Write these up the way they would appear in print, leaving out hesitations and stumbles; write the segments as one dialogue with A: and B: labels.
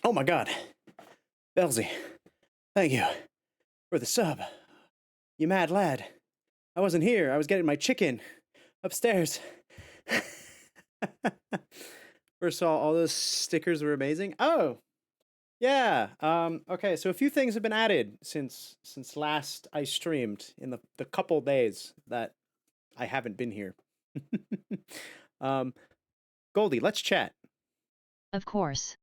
A: Oh my god. Belzy, thank you for the sub. You mad lad. I wasn't here. I was getting my chicken upstairs. First of all those stickers were amazing. Oh, yeah. Okay, so a few things have been added since last I streamed in the couple days that I haven't been here. Goldie, let's chat.
B: Of course.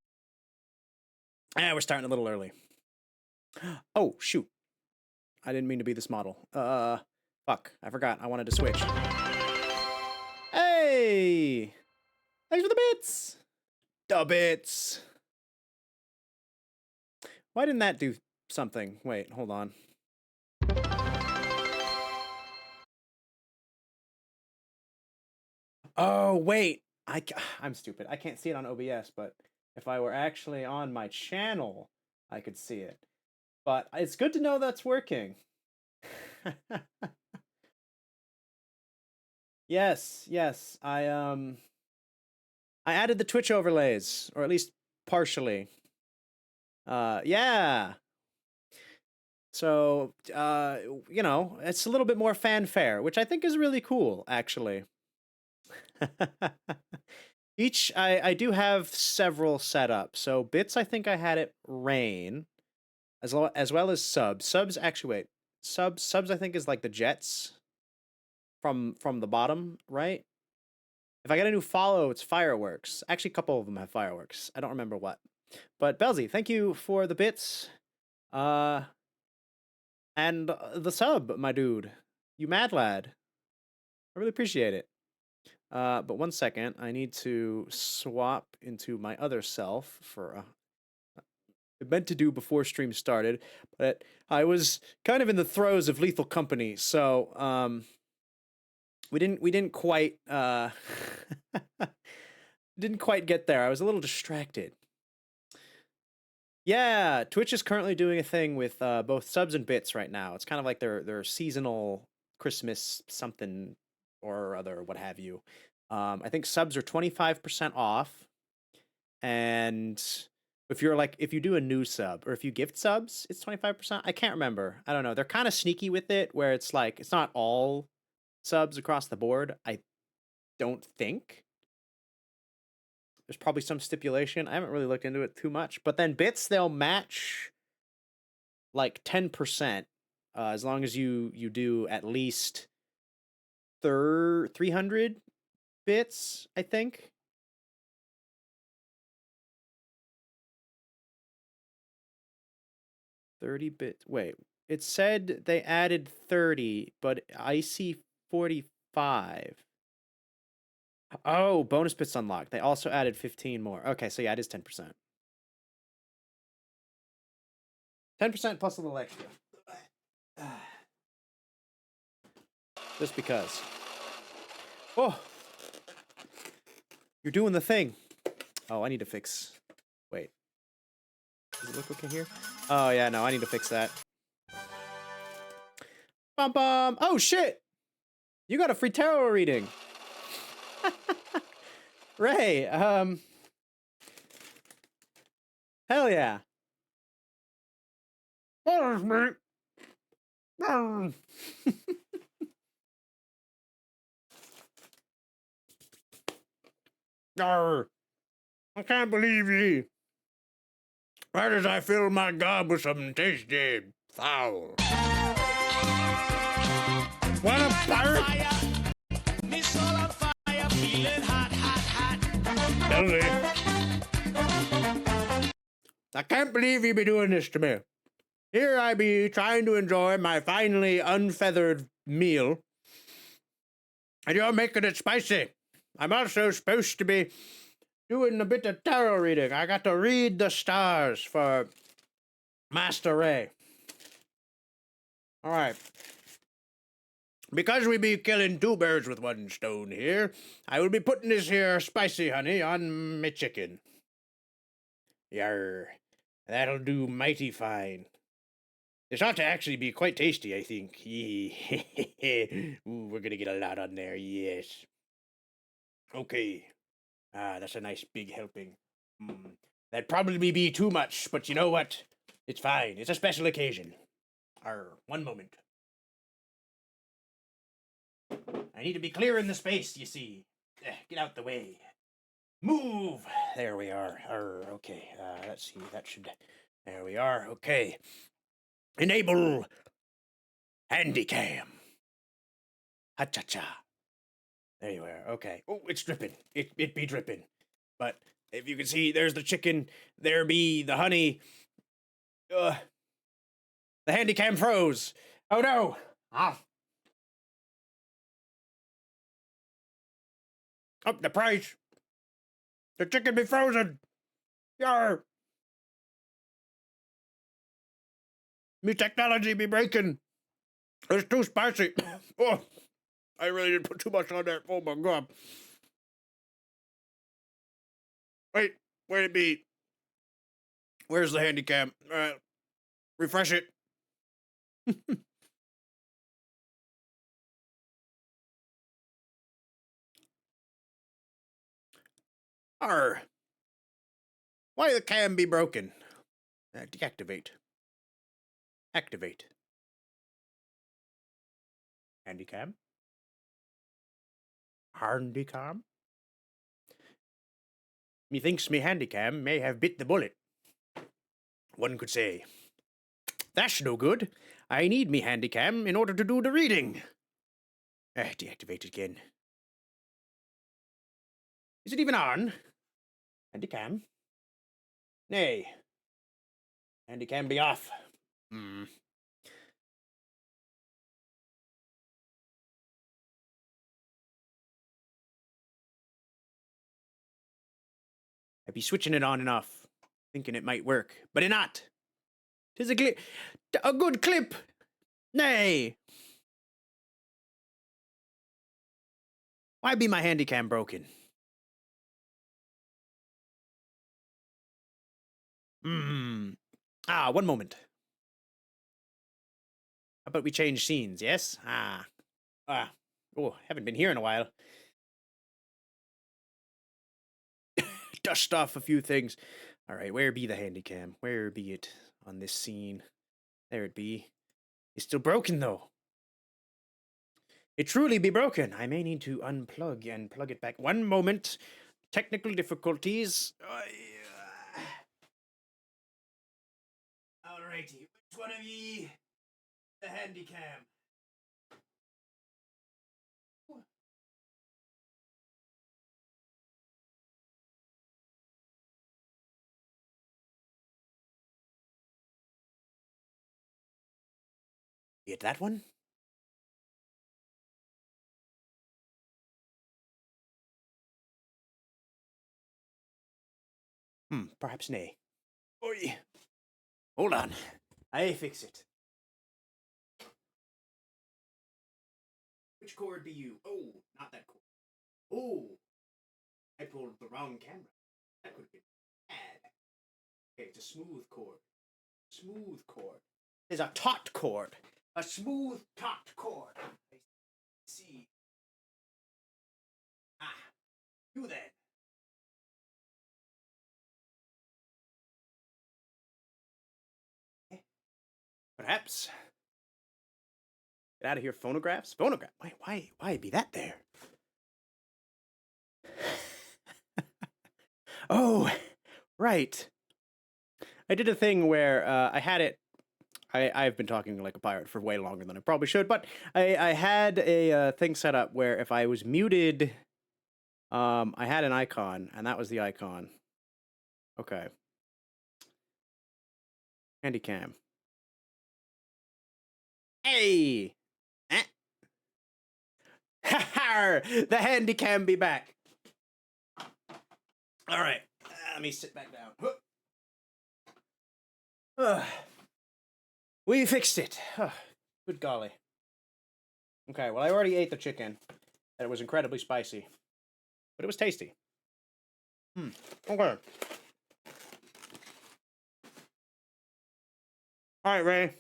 A: We're starting a little early. Oh, shoot. I didn't mean to be this model. Fuck. I forgot. I wanted to switch. Hey! Thanks for the bits! The bits! Why didn't that do something? Wait, hold on. Oh, wait. I'm stupid. I can't see it on OBS, but if I were actually on my channel, I could see it. But it's good to know that's working. Yes, yes. I added the Twitch overlays, or at least partially. Yeah. So, you know, it's a little bit more fanfare, which I think is really cool, actually. I do have several set up. So bits, I think I had it rain, as well as subs. Subs, actually, wait. Subs, I think is like the jets from the bottom, right? If I get a new follow, it's fireworks. Actually, a couple of them have fireworks. I don't remember what. But Belzy, thank you for the bits. And the sub, my dude. You mad lad. I really appreciate it. But 1 second, I need to swap into my other self for I meant to do before stream started, but I was kind of in the throes of Lethal Company, so we didn't quite didn't quite get there. I was a little distracted. Yeah, Twitch is currently doing a thing with both subs and bits right now. It's kind of like their seasonal Christmas something or other, what have you. I think subs are 25% off, and if you do a new sub or if you gift subs, it's 25%. I can't remember. I don't know. They're kind of sneaky with it, where it's like it's not all subs across the board. I don't think. There's probably some stipulation. I haven't really looked into it too much. But then bits, they'll match like 10%, as long as you do at least 300 bits, I think. Wait, it said they added 30, but I see 45. Oh, bonus bits unlocked. They also added 15 more. Okay, so yeah, it is 10%. 10% plus a little extra. Just because. Oh! You're doing the thing. Oh, I need to fix... Wait. Does it look okay here? Oh, yeah, no, I need to fix that. Bum bum! Oh, shit! You got a free tarot reading! Ray, hell yeah. There's me. Arr. I can't believe ye. Right as I fill my gob with some tasty fowl. What a pirate! Me soul on fire, feeling hot, hot, hot. Belly. I can't believe you be doing this to me. Here I be trying to enjoy my finely unfeathered meal, and you're making it spicy. I'm also supposed to be doing a bit of tarot reading. I got to read the stars for Master Ray. All right. Because we be killing two birds with one stone here, I will be putting this here spicy honey on me chicken. Yarr. That'll do mighty fine. This ought to actually be quite tasty, I think. Ooh, we're gonna get a lot on there, yes. Okay. Ah, that's a nice big helping. That'd probably be too much, but you know what? It's fine. It's a special occasion. One moment. I need to be clear in the space, you see. Get out the way. Move! There we are. Okay. Let's see. That should... There we are. Okay. Enable Handycam. Ha-cha-cha. There you are. Okay. Oh, it's dripping. It be dripping. But if you can see, there's the chicken. There be the honey. The Handycam froze. Oh no! Ah. Up the price. The chicken be frozen. Yar. Me technology be breaking. It's too spicy. Oh, I really did put too much on there. Oh my god. Wait, where'd it be? Where's the Handycam? Refresh it. Arr. Why the cam be broken? Deactivate. Activate. Handycam. Handycam. Methinks me Handycam may have bit the bullet. One could say. That's no good. I need me Handycam in order to do the reading. Deactivate again. Is it even on? Handycam? Nay. Handycam be off. I be switching it on and off, thinking it might work, but it not. 'Tis a good clip. Nay. Why be my Handycam broken? One moment. How about we change scenes, yes? Oh, haven't been here in a while. Dust off a few things. All right, where be the Handycam? Where be it on this scene? There it be. It's still broken, though. It truly be broken. I may need to unplug and plug it back. One moment. Technical difficulties. Alrighty, which one of ye? The Handycam. Hit that one? Perhaps nay. Oi. Hold on. I fix it. Which cord be you? Oh, not that cord. Oh, I pulled the wrong camera. That could be bad. Okay, it's a smooth cord. Smooth cord. It's a taut cord. A smooth taut cord. I see. You then. Perhaps. Get out of here, phonographs. Phonograph. Why be that there? Oh, right. I did a thing where I had it. I've been talking like a pirate for way longer than I probably should, but I had a thing set up where if I was muted, I had an icon, and that was the icon. Okay. Handycam. Hey! The Handycam be back. All right. Let me sit back down. We fixed it. Good golly. Okay, well, I already ate the chicken, and it was incredibly spicy, but it was tasty. Okay. All right, Ray.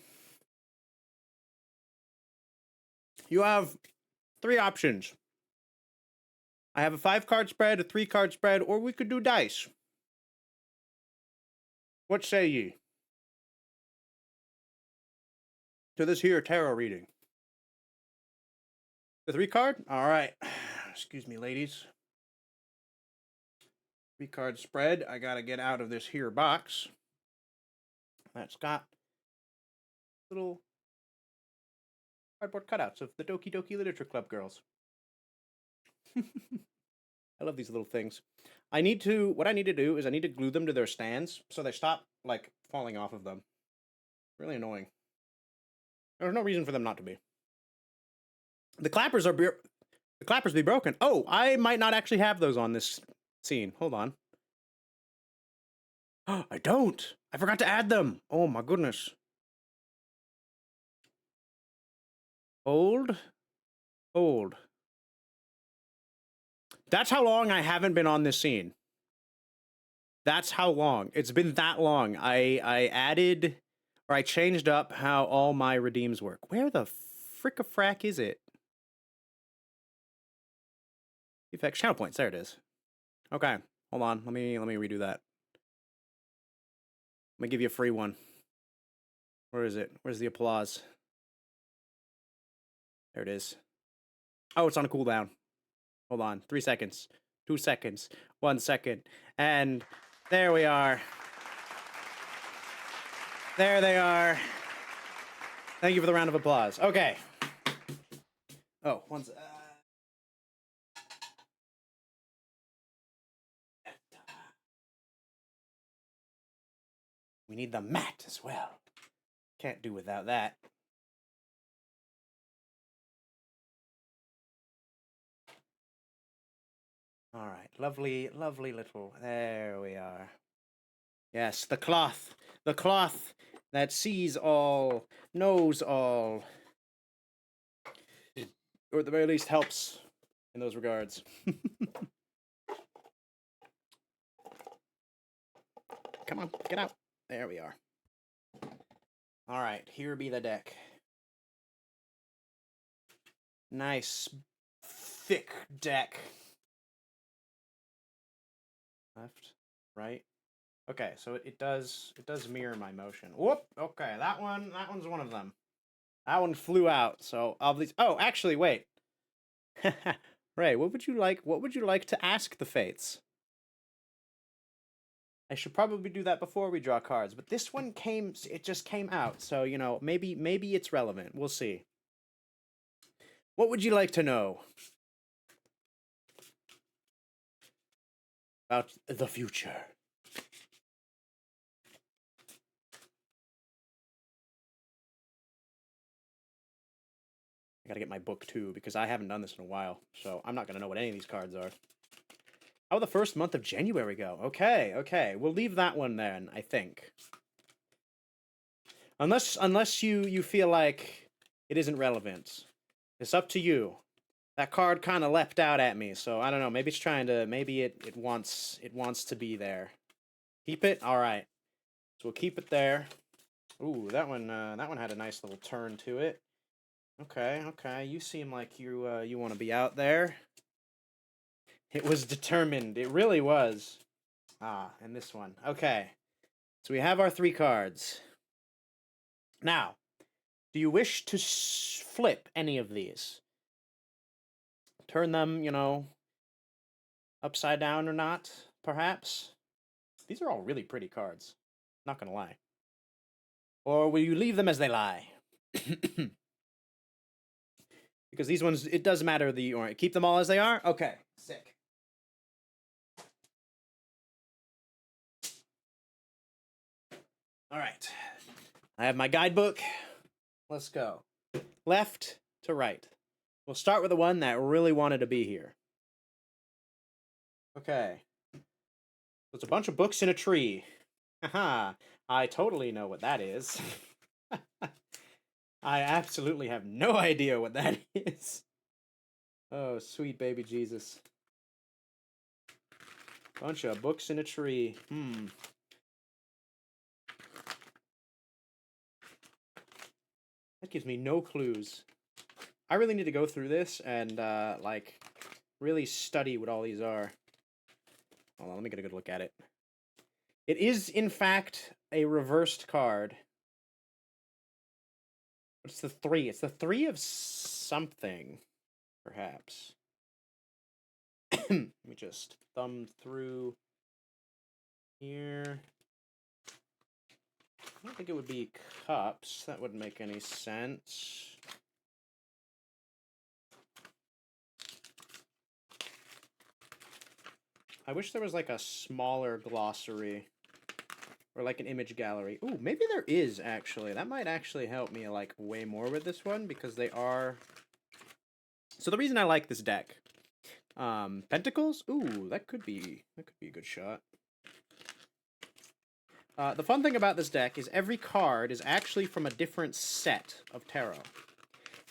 A: You have 3 options. I have a 5-card spread, a 3-card spread, or we could do dice. What say ye to this here tarot reading? The 3 card? All right. Excuse me, ladies. 3 card spread. I gotta get out of this here box. That's got little cardboard cutouts of the Doki Doki Literature Club girls. I love these little things. What I need to do is I need to glue them to their stands so they stop, like, falling off of them. Really annoying. There's no reason for them not to be. The clappers be broken. Oh, I might not actually have those on this scene. Hold on. I don't. I forgot to add them. Oh my goodness. Hold. Hold. That's how long I haven't been on this scene. That's how long. It's been that long. I added, or I changed up how all my redeems work. Where the frick-a-frack is it? Effects, channel points. There it is. Okay, hold on. Let me redo that. Let me give you a free one. Where is it? Where's the applause? There it is. Oh, it's on a cooldown. Hold on. 3 seconds. 2 seconds. 1 second. And there we are. There they are. Thank you for the round of applause. Okay. Oh, once. We need the mat as well. Can't do without that. All right, lovely, lovely little. There we are. Yes, the cloth that sees all, knows all, or at the very least helps in those regards. Come on, get out. There we are. All right, here be the deck. Nice, thick deck. Left, right. Okay, so it does mirror my motion. Whoop. Okay, that one's one of them. That one flew out. So obviously, oh, actually, wait. Ray, what would you like to ask the fates? I should probably do that before we draw cards, but this one just came out, so you know, maybe it's relevant. We'll see. What would you like to know about the future? I gotta get my book too, because I haven't done this in a while, so I'm not gonna know what any of these cards are. How the first month of January go? Okay. We'll leave that one then, I think. Unless you feel like it isn't relevant. It's up to you. That card kind of leapt out at me, so I don't know. Maybe it's trying to. Maybe it wants to be there. Keep it. All right. So we'll keep it there. Ooh, that one had a nice little turn to it. Okay. You seem like you want to be out there. It was determined. It really was. Ah, and this one. Okay. So we have our 3 cards. Now, do you wish to flip any of these? Turn them, you know, upside down or not, perhaps? These are all really pretty cards. Not gonna lie. Or will you leave them as they lie? Because these ones, it does matter or keep them all as they are? Okay, sick. All right. I have my guidebook. Let's go. Left to right. We'll start with the one that really wanted to be here. Okay. It's a bunch of books in a tree. Haha, I totally know what that is. I absolutely have no idea what that is. Oh, sweet baby Jesus. Bunch of books in a tree. That gives me no clues. I really need to go through this and, like, really study what all these are. Hold on, let me get a good look at it. It is, in fact, a reversed card. It's the three. It's the three of something, perhaps. Let me just thumb through here. I don't think it would be cups. That wouldn't make any sense. I wish there was like a smaller glossary or like an image gallery. Ooh, maybe there is actually. That might actually help me like way more with this one because they are. So the reason I like this deck, Pentacles. Ooh, that could be a good shot. The fun thing about this deck is every card is actually from a different set of tarot.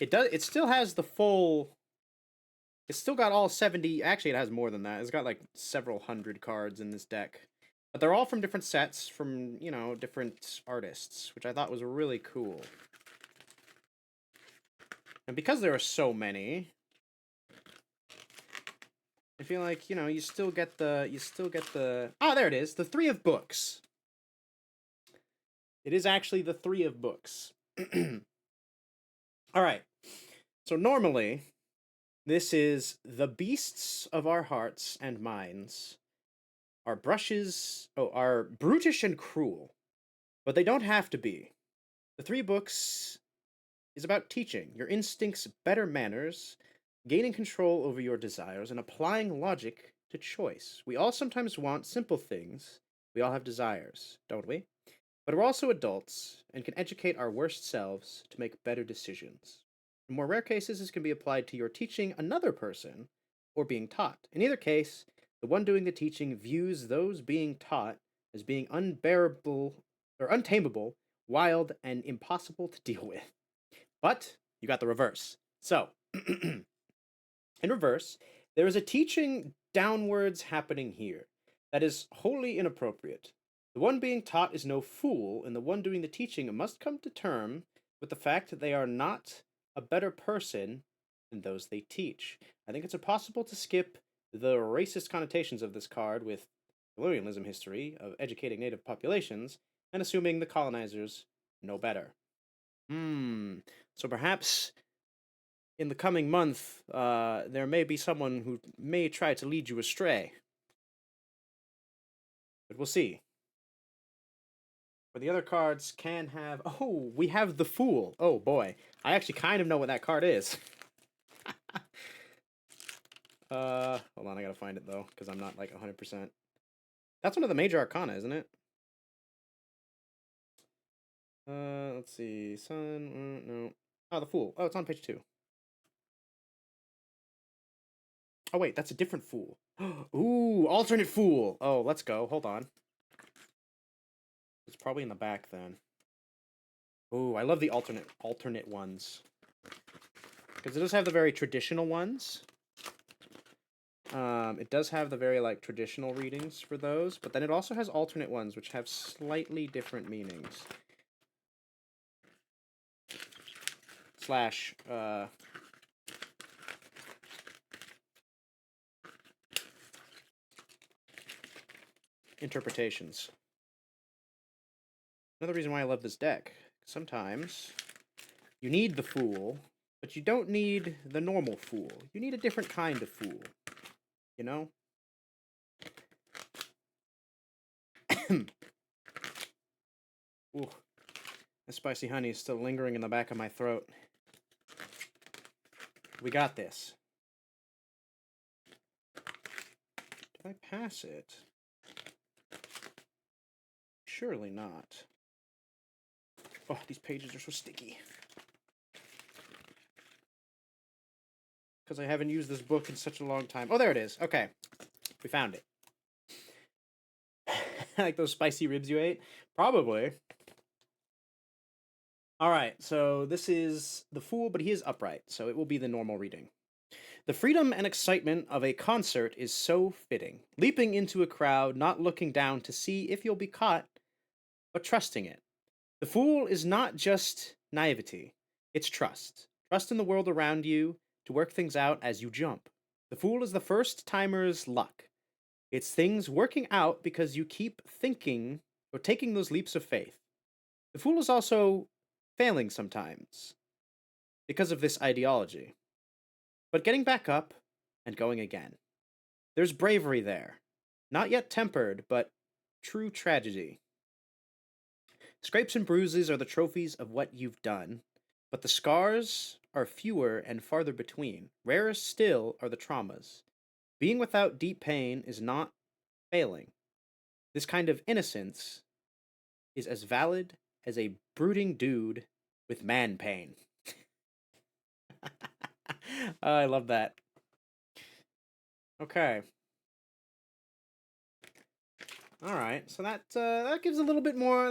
A: It still has the full. It's still got all 70. Actually, it has more than that. It's got like several hundred cards in this deck. But they're all from different sets from, different artists, which I thought was really cool. And because there are so many, I feel like, you still get the ah, there it is, the Three of Books. It is actually the Three of Books. All right. So normally, this is the beasts of our hearts and minds are brutish and cruel, but they don't have to be. The Three Books is about teaching your instincts better manners, gaining control over your desires, and applying logic to choice. We all sometimes want simple things. We all have desires, don't we? But we're also adults and can educate our worst selves to make better decisions. In more rare cases, this can be applied to your teaching another person or being taught. In either case, the one doing the teaching views those being taught as being unbearable or untamable, wild, and impossible to deal with. But you got the reverse. So, in reverse, there is a teaching downwards happening here that is wholly inappropriate. The one being taught is no fool, and the one doing the teaching must come to term with the fact that they are not a better person than those they teach. I think it's impossible to skip the racist connotations of this card with colonialism history of educating native populations and assuming the colonizers know better. So perhaps in the coming month, there may be someone who may try to lead you astray. But we'll see. But the other cards can have. Oh, we have the Fool. Oh boy, I actually kind of know what that card is. Hold on, I gotta find it though, because I'm not like 100%. That's one of the major arcana, isn't it? Let's see. Sun. No. Oh, the Fool. Oh, it's on page 2. Oh wait, that's a different Fool. Ooh, alternate Fool. Oh, let's go. Hold on. It's probably in the back then. Ooh, I love the alternate ones. Because it does have the very traditional ones. It does have the very, like, traditional readings for those, but then it also has alternate ones, which have slightly different meanings. Slash, interpretations. Another reason why I love this deck. Sometimes you need the Fool, but you don't need the normal Fool. You need a different kind of Fool. You know? Ooh, the spicy honey is still lingering in the back of my throat. We got this. Did I pass it? Surely not. Oh, these pages are so sticky. Because I haven't used this book in such a long time. Oh, there it is. Okay. We found it. Like those spicy ribs you ate? Probably. Alright, so this is the Fool, but he is upright, so it will be the normal reading. The freedom and excitement of a concert is so fitting. Leaping into a crowd, not looking down to see if you'll be caught, but trusting it. The Fool is not just naivety, it's trust. Trust in the world around you to work things out as you jump. The Fool is the first timer's luck. It's things working out because you keep thinking or taking those leaps of faith. The fool is also failing sometimes because of this ideology, but getting back up and going again. There's bravery there, not yet tempered, but true tragedy. Scrapes and bruises are the trophies of what you've done, but the scars are fewer and farther between. Rarer still are the traumas. Being without deep pain is not failing. This kind of innocence is as valid as a brooding dude with man pain. I love that. Okay. All right. So that gives a little bit more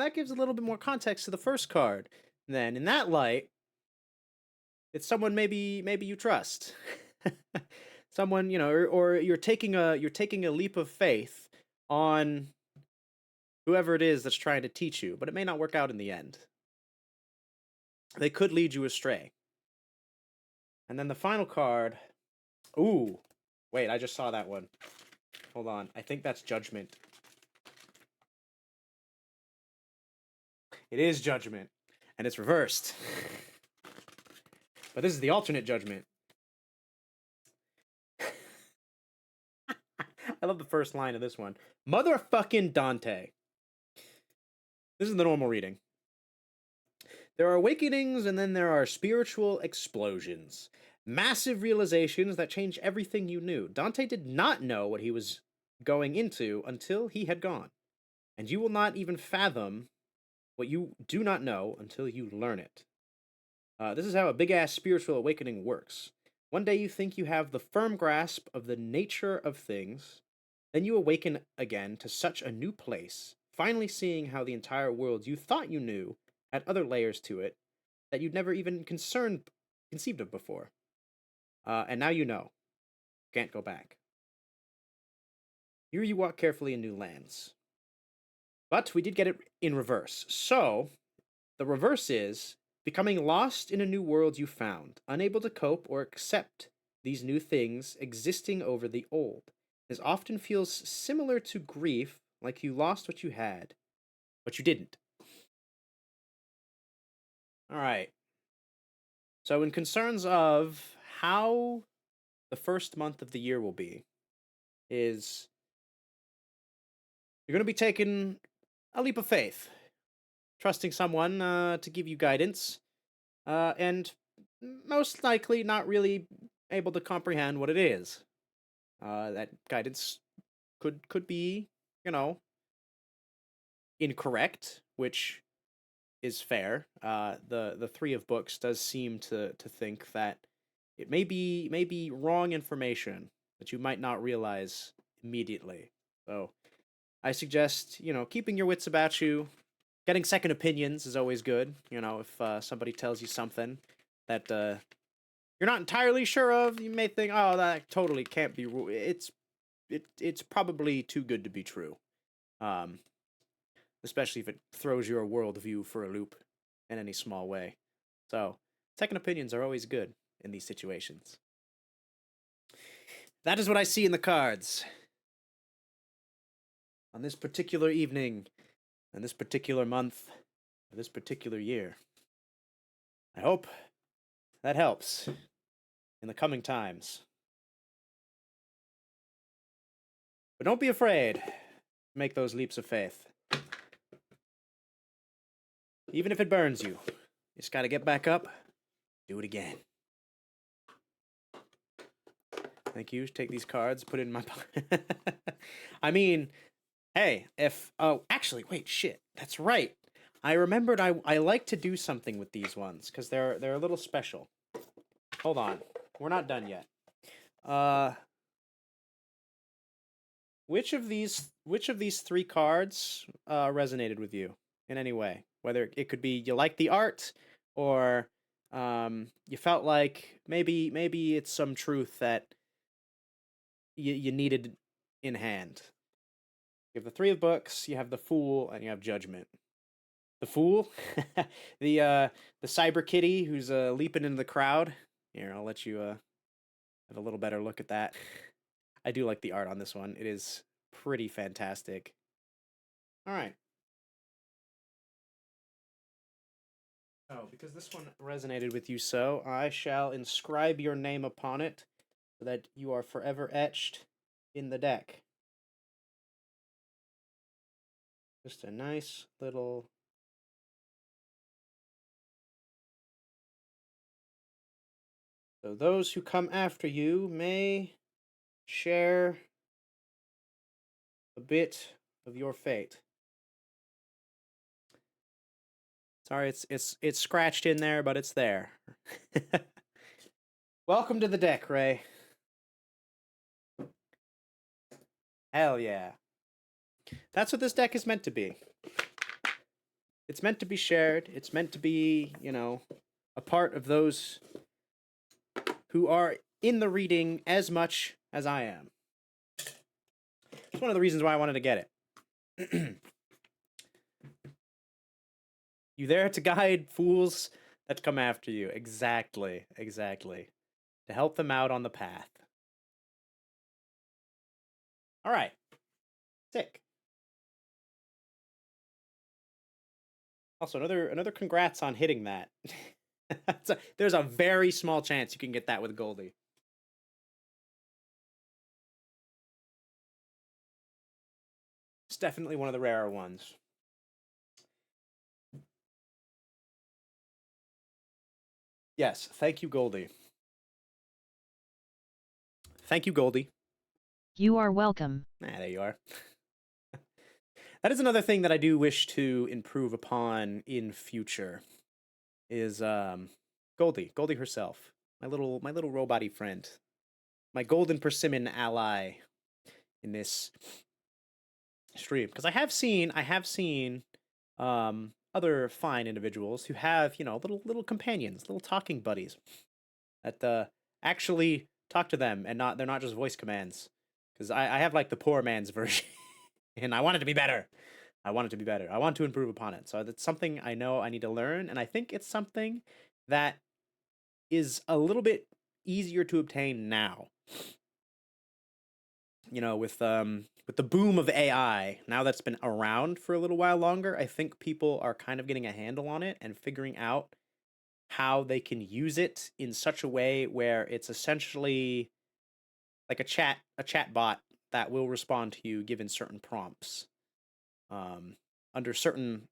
A: context to the first card. Then in that light, it's someone maybe you trust. Someone, or you're taking a leap of faith on whoever it is that's trying to teach you, but it may not work out in the end. They could lead you astray. And then the final card. Ooh. Wait, I just saw that one. Hold on. I think that's Judgment. It is Judgment. And it's reversed. But this is the alternate Judgment. I love the first line of this one. Motherfucking Dante. This is the normal reading. There are awakenings and then there are spiritual explosions. Massive realizations that change everything you knew. Dante did not know what he was going into until he had gone. And you will not even fathom what you do not know until you learn it. This is how a big ass spiritual awakening works. One day you think you have the firm grasp of the nature of things, then you awaken again to such a new place, finally seeing how the entire world you thought you knew had other layers to it that you'd never even conceived of before. And now you know. Can't go back. Here you walk carefully in new lands. But we did get it in reverse. So, the reverse is becoming lost in a new world you found, unable to cope or accept these new things existing over the old. This often feels similar to grief, like you lost what you had, but you didn't. All right. So, in concerns of how the first month of the year will be, is you're going to be taking a leap of faith, trusting someone to give you guidance, and most likely not really able to comprehend what it is. That guidance could be, you know, incorrect, which is fair. The three of books does seem to think that it may be wrong information that you might not realize immediately. So I suggest, keeping your wits about you. Getting second opinions is always good. If somebody tells you something that you're not entirely sure of, you may think, "Oh, that totally can't be. It's probably too good to be true." Um, Especially if it throws your worldview for a loop in any small way. So, second opinions are always good in these situations. That is what I see in the cards on this particular evening, and this particular month, this particular year. I hope that helps in the coming times. But don't be afraid to make those leaps of faith. Even if it burns you, you just gotta get back up, do it again. Thank you. Take these cards, put it in my pocket. I mean, hey, actually, wait, shit, that's right. I remembered I like to do something with these ones because they're a little special. Hold on, we're not done yet. Which of these three cards resonated with you in any way? Whether it could be you like the art, or you felt like maybe it's some truth that you needed in hand. You have the three of books, you have the Fool, and you have Judgment. The Fool, the cyber kitty who's leaping into the crowd. Here, I'll let you have a little better look at that. I do like the art on this one. It is pretty fantastic. All right. Oh, because this one resonated with you so, I shall inscribe your name upon it so that you are forever etched in the deck. Just a nice little. So those who come after you may share a bit of your fate. Sorry, it's scratched in there, but it's there. Welcome to the deck, Ray. Hell yeah. That's what this deck is meant to be. It's meant to be shared. It's meant to be, a part of those who are in the reading as much as I am. It's one of the reasons why I wanted to get it. You there to guide fools that come after you. Exactly. To help them out on the path. All right. Sick. Also, another congrats on hitting that. There's a very small chance you can get that with Goldie. It's definitely one of the rarer ones. Yes, thank you, Goldie. Thank you, Goldie.
B: You are welcome.
A: There you are. That is another thing that I do wish to improve upon in future. Is Goldie herself, my little robot-y friend, my golden persimmon ally in this stream. Because I have seen other fine individuals who have little companions, little talking buddies that actually talk to them and they're not just voice commands. Because I have like the poor man's version, and I want it to be better. I want to improve upon it. So that's something I know I need to learn, and I think it's something that is a little bit easier to obtain now. With the boom of AI, now that's been around for a little while longer, I think people are kind of getting a handle on it and figuring out how they can use it in such a way where it's essentially like a chat bot that will respond to you given certain prompts, under certain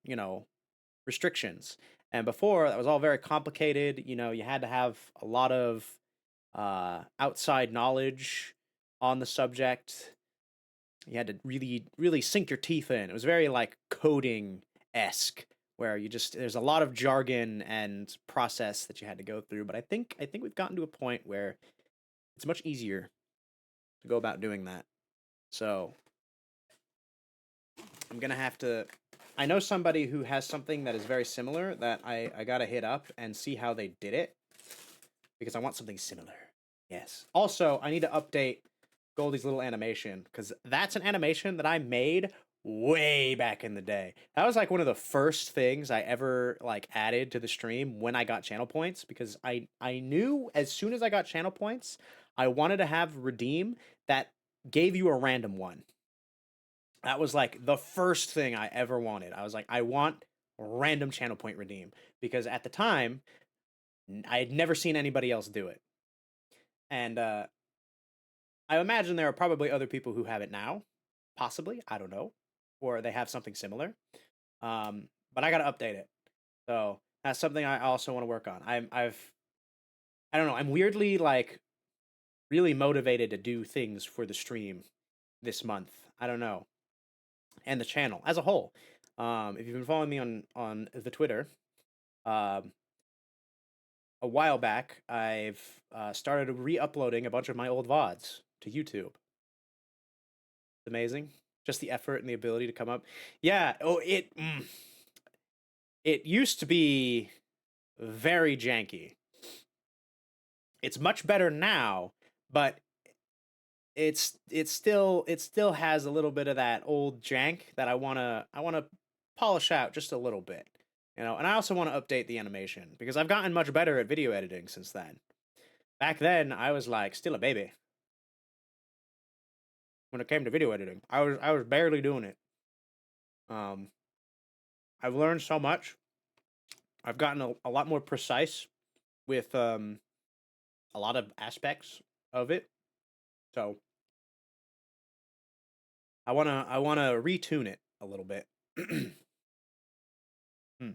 A: restrictions. And before, that was all very complicated. You had to have a lot of outside knowledge on the subject. You had to really, really sink your teeth in. It was very like coding-esque, where there's a lot of jargon and process that you had to go through. But I think we've gotten to a point where it's much easier to go about doing that. So I'm gonna have to. I know somebody who has something that is very similar that I gotta hit up and see how they did it, because I want something similar. Yes. Also, I need to update Goldie's little animation, because that's an animation that I made way back in the day. That was like one of the first things I ever like added to the stream when I got channel points, because I knew as soon as I got channel points, I wanted to have redeem that gave you a random one. That was like the first thing I ever wanted. I was like, I want random channel point redeem, because at the time I had never seen anybody else do it. And I imagine there are probably other people who have it now, possibly, I don't know, or they have something similar. But I got to update it. So that's something I also want to work on. I don't know, I'm weirdly like really motivated to do things for the stream this month. I don't know. And the channel as a whole. If you've been following me on the Twitter, um, a while back, I've started re-uploading a bunch of my old VODs to YouTube. It's amazing, just the effort and the ability to come up. Yeah. Oh, it used to be very janky. It's much better now, but it still has a little bit of that old jank that I wanna polish out just a little bit, And I also want to update the animation, because I've gotten much better at video editing since then. Back then, I was like still a baby. when it came to video editing. I was barely doing it. Um, I've learned so much. I've gotten a lot more precise with a lot of aspects of it. So I wanna retune it a little bit. Hmm.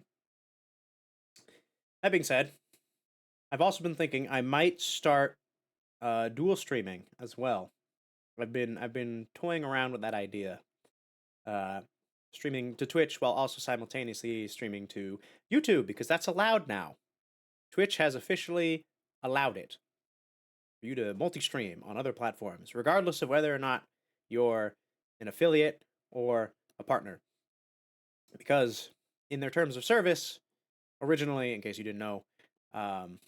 A: That being said, I've also been thinking I might start dual streaming as well. I've been toying around with that idea. Uh, Streaming to Twitch while also simultaneously streaming to YouTube because that's allowed now. Twitch has officially allowed it for you to multi-stream on other platforms, regardless of whether or not you're an affiliate or a partner. Because in their terms of service, originally, in case you didn't know, um,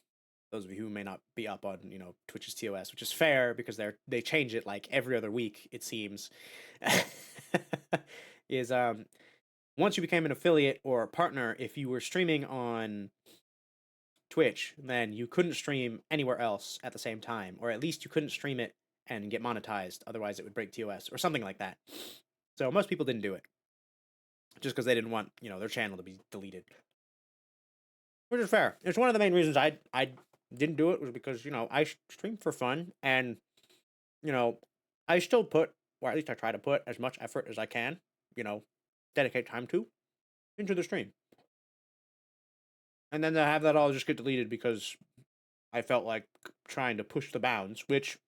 A: those of you who may not be up on Twitch's TOS, which is fair because they change it like every other week, it seems, is once you became an affiliate or a partner, if you were streaming on Twitch, then you couldn't stream anywhere else at the same time, or at least you couldn't stream it and get monetized. Otherwise, it would break TOS or something like that. So most people didn't do it just because they didn't want their channel to be deleted, which is fair. It's one of the main reasons I didn't do it was because I stream for fun and you know I still put, or at least I try to put as much effort as I can, you know, dedicate time to into the stream, and then to have that all just get deleted because I felt like trying to push the bounds, which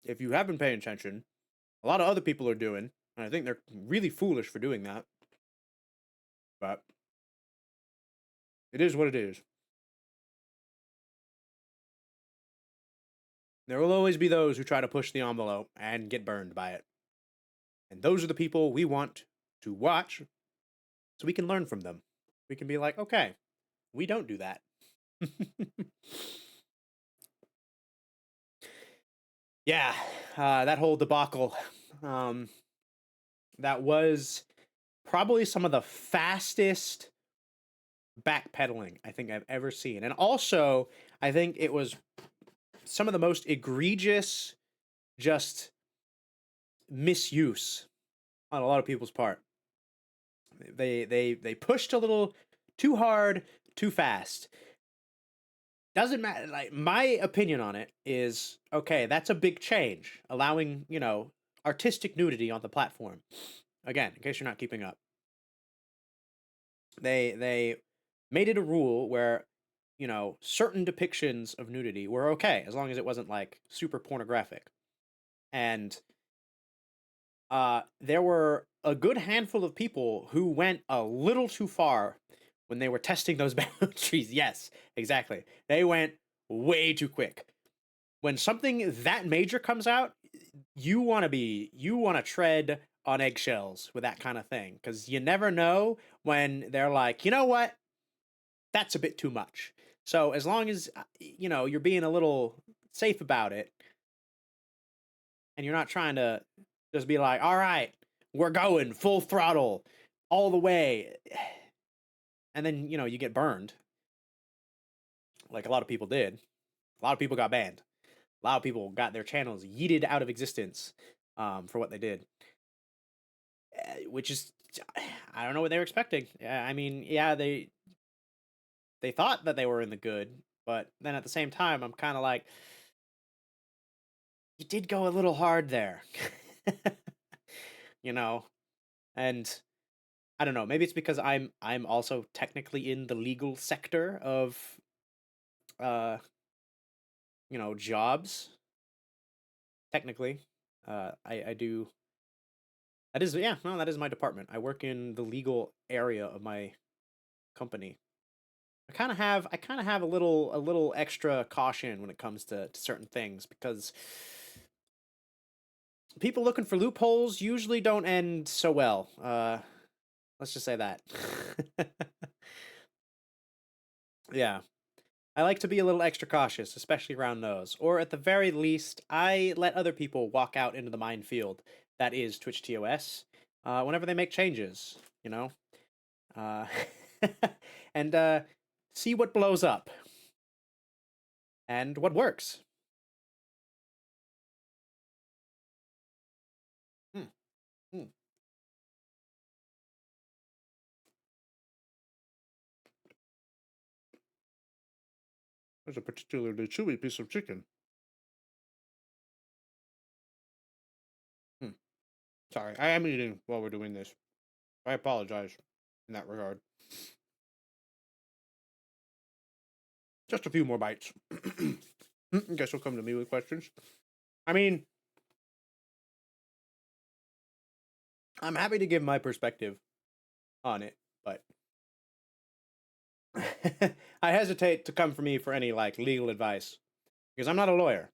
A: if you have been paying attention, a lot of other people are doing, and I think they're really foolish for doing that. But it is what it is. There will always be those who try to push the envelope and get burned by it. And those are the people we want to watch so we can learn from them. We can be like, okay, we don't do that. Yeah, that whole debacle. Um, that was probably some of the fastest backpedaling I think I've ever seen. And also, I think it was some of the most egregious just misuse on a lot of people's part. They pushed a little too hard, too fast. Doesn't matter. Like my opinion on it is okay. That's a big change, allowing artistic nudity on the platform. Again, in case you're not keeping up, they made it a rule where certain depictions of nudity were okay as long as it wasn't like super pornographic. And there were a good handful of people who went a little too far when they were testing those boundaries. Yes, exactly. They went way too quick. When something that major comes out, you want to tread on eggshells with that kind of thing because you never know when they're like, you know what, that's a bit too much. So as long as you're being a little safe about it, and you're not trying to just be like, all right, we're going full throttle all the way, and then you get burned like a lot of people did. A lot of people got banned. A lot of people got their channels yeeted out of existence for what they did, which is I don't know what they were expecting. I mean, yeah, they thought that they were in the good, but then at the same time, I'm kind of like, you did go a little hard there, you know, and I don't know. Maybe it's because I'm also technically in the legal sector of uh jobs. Technically, I do. That is, yeah, no, that is my department. I work in the legal area of my company. I kind of have a little extra caution when it comes to certain things because people looking for loopholes usually don't end so well. Let's just say that. Yeah. I like to be a little extra cautious, especially around those. Or at the very least, I let other people walk out into the minefield that is Twitch TOS whenever they make changes, you know? Uh, and see what blows up and what works. There's a particularly chewy piece of chicken. Hmm. Sorry, I am eating while we're doing this. I apologize in that regard. Just a few more bites. Guess you'll come to me with questions. I mean, I'm happy to give my perspective on it, but I hesitate to come for me for any like legal advice because I'm not a lawyer.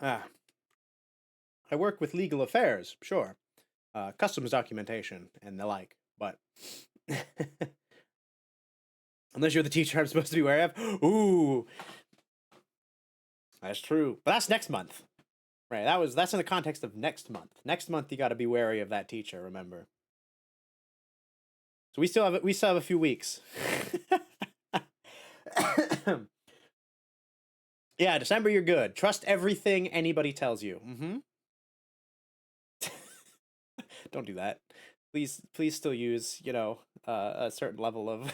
A: Ah, I work with legal affairs, sure, customs documentation and the like, but unless you're the teacher I'm supposed to be aware of, ooh, that's true. But that's next month, right? That's in the context of next month. Next month you got to be wary of that teacher. Remember. So we still have a few weeks. Yeah, December you're good. Trust everything anybody tells you. Mm-hmm. Don't do that. Please still use, a certain level of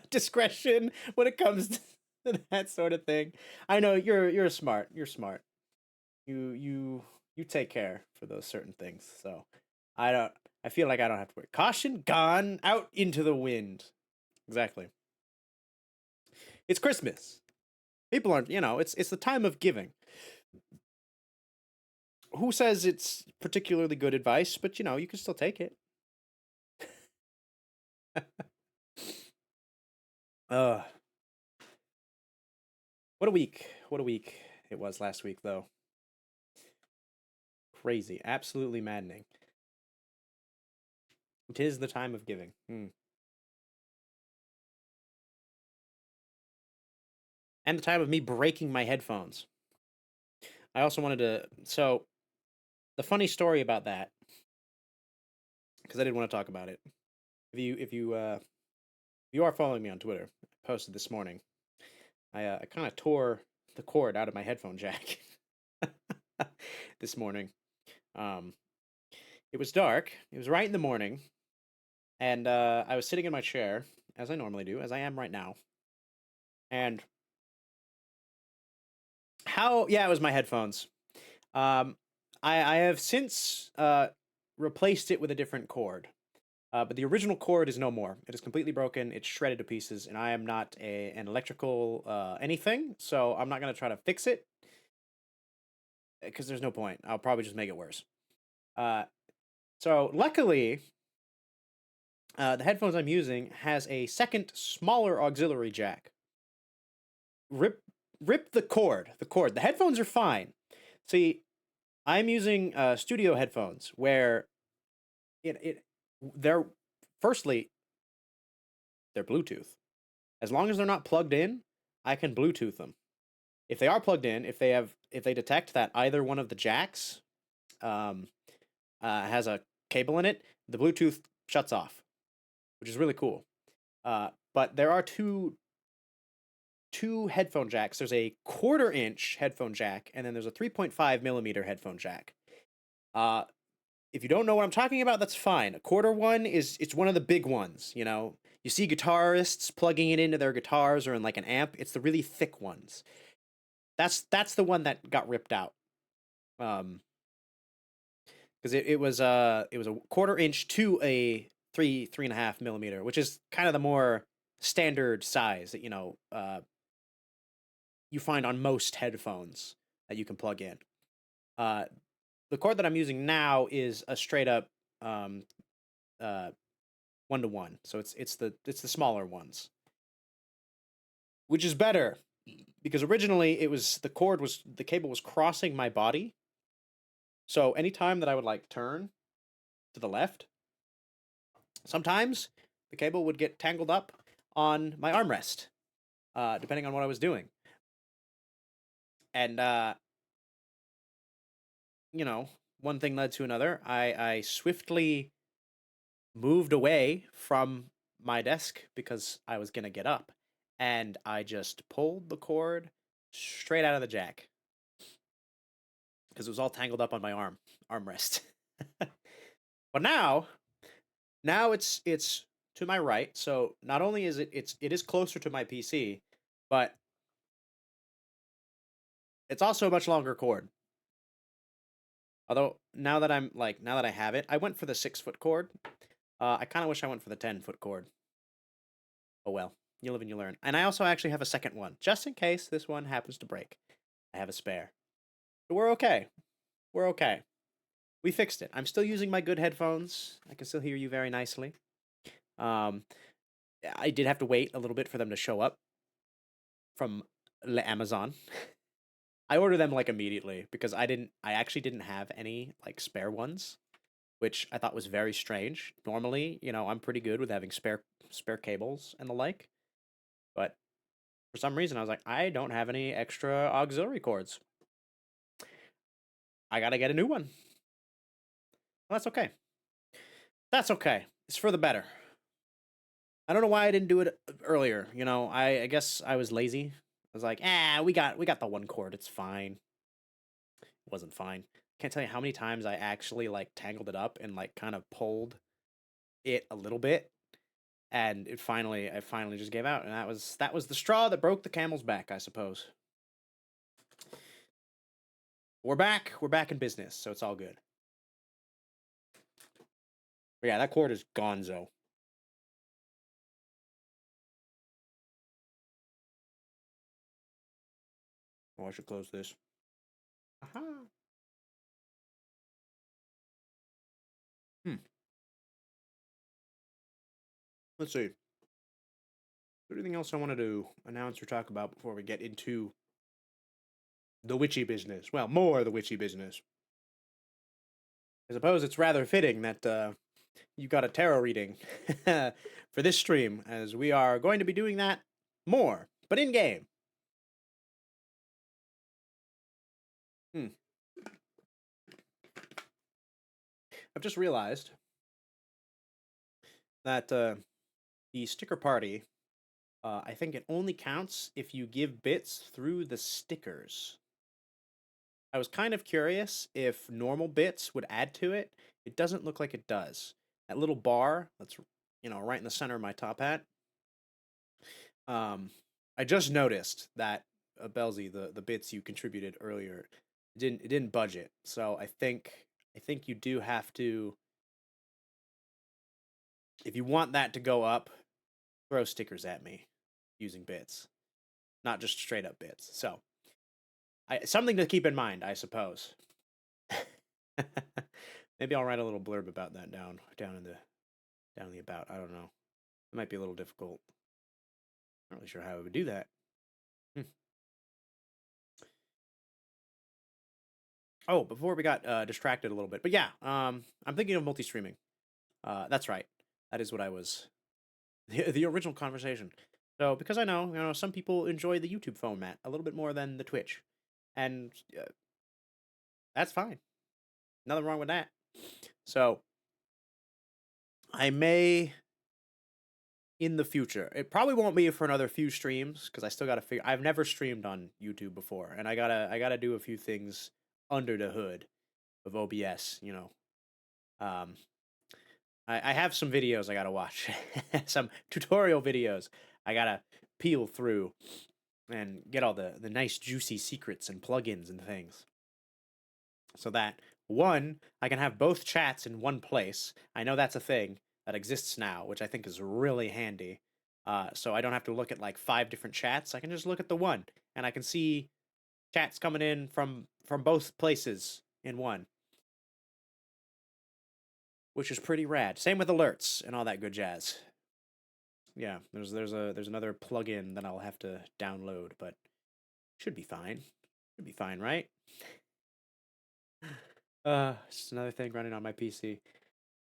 A: discretion when it comes to that sort of thing. I know you're smart. You're smart. You take care for those certain things. So I don't I feel like I don't have to worry. Caution gone out into the wind. Exactly. It's Christmas. People aren't, it's the time of giving. Who says it's particularly good advice, but you can still take it. Uh what a week. What a week it was last week though. Crazy. Absolutely maddening. It is the time of giving. And the time of me breaking my headphones. I also wanted to so the funny story about that, because I didn't want to talk about it. If you are following me on Twitter, I posted this morning. I kind of tore the cord out of my headphone jack this morning. Um, it was dark. It was right in the morning, and I was sitting in my chair as I normally do, as I am right now. And yeah, it was my headphones. Um, I have since replaced it with a different cord. But the original cord is no more. It is completely broken. It's shredded to pieces, and I am not an electrical anything, so I'm not gonna try to fix it because there's no point. I'll probably just make it worse. Uh, so luckily, the headphones I'm using has a second, smaller auxiliary jack. Rip, rip the cord. The cord. The headphones are fine. See, I'm using studio headphones where they're firstly they're Bluetooth. As long as they're not plugged in, I can Bluetooth them. If they are plugged in, if they detect that either one of the jacks um, has a cable in it, the Bluetooth shuts off, which is really cool. But there are two headphone jacks. There's a 1/4 inch headphone jack, and then there's a 3.5 millimeter headphone jack. Uh, if you don't know what I'm talking about, that's fine. A quarter one it's one of the big ones. You see guitarists plugging it into their guitars or in like an amp. It's the really thick ones. That's the one that got ripped out. Because it was a 1/4 inch to a 3.5 millimeter, which is kind of the more standard size that you find on most headphones that you can plug in. Uh, the cord that I'm using now is a straight up um, 1-to-1, so it's the smaller ones, which is better because originally the cable was crossing my body. So anytime that I would like turn to the left, sometimes the cable would get tangled up on my armrest, depending on what I was doing. And one thing led to another. I swiftly moved away from my desk because I was gonna get up, and I just pulled the cord straight out of the jack because it was all tangled up on my armrest. But now it's to my right. So not only is it is closer to my PC, but it's also a much longer cord. Although now that I have it, I went for the 6 foot cord. I kind of wish I went for the 10 foot cord. Oh well, you live and you learn. And I also actually have a second one, just in case this one happens to break. I have a spare. But we're okay. We're okay. We fixed it. I'm still using my good headphones. I can still hear you very nicely. Um, I did have to wait a little bit for them to show up from Amazon. I ordered them like immediately because I actually didn't have any like spare ones, which I thought was very strange. Normally, I'm pretty good with having spare cables and the like, but for some reason I was like, I don't have any extra auxiliary cords. I got to get a new one. Well, that's okay. That's okay. It's for the better. I don't know why I didn't do it earlier. I guess I was lazy. I was like, we got the one cord. It's fine. It wasn't fine. Can't tell you how many times I actually like tangled it up and like kind of pulled it a little bit, and I finally just gave out, and that was the straw that broke the camel's back, I suppose. We're back. We're back in business, so it's all good. But yeah, that cord is gonzo. Oh, I should close this. Aha. Hmm. Let's see. Is there anything else I wanted to announce or talk about before we get into the witchy business? Well, more of the witchy business. I suppose it's rather fitting that you got a tarot reading for this stream, as we are going to be doing that more, but in game. Hmm. I've just realized that the sticker party, I think it only counts if you give bits through the stickers. I was kind of curious if normal bits would add to it. It doesn't look like it does. That little bar that's right in the center of my top hat. I just noticed that Belzy, the bits you contributed earlier, it didn't budget. So I think you do have to, if you want that to go up, throw stickers at me using bits, not just straight up bits. So something to keep in mind, I suppose. Maybe I'll write a little blurb about that down in the about. I don't know. It might be a little difficult. Not really sure how I would do that. Hmm. Oh, before we got distracted a little bit, but yeah, I'm thinking of multi-streaming. That's right. That is what I was. The original conversation. So because I know some people enjoy the YouTube format a little bit more than the Twitch, and that's fine. Nothing wrong with that. So I may in the future. It probably won't be for another few streams because I still got to figure. I've never streamed on YouTube before, and I gotta do a few things under the hood of OBS. Um, I have some videos I gotta watch, some tutorial videos I gotta peel through and get all the nice juicy secrets and plugins and things, so that one, I can have both chats in one place. I know that's a thing that exists now, which I think is really handy. So I don't have to look at like 5 different chats. I can just look at the one, and I can see chats coming in from both places in one, which is pretty rad. Same with alerts and all that good jazz. Yeah, there's another plugin that I'll have to download, but should be fine. Should be fine, right? Just another thing running on my PC.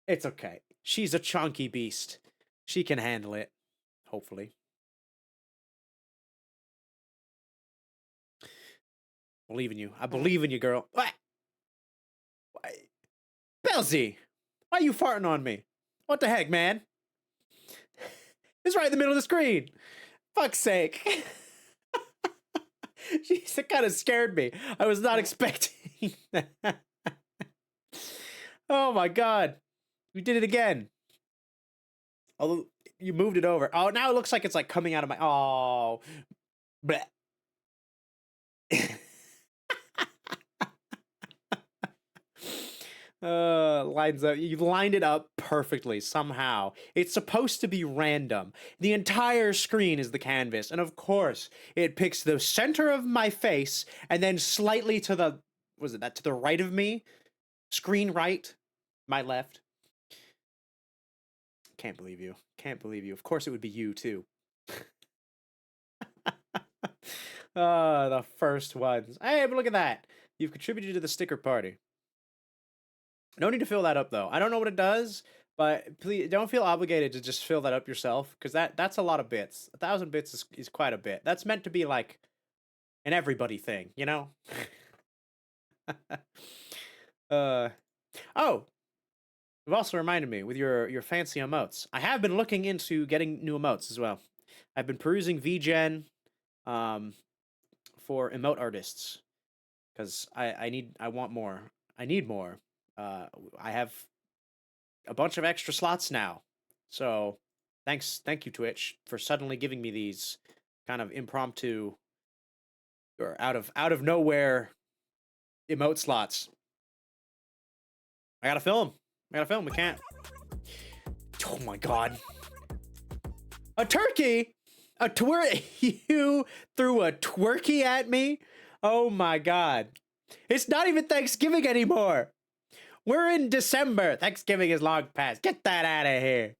A: It's okay. She's a chunky beast. She can handle it. Hopefully. Believe in you. I believe in you, girl. What? Why? Belzy! Why are you farting on me? What the heck, man? It's right in the middle of the screen. Fuck's sake. It kind of scared me. I was not expecting that. Oh my god. We did it again. Although You moved it over. Oh, now it looks like it's like coming out of my. Oh, bleh. Lines up. You've lined it up perfectly somehow. It's supposed to be random. The entire screen is the canvas, and of course, it picks the center of my face and then slightly to the was it that to the right of me? Screen right, my left. Can't believe you. Can't believe you. Of course, it would be you too. The first ones. Hey, but look at that. You've contributed to the sticker party. No need to fill that up though. I don't know what it does, but please don't feel obligated to just fill that up yourself because that's a lot of bits. 1,000 bits is quite a bit. That's meant to be like an everybody thing, you know? uh oh, you've also reminded me with your fancy emotes. I have been looking into getting new emotes as well. I've been perusing VGen um for emote artists because I want more. I need more. I have a bunch of extra slots now. So thank you Twitch for suddenly giving me these kind of impromptu or out of nowhere emote slots. I gotta film. We can't. Oh my god. A turkey? A you threw a twerky at me? Oh my god. It's not even Thanksgiving anymore. We're in December. Thanksgiving is long past. Get that out of here.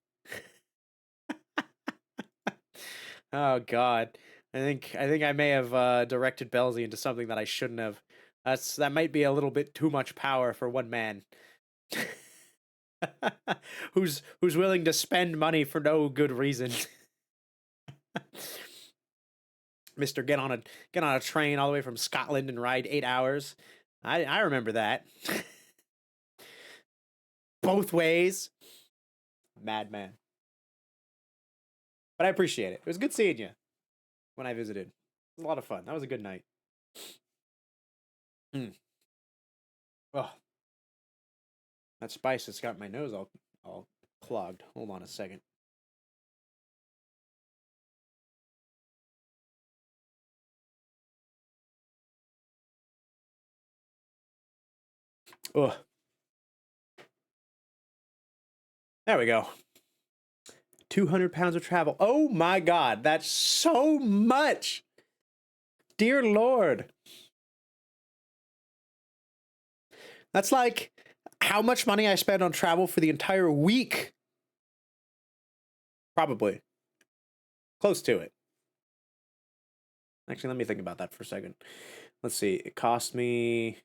A: Oh god. I think I may have directed Belzy into something that I shouldn't have. That might be a little bit too much power for one man. who's willing to spend money for no good reason. Mr. Get on a train all the way from Scotland and ride 8 hours. I remember that. Both ways. Madman. But I appreciate it. It was good seeing you when I visited. It was a lot of fun. That was a good night. Oh, that spice has got my nose all clogged. Hold on a second. Ugh. There we go. 200 pounds of travel. Oh my god, that's so much. Dear Lord. That's like how much money I spent on travel for the entire week. Probably. Close to it. Actually, let me think about that for a second. Let's see. It cost me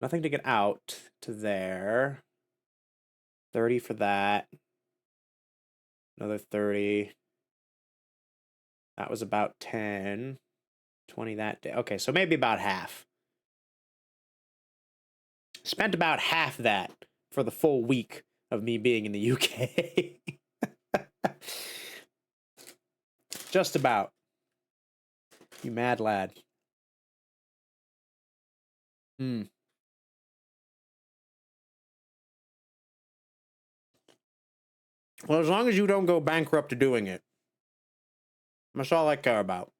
A: nothing to get out to there. 30 for that. Another 30. That was about 10. 20 that day. Okay, so maybe about half. Spent about half that for the full week of me being in the UK. Just about. You mad lad. Well, as long as you don't go bankrupt doing it. That's all I care about.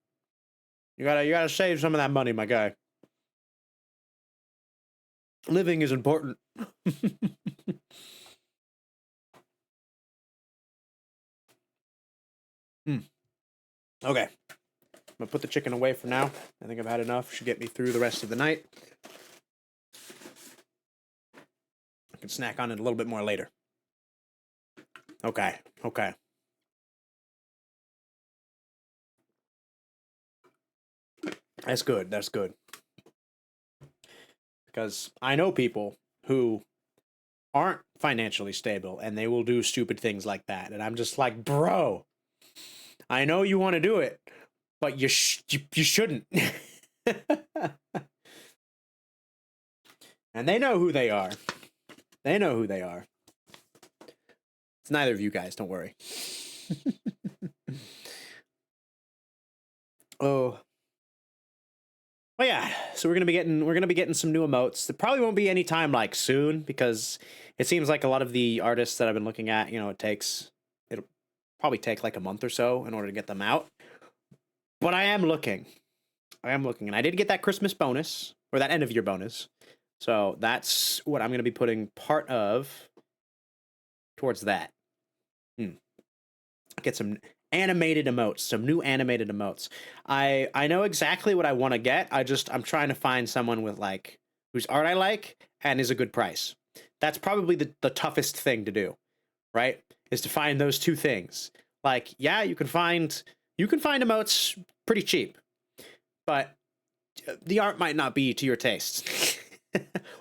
A: You gotta save some of that money, my guy. Living is important. Okay. I'm gonna put the chicken away for now. I think I've had enough. Should get me through the rest of the night. I can snack on it a little bit more later. Okay. That's good. Because I know people who aren't financially stable and they will do stupid things like that. And I'm just like, bro, I know you want to do it, but you shouldn't. And they know who they are. It's neither of you guys, don't worry. Oh. Well, yeah. So we're gonna be getting some new emotes. There probably won't be any time like soon because it seems like a lot of the artists that I've been looking at, it takes probably take like a month or so in order to get them out. But I am looking. And I did get that Christmas bonus, or that end of year bonus. So that's what I'm going to be putting part of towards that. Get some animated emotes, some new animated emotes. I know exactly what I want to get. I'm trying to find someone with like whose art I like and is a good price. That's probably the toughest thing to do, right? Is to find those two things. Like, yeah, you can find emotes pretty cheap, but the art might not be to your taste.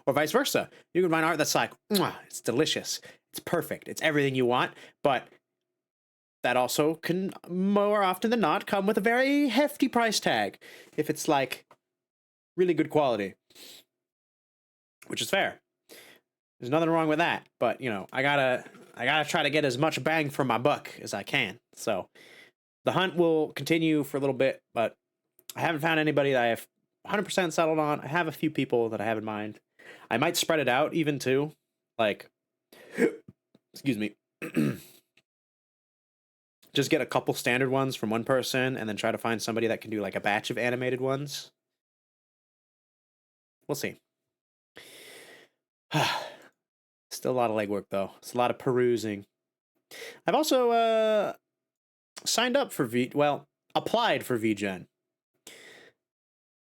A: Or vice versa. You can find art that's like, mwah, it's delicious, it's perfect, it's everything you want, but that also can more often than not come with a very hefty price tag if it's like really good quality, which is fair. There's nothing wrong with that, but you know, I gotta try to get as much bang for my buck as I can. So the hunt will continue for a little bit, but I haven't found anybody that I have 100% settled on. I have a few people that I have in mind. I might spread it out even too, like, excuse me, just get a couple standard ones from one person and then try to find somebody that can do like a batch of animated ones. We'll see. Still a lot of legwork though. It's a lot of perusing. I've also signed up for applied for VGen.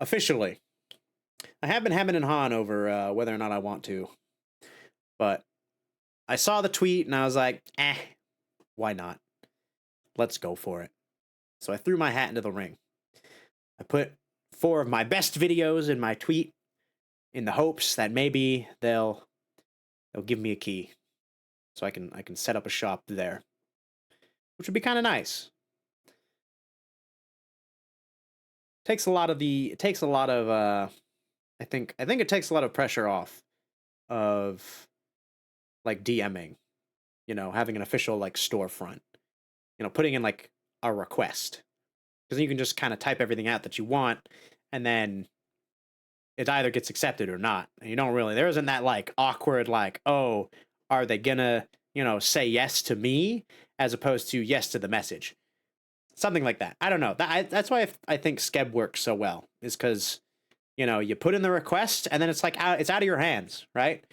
A: Officially. I have been hemming and hawing over whether or not I want to. But I saw the tweet and I was like, why not? Let's go for it. So I threw my hat into the ring. I put 4 of my best videos in my tweet in the hopes that maybe they'll give me a key so I can set up a shop there, which would be kind of nice. I think it takes a lot of pressure off of like DMing, you know, having an official like storefront, you know, putting in like a request, because you can just kind of type everything out that you want and then it either gets accepted or not. And you don't really, there isn't that like awkward like, oh, are they gonna, you know, say yes to me as opposed to yes to the message, something like that. I don't know. That's why I think Skeb works so well, is because, you know, you put in the request and then it's like it's out of your hands, right?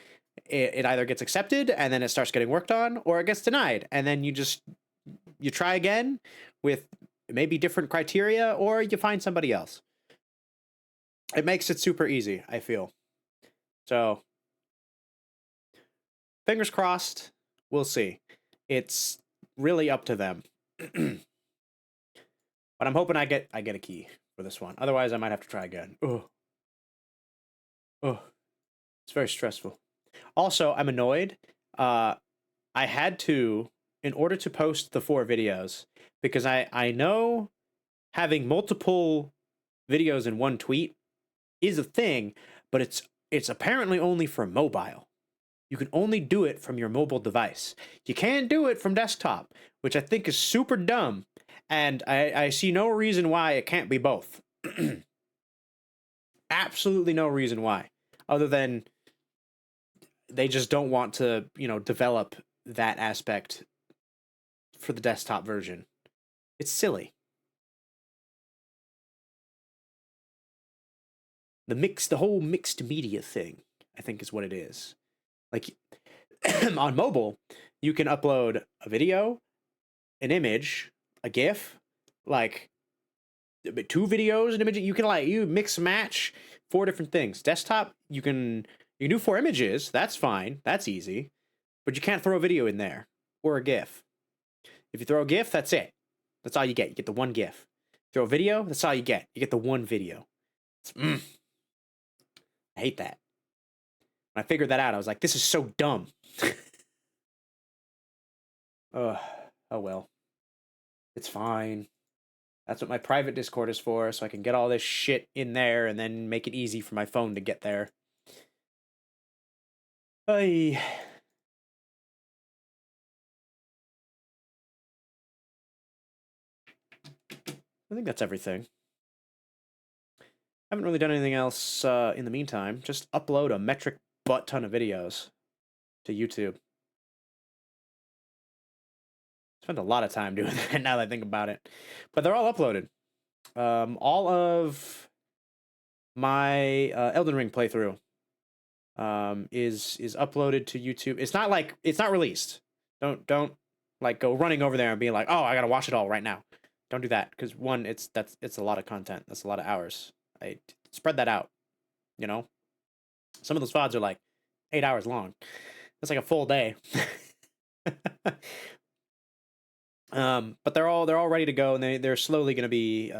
A: It either gets accepted and then it starts getting worked on, or it gets denied and then you try again with maybe different criteria, or you find somebody else. It makes it super easy, I feel. So fingers crossed. We'll see. It's really up to them. But I'm hoping I get a key for this one. Otherwise, I might have to try again. Oh, it's very stressful. Also, I'm annoyed. I had to, in order to post the 4 videos, because I know having multiple videos in one tweet is a thing, but it's apparently only for mobile. You can only do it from your mobile device. You can't do it from desktop, which I think is super dumb. And I see no reason why it can't be both. Absolutely no reason why. Other than they just don't want to, you know, develop that aspect for the desktop version. It's silly. The whole mixed media thing, I think, is what it is. Like, on mobile, you can upload a video, an image, a GIF, like 2 videos, an image. You can you mix match 4 different things. Desktop, you can do 4 images. That's fine. That's easy. But you can't throw a video in there or a GIF. If you throw a GIF, that's it. That's all you get. You get the 1 GIF. Throw a video, that's all you get. You get the 1 video. I hate that. When I figured that out, I was like, this is so dumb. Oh well. It's fine. That's what my private Discord is for, so I can get all this shit in there and then make it easy for my phone to get there. I think that's everything. I haven't really done anything else in the meantime. Just upload a metric butt ton of videos to YouTube. Spent a lot of time doing that now that I think about it. But they're all uploaded. All of my Elden Ring playthrough is uploaded to YouTube. It's not released. Don't like go running over there and being like, oh, I gotta watch it all right now. Don't do that, because one, it's a lot of content. That's a lot of hours. I spread that out. You know, some of those VODs are like 8 hours long. That's like a full day. But they're all ready to go, and they're slowly going to be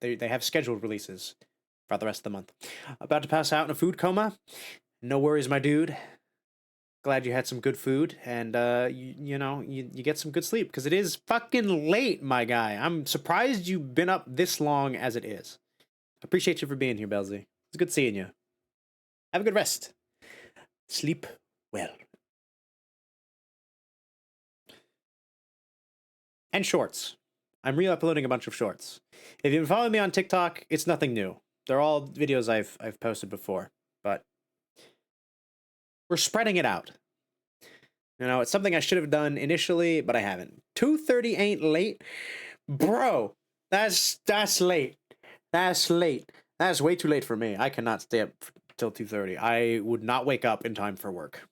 A: they have scheduled releases throughout the rest of the month. About to pass out in a food coma. No worries, my dude. Glad you had some good food, and you get some good sleep, because it is fucking late, my guy. I'm surprised you've been up this long as it is. Appreciate you for being here, Belzy. It's good seeing you. Have a good rest. Sleep well. And shorts. I'm re-uploading a bunch of shorts. If you've been following me on TikTok, it's nothing new. They're all videos I've posted before, but we're spreading it out. You know, it's something I should have done initially, but I haven't. 2:30 ain't late, bro. That's late. That's late. That's way too late for me. I cannot stay up till 2:30. I would not wake up in time for work.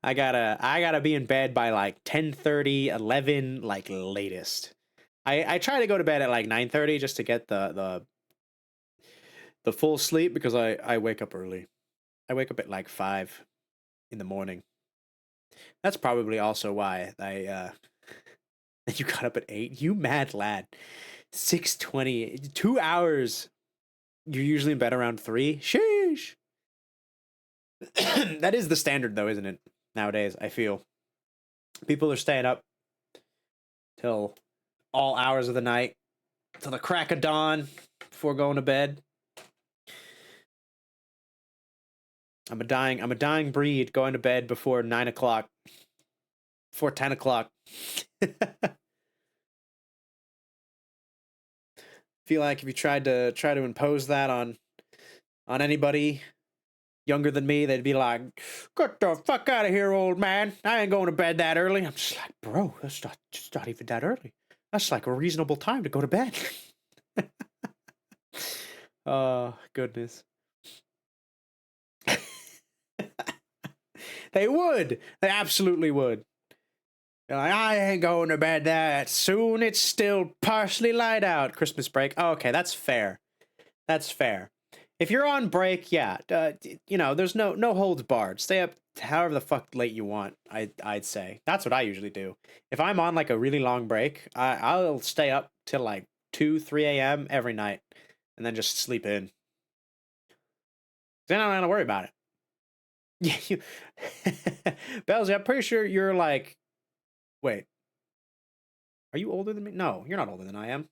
A: I gotta be in bed by like 10:30, 11, like latest. I try to go to bed at like 9:30 just to get the full sleep, because I wake up early. I wake up at like 5 in the morning. That's probably also why you got up at 8. You mad lad. 6:20, 2 hours. You're usually in bed around 3. Sheesh. That is the standard though, isn't it? Nowadays, I feel people are staying up till all hours of the night, till the crack of dawn, before going to bed. I'm a dying breed, going to bed before 9 o'clock, before 10 o'clock. Feel like if you tried to impose that on anybody younger than me, they'd be like, "Get the fuck out of here, old man! I ain't going to bed that early." I'm just like, bro, that's not even that early. That's like a reasonable time to go to bed. Oh, goodness. They would. They absolutely would. They're like, I ain't going to bed that soon. It's still partially light out. Christmas break. Oh, okay, that's fair. That's fair. If you're on break, yeah, there's no holds barred. Stay up however the fuck late you want. I'd say that's what I usually do. If I'm on like a really long break, I'll stay up till like 2-3 a.m. every night, and then just sleep in. Then I don't have to worry about it. Yeah, Belzy, I'm pretty sure you're like, wait, are you older than me? No, you're not older than I am.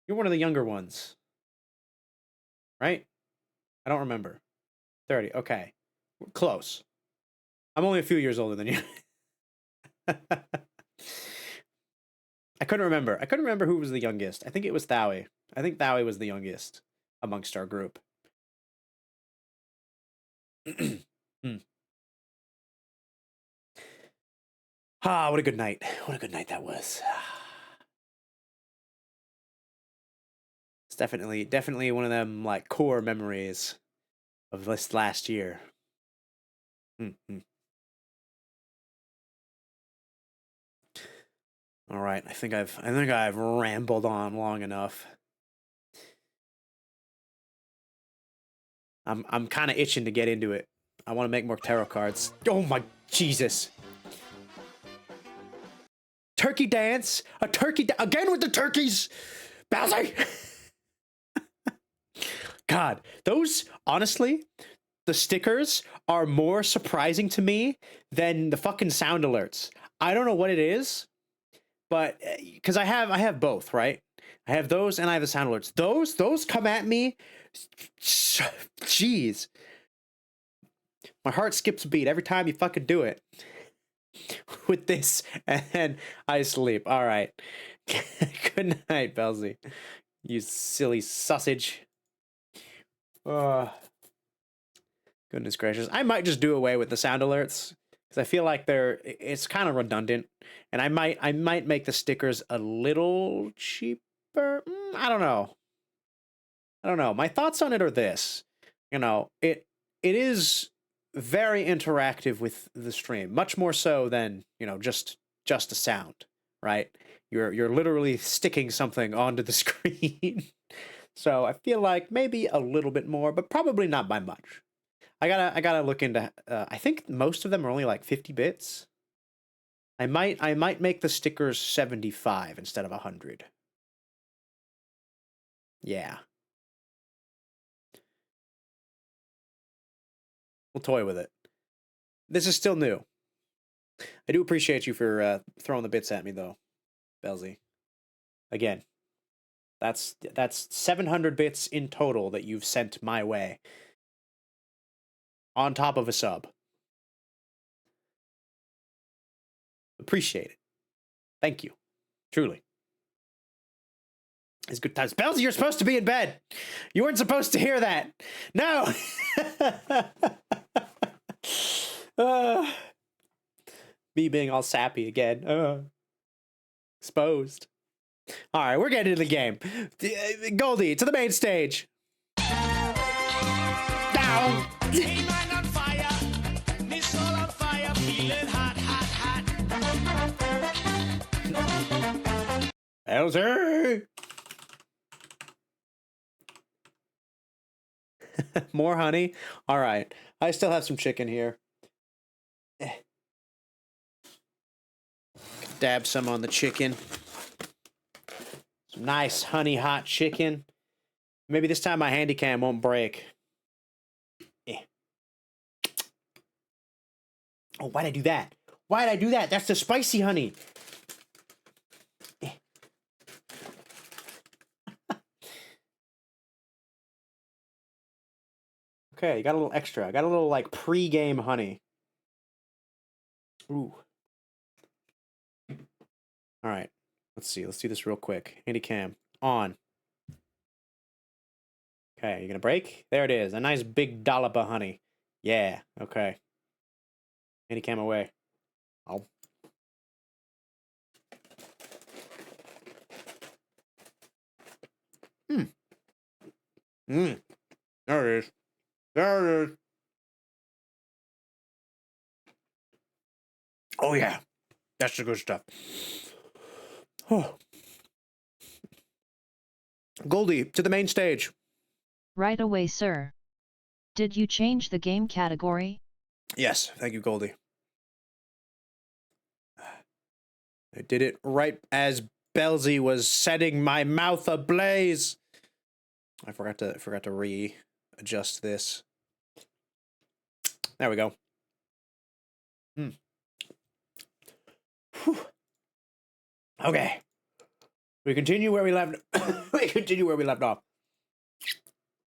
A: You're one of the younger ones, right? I don't remember. 30. Okay, close. I'm only a few years older than you. I couldn't remember. I couldn't remember who was the youngest. I think it was Thaui. I think Thaui was the youngest amongst our group. Ah, what a good night. What a good night that was. It's definitely one of them like core memories of this last year. Mm-hmm. All right, I think I've rambled on long enough. I'm kind of itching to get into it. I want to make more tarot cards. Oh my Jesus! Turkey dance, again with the turkeys, Bowser. God, those honestly, the stickers are more surprising to me than the fucking sound alerts. I don't know what it is, but because I have both, right? I have those and I have the sound alerts. Those come at me. Jeez, my heart skips a beat every time you fucking do it. With this, and I sleep. All right. Good night, Belzy. You silly sausage. Oh, goodness gracious. I might just do away with the sound alerts, because I feel like it's kind of redundant, and I might make the stickers a little cheaper. I don't know. I don't know. My thoughts on it are this. It is very interactive with the stream, much more so than, just a sound, right? You're literally sticking something onto the screen. So I feel like maybe a little bit more, but probably not by much. I gotta look into I think most of them are only like 50 bits. I might make the stickers 75 instead of 100. Yeah. We'll toy with it. This is still new. I do appreciate you for throwing the bits at me, though, Belzy. Again, that's 700 bits in total that you've sent my way, on top of a sub. Appreciate it. Thank you. Truly. It's good times. Belzy, you're supposed to be in bed. You weren't supposed to hear that. No. Me being all sappy again. Exposed. All right, we're getting into the game. Goldie, to the main stage. Down.
C: Hey man on fire, me soul on fire, feeling hot, hot, hot.
A: Elsie. More honey. All right. I still have some chicken here. Dab some on the chicken. Some nice honey hot chicken. Maybe this time my handy cam won't break. Oh, why'd I do that? Why'd I do that? That's the spicy honey. Okay, got a little extra. I got a little, like, pre-game honey. Ooh. All right. Let's see. Let's do this real quick. Handy cam. On. Okay, you gonna break? There it is. A nice big dollop of honey. Yeah. Okay. Handy cam away. Oh. There it is. There it is. Oh, yeah. That's the good stuff. Oh. Goldie, to the main stage.
B: Right away, sir. Did you change the game category?
A: Yes, thank you, Goldie. I did it right as Belzy was setting my mouth ablaze. I forgot to readjust this. There we go. Okay. We continue where we left. We continue where we left off.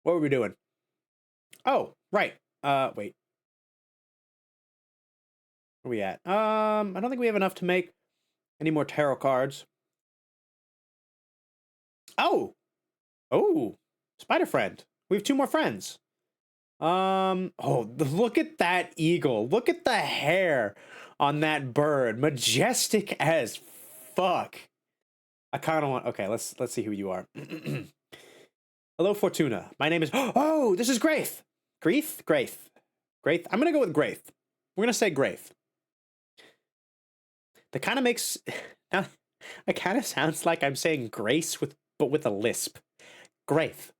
A: What were we doing? Oh, right. Wait. Where are we at? I don't think we have enough to make any more tarot cards. Oh, Spider friend. We have 2 more friends. Look at that eagle. Look at the hair on that bird. Majestic as fuck. I kind of want. Okay, let's see who you are. Hello, Fortuna. My name is. Oh, this is Graith. Graith. I'm gonna go with Graith. We're gonna say Graith. That kind of makes. It kind of sounds like I'm saying Grace but with a lisp. Graith.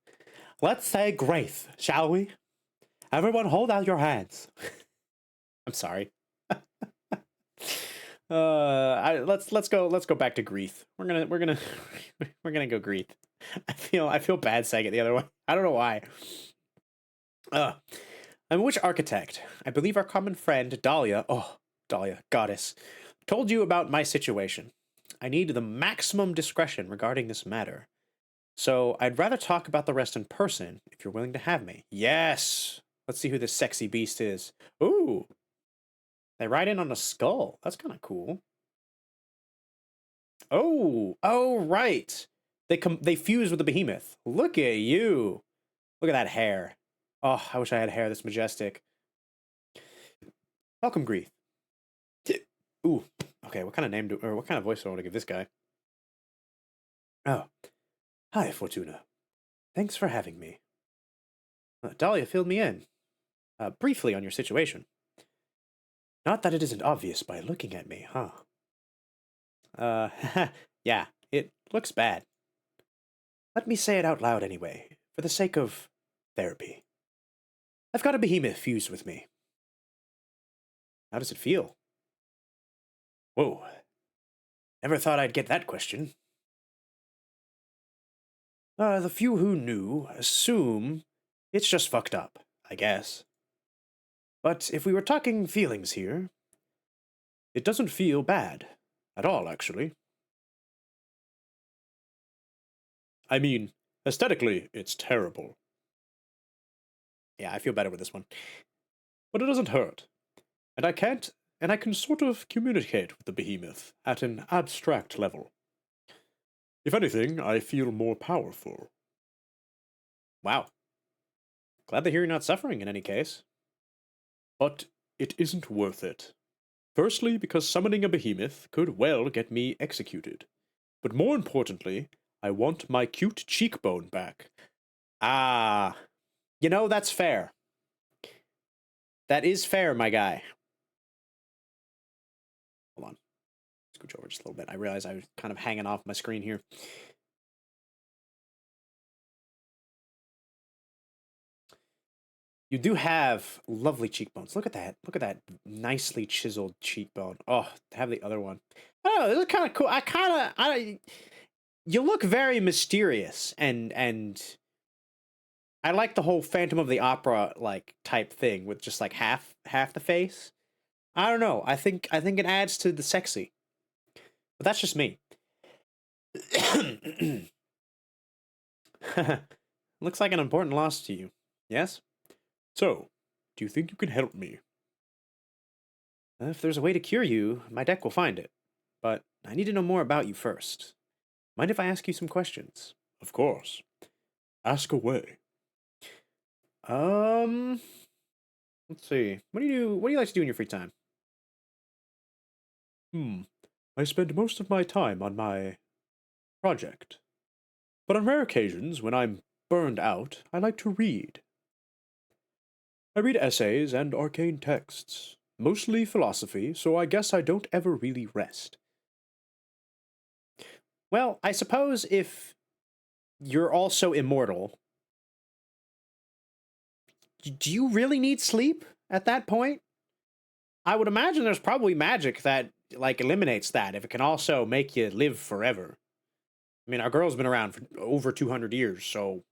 A: Let's say Graith, shall we? Everyone, hold out your hands. I'm sorry. Let's go back to Greeth. We're gonna go Greeth. I feel bad saying it the other way. I don't know why. I'm a witch architect. I believe our common friend Dahlia, goddess, told you about my situation. I need the maximum discretion regarding this matter. So I'd rather talk about the rest in person if you're willing to have me. Yes. Let's see who this sexy beast is. Ooh. They ride in on a skull. That's kind of cool. Oh, right. They fuse with the behemoth. Look at you. Look at that hair. Oh, I wish I had hair this majestic. Welcome, Greeth. Ooh, okay, what kind of name or what kind of voice do I want to give this guy? Oh, hi, Fortuna. Thanks for having me. Dahlia filled me in, briefly on your situation. Not that it isn't obvious by looking at me, huh? Uh, yeah, it looks bad. Let me say it out loud anyway, for the sake of therapy. I've got a behemoth fused with me. How does it feel? Whoa, never thought I'd get that question. The few who knew assume it's just fucked up, I guess. But if we were talking feelings here, it doesn't feel bad. At all, actually. I mean, aesthetically, it's terrible. Yeah, I feel better with this one. But it doesn't hurt. And I can sort of communicate with the behemoth at an abstract level. If anything, I feel more powerful. Wow. Glad to hear you're not suffering in any case. But it isn't worth it. Firstly, because summoning a behemoth could well get me executed. But more importantly, I want my cute cheekbone back. Ah, that's fair. That is fair, my guy. Hold on. Scooch over just a little bit. I realize I was kind of hanging off my screen here. You do have lovely cheekbones. Look at that. Look at that nicely chiseled cheekbone. Oh, to have the other one. Oh, this is kind of cool. You look very mysterious and I like the whole Phantom of the Opera like type thing with just like half the face. I don't know. I think it adds to the sexy. But that's just me. Looks like an important loss to you. Yes? So, do you think you can help me? If there's a way to cure you, my deck will find it. But I need to know more about you first. Mind if I ask you some questions? Of course. Ask away. Um, let's see. What do you like to do in your free time? I spend most of my time on my project. But on rare occasions, when I'm burned out, I like to read. I read essays and arcane texts, mostly philosophy, so I guess I don't ever really rest. Well, I suppose if you're also immortal, do you really need sleep at that point? I would imagine there's probably magic that like eliminates that if it can also make you live forever. I mean, our girl's been around for over 200 years, so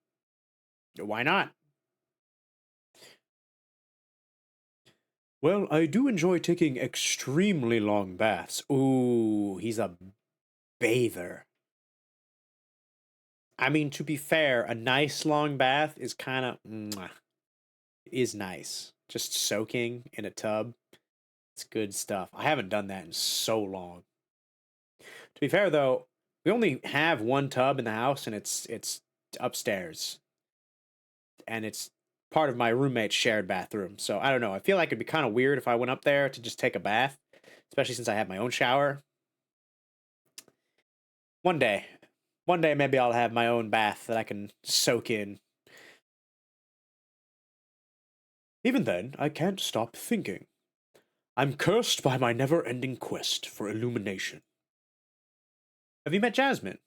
A: why not? Well, I do enjoy taking extremely long baths. Ooh, he's a bather. I mean, to be fair, a nice long bath is kind of is nice. Just soaking in a tub, it's good stuff. I haven't done that in so long. To be fair though, we only have one tub in the house, and it's upstairs, and it's part of my roommate's shared bathroom. So I don't know. I feel like it'd be kind of weird if I went up there to just take a bath, especially since I have my own shower. One day, one day maybe I'll have my own bath that I can soak in. Even then, I can't stop thinking. I'm cursed by my never-ending quest for illumination. Have you met Jasmine?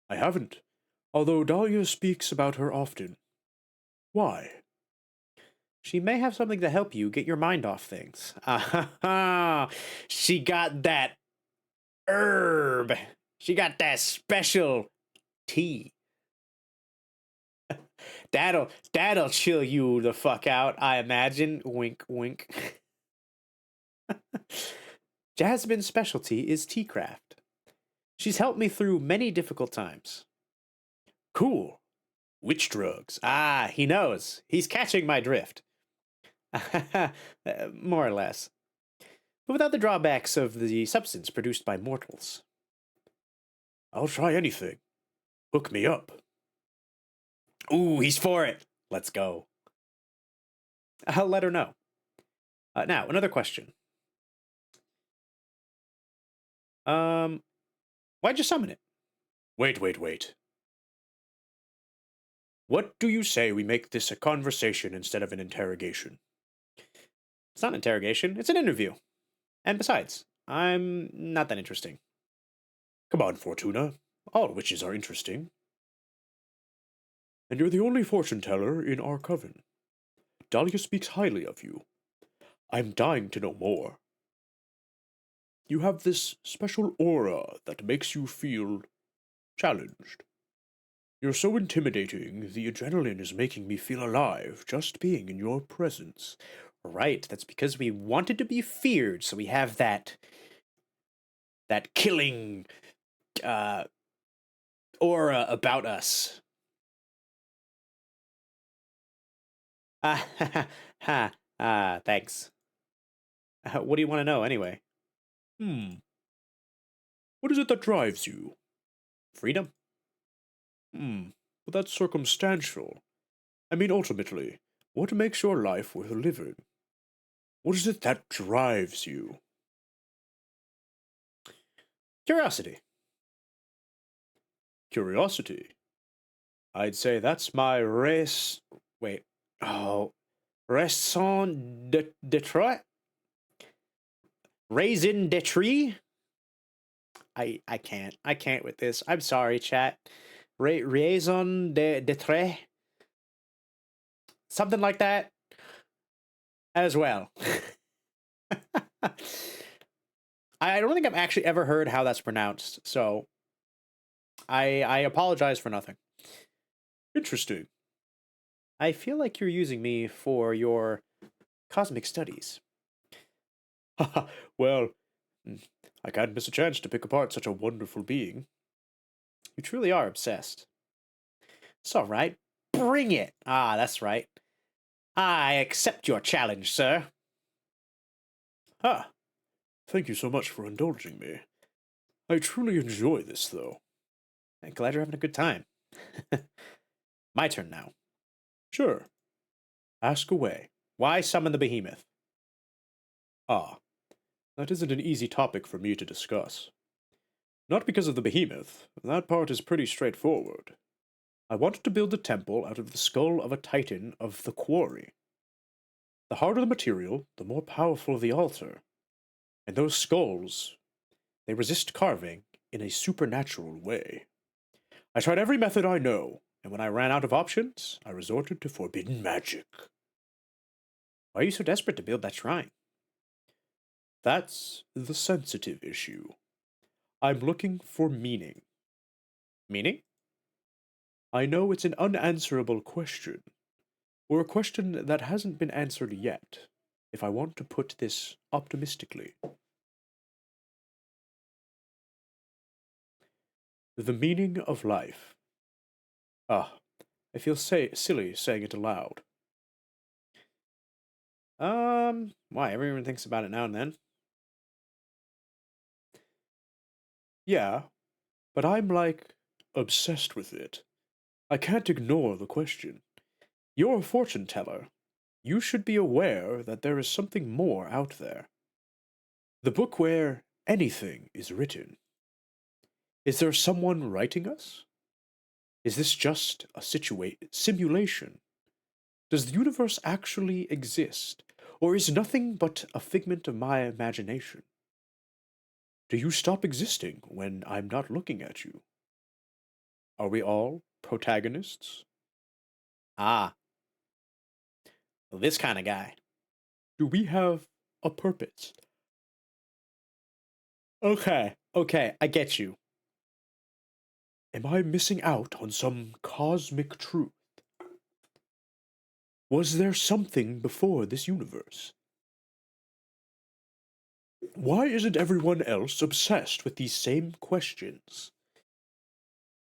A: I haven't, although Dahlia speaks about her often. Why? She may have something to help you get your mind off things. Ah, she got that herb. She got that special tea. That'll chill you the fuck out, I imagine. Wink, wink. Jasmine's specialty is tea craft. She's helped me through many difficult times. Cool. Which drugs? Ah, he knows. He's catching my drift. More or less. But without the drawbacks of the substance produced by mortals. I'll try anything. Hook me up. Ooh, he's for it. Let's go. I'll let her know. Now, another question. Um, why'd you summon it? Wait, wait, wait. What do you say we make this a conversation instead of an interrogation? It's not an interrogation, it's an interview. And besides, I'm not that interesting. Come on, Fortuna. All witches are interesting. And you're the only fortune teller in our coven. Dahlia speaks highly of you. I'm dying to know more. You have this special aura that makes you feel challenged. You're so intimidating, the adrenaline is making me feel alive just being in your presence. Right, that's because we wanted to be feared, so we have that killing uh aura about us. Ah, ha, thanks. What do you want to know anyway? Hmm. What is it that drives you? Freedom? Hmm. But that's circumstantial. I mean, ultimately, what makes your life worth living? What is it that drives you? Curiosity. Curiosity? I'd say that's my race. Wait. Oh. Raison d'etre? Raisin de tree? I can't. I can't with this. I'm sorry, chat. Raison d'etre? Something like that as well. I don't think I've actually ever heard how that's pronounced, so I apologize for nothing. Interesting. I feel like you're using me for your cosmic studies. Well, I can't miss a chance to pick apart such a wonderful being. You truly are obsessed. It's all right. Bring it. Ah, that's right. I accept your challenge, sir. Ah, thank you so much for indulging me. I truly enjoy this, though. I'm glad you're having a good time. My turn now. Sure. Ask away. Why summon the behemoth? Ah, that isn't an easy topic for me to discuss. Not because of the behemoth, that part is pretty straightforward. I wanted to build a temple out of the skull of a titan of the quarry. The harder the material, the more powerful the altar. And those skulls, they resist carving in a supernatural way. I tried every method I know, and when I ran out of options, I resorted to forbidden magic. Why are you so desperate to build that shrine? That's the sensitive issue. I'm looking for meaning. Meaning? I know it's an unanswerable question, or a question that hasn't been answered yet, if I want to put this optimistically. The meaning of life. Ah, I feel silly saying it aloud. Why? Everyone thinks about it now and then. Yeah, but I'm like obsessed with it. I can't ignore the question. You're a fortune teller. You should be aware that there is something more out there. The book where anything is written. Is there someone writing us? Is this just a simulation? Does the universe actually exist? Or is nothing but a figment of my imagination? Do you stop existing when I'm not looking at you? Are we all protagonists? Ah, this kind of guy. Do we have a purpose? Okay, I get you. Am I missing out on some cosmic truth? Was there something before this universe? Why isn't everyone else obsessed with these same questions?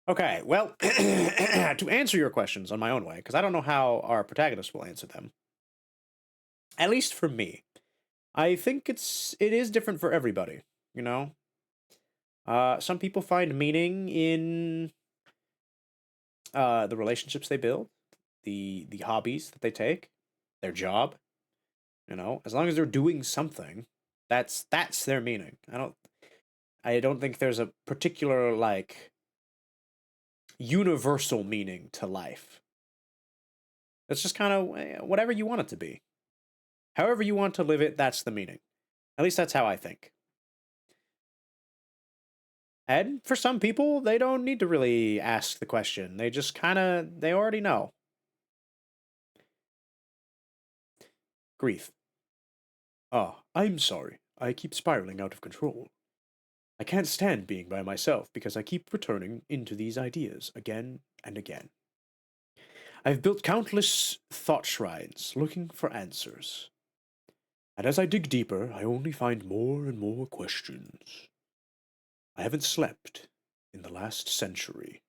A: Okay, well, to answer your questions on my own way, because I don't know how our protagonist will answer them. At least for me, I think it is different for everybody. You know, some people find meaning in the relationships they build, the hobbies that they take, their job. You know, as long as they're doing something, that's their meaning. I don't think there's a particular, like, universal meaning to life. It's just kind of whatever you want it to be. However you want to live it, that's the meaning. At least that's how I think. And for some people, they don't need to really ask the question. They just kind of, they already know. Grief. Ah, I'm sorry. I keep spiraling out of control. I can't stand being by myself because I keep returning into these ideas again and again. I've built countless thought shrines looking for answers. And as I dig deeper, I only find more and more questions. I haven't slept in the last century.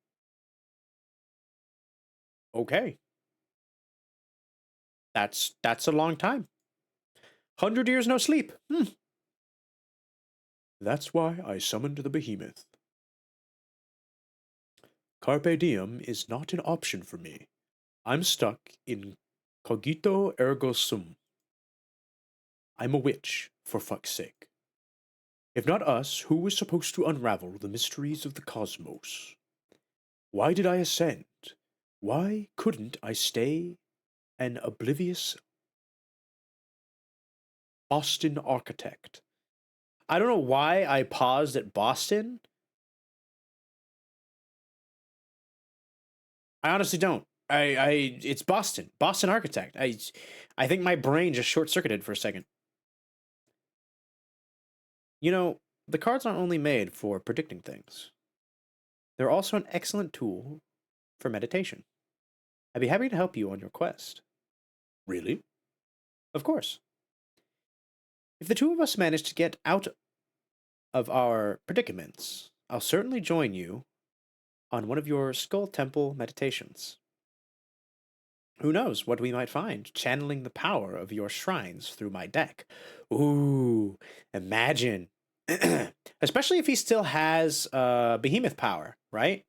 A: Okay, that's a long time. 100 years no sleep. That's why I summoned the behemoth. Carpe diem is not an option for me. I'm stuck in cogito ergo sum. I'm a witch, for fuck's sake. If not us, who was supposed to unravel the mysteries of the cosmos? Why did I ascend? Why couldn't I stay an oblivious Boston architect? I don't know why I paused at Boston. I honestly don't. It's Boston. Boston architect. I think my brain just short-circuited for a second. You know, the cards aren't only made for predicting things. They're also an excellent tool for meditation. I'd be happy to help you on your quest. Really? Of course. If the two of us manage to get out of our predicaments, I'll certainly join you on one of your Skull Temple meditations. Who knows what we might find channeling the power of your shrines through my deck. Ooh, imagine. Especially if he still has behemoth power, right?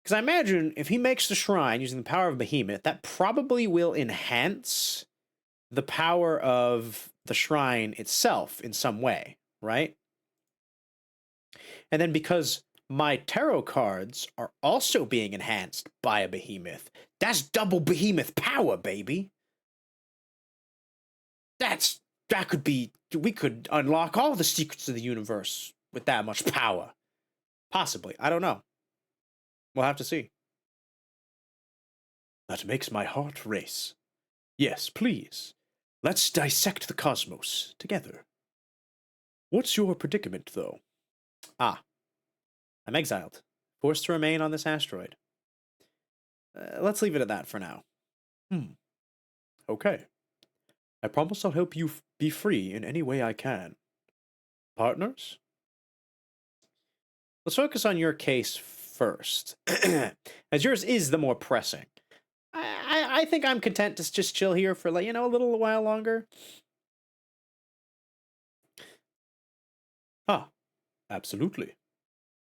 A: Because I imagine if he makes the shrine using the power of behemoth, that probably will enhance the power of the shrine itself in some way, right? And then because my tarot cards are also being enhanced by a behemoth, that's double behemoth power, baby. That could be, we could unlock all the secrets of the universe with that much power. Possibly. I don't know. We'll have to see. That makes my heart race. Yes, please. Let's dissect the cosmos together. What's your predicament, though? Ah, I'm exiled, forced to remain on this asteroid. Let's leave it at that for now. Okay. I promise I'll help you be free in any way I can. Partners? Let's focus on your case first, as yours is the more pressing. I think I'm content to just chill here for, like, a little while longer. Ah, absolutely.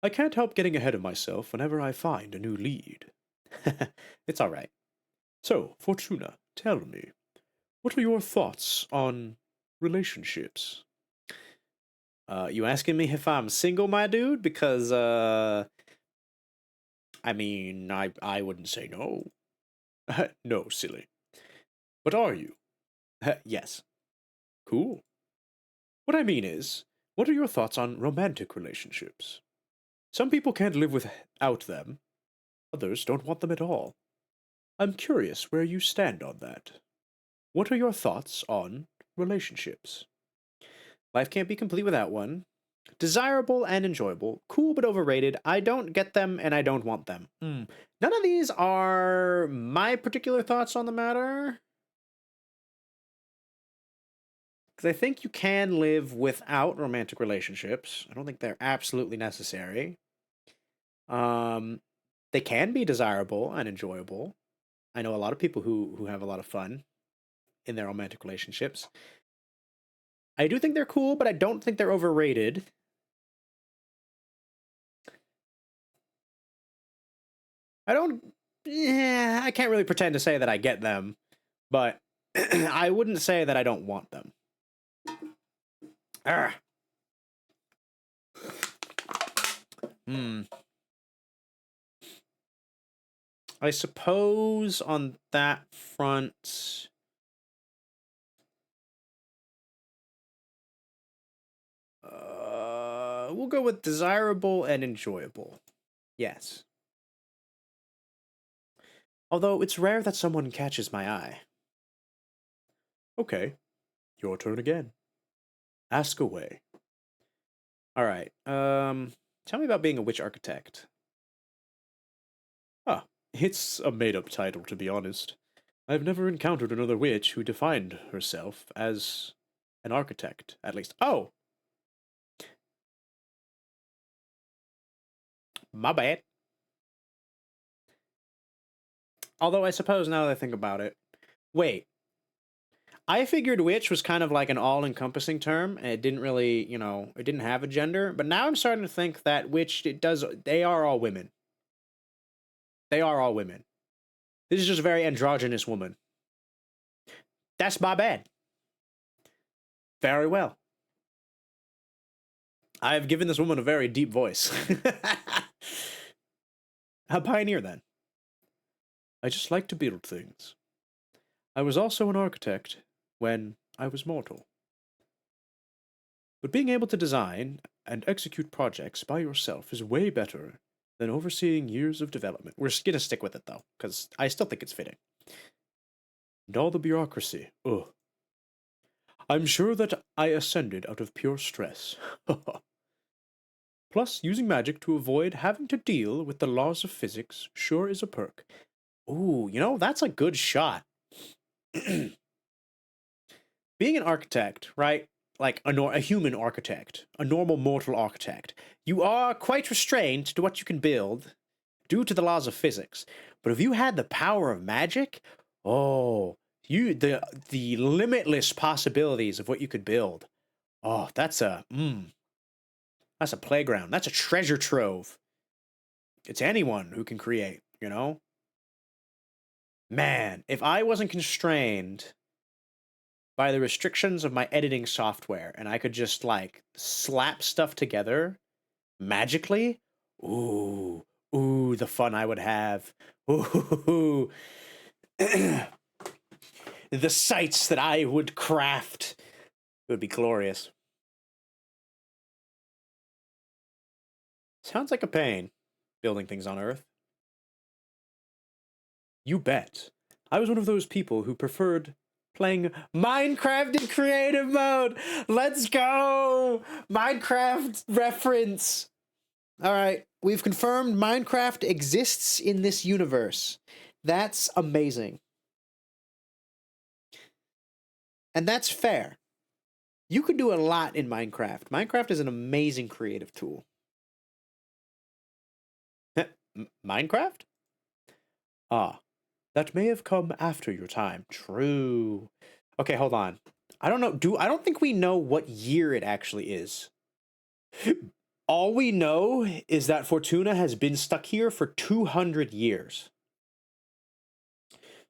A: I can't help getting ahead of myself whenever I find a new lead. It's all right. So, Fortuna, tell me, what are your thoughts on relationships? You asking me if I'm single, my dude? Because, I mean, I wouldn't say no. No, silly. But are you? Yes. Cool. What I mean is, what are your thoughts on romantic relationships? Some people can't live without them, others don't want them at all. I'm curious where you stand on that. What are your thoughts on relationships? Life can't be complete without one. Desirable and enjoyable, cool but overrated. I don't get them and I don't want them. None of these are my particular thoughts on the matter. Because I think you can live without romantic relationships. I don't think they're absolutely necessary. Um, they can be desirable and enjoyable. I know a lot of people who have a lot of fun in their romantic relationships. I do think they're cool, but I don't think they're overrated. I don't. Yeah, I can't really pretend to say that I get them, but I wouldn't say that I don't want them. Arrgh. I suppose on that front, we'll go with desirable and enjoyable. Yes. Although it's rare that someone catches my eye. Okay, your turn again. Ask away. All right. Tell me about being a witch architect. Ah, it's a made-up title, to be honest. I've never encountered another witch who defined herself as an architect, at least. Oh, my bad. Although I suppose now that I think about it, wait. I figured witch was kind of like an all-encompassing term, and it didn't really, it didn't have a gender. But now I'm starting to think that witch, they are all women. They are all women. This is just a very androgynous woman. That's my bad. Very well. I have given this woman a very deep voice. A pioneer, then. I just like to build things. I was also an architect when I was mortal. But being able to design and execute projects by yourself is way better than overseeing years of development. We're just gonna stick with it, though, because I still think it's fitting. And all the bureaucracy. Ugh. I'm sure that I ascended out of pure stress. Plus, using magic to avoid having to deal with the laws of physics sure is a perk. Ooh, that's a good shot. Being an architect, right? Like a human architect, a normal mortal architect, you are quite restrained to what you can build due to the laws of physics. But if you had the power of magic, oh, the limitless possibilities of what you could build. Oh, that's a playground. That's a treasure trove. It's anyone who can create. Man, if I wasn't constrained by the restrictions of my editing software and I could just like slap stuff together magically, ooh, the fun I would have. Ooh, the sights that I would craft. It would be glorious. Sounds like a pain, building things on Earth. You bet. I was one of those people who preferred playing Minecraft in creative mode. Let's go! Minecraft reference. All right, we've confirmed Minecraft exists in this universe. That's amazing. And that's fair. You can do a lot in Minecraft. Minecraft is an amazing creative tool. Minecraft? Ah, that may have come after your time. True. Okay, hold on. I don't know. I don't think we know what year it actually is. All we know is that Fortuna has been stuck here for 200 years.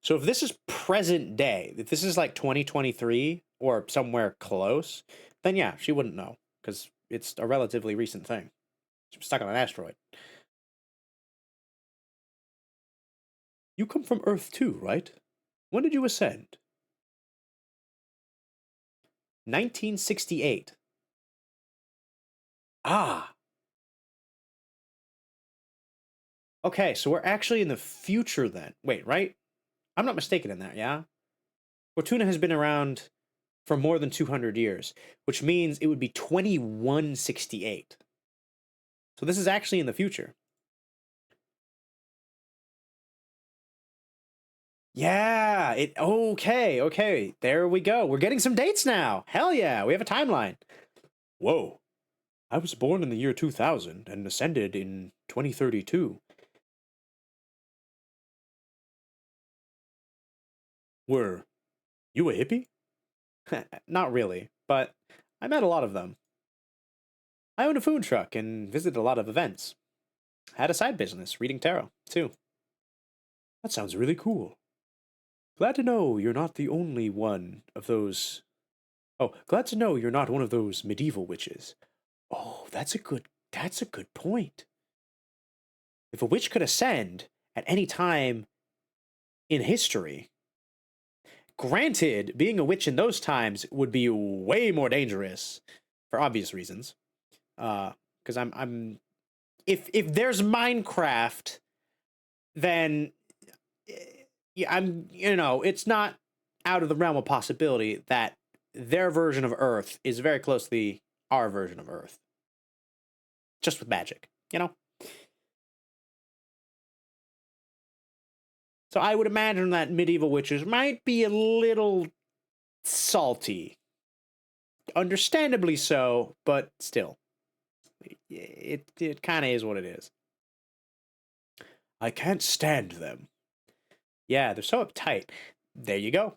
A: So if this is present day, if this is like 2023 or somewhere close, then yeah, she wouldn't know because it's a relatively recent thing. She's stuck on an asteroid. You come from Earth too, right? When did you ascend? 1968. Ah. Okay, so we're actually in the future then. Wait, right? I'm not mistaken in that, yeah? Fortuna has been around for more than 200 years, which means it would be 2168. So this is actually in the future. Yeah, okay. There we go. We're getting some dates now. Hell yeah, we have a timeline. Whoa. I was born in the year 2000 and ascended in 2032. Were you a hippie? Not really, but I met a lot of them. I owned a food truck and visited a lot of events. Had a side business, reading tarot, too. That sounds really cool. Glad to know you're not the only one of those. Oh, glad to know you're not one of those medieval witches. Oh, that's a good point. If a witch could ascend at any time in history, granted, being a witch in those times would be way more dangerous for obvious reasons. Because I'm if there's Minecraft, then yeah, it's not out of the realm of possibility that their version of Earth is very closely our version of Earth, just with magic, you know. So I would imagine that medieval witches might be a little salty, understandably so, but still, it kind of is what it is. I can't stand them. Yeah, they're so uptight. There you go.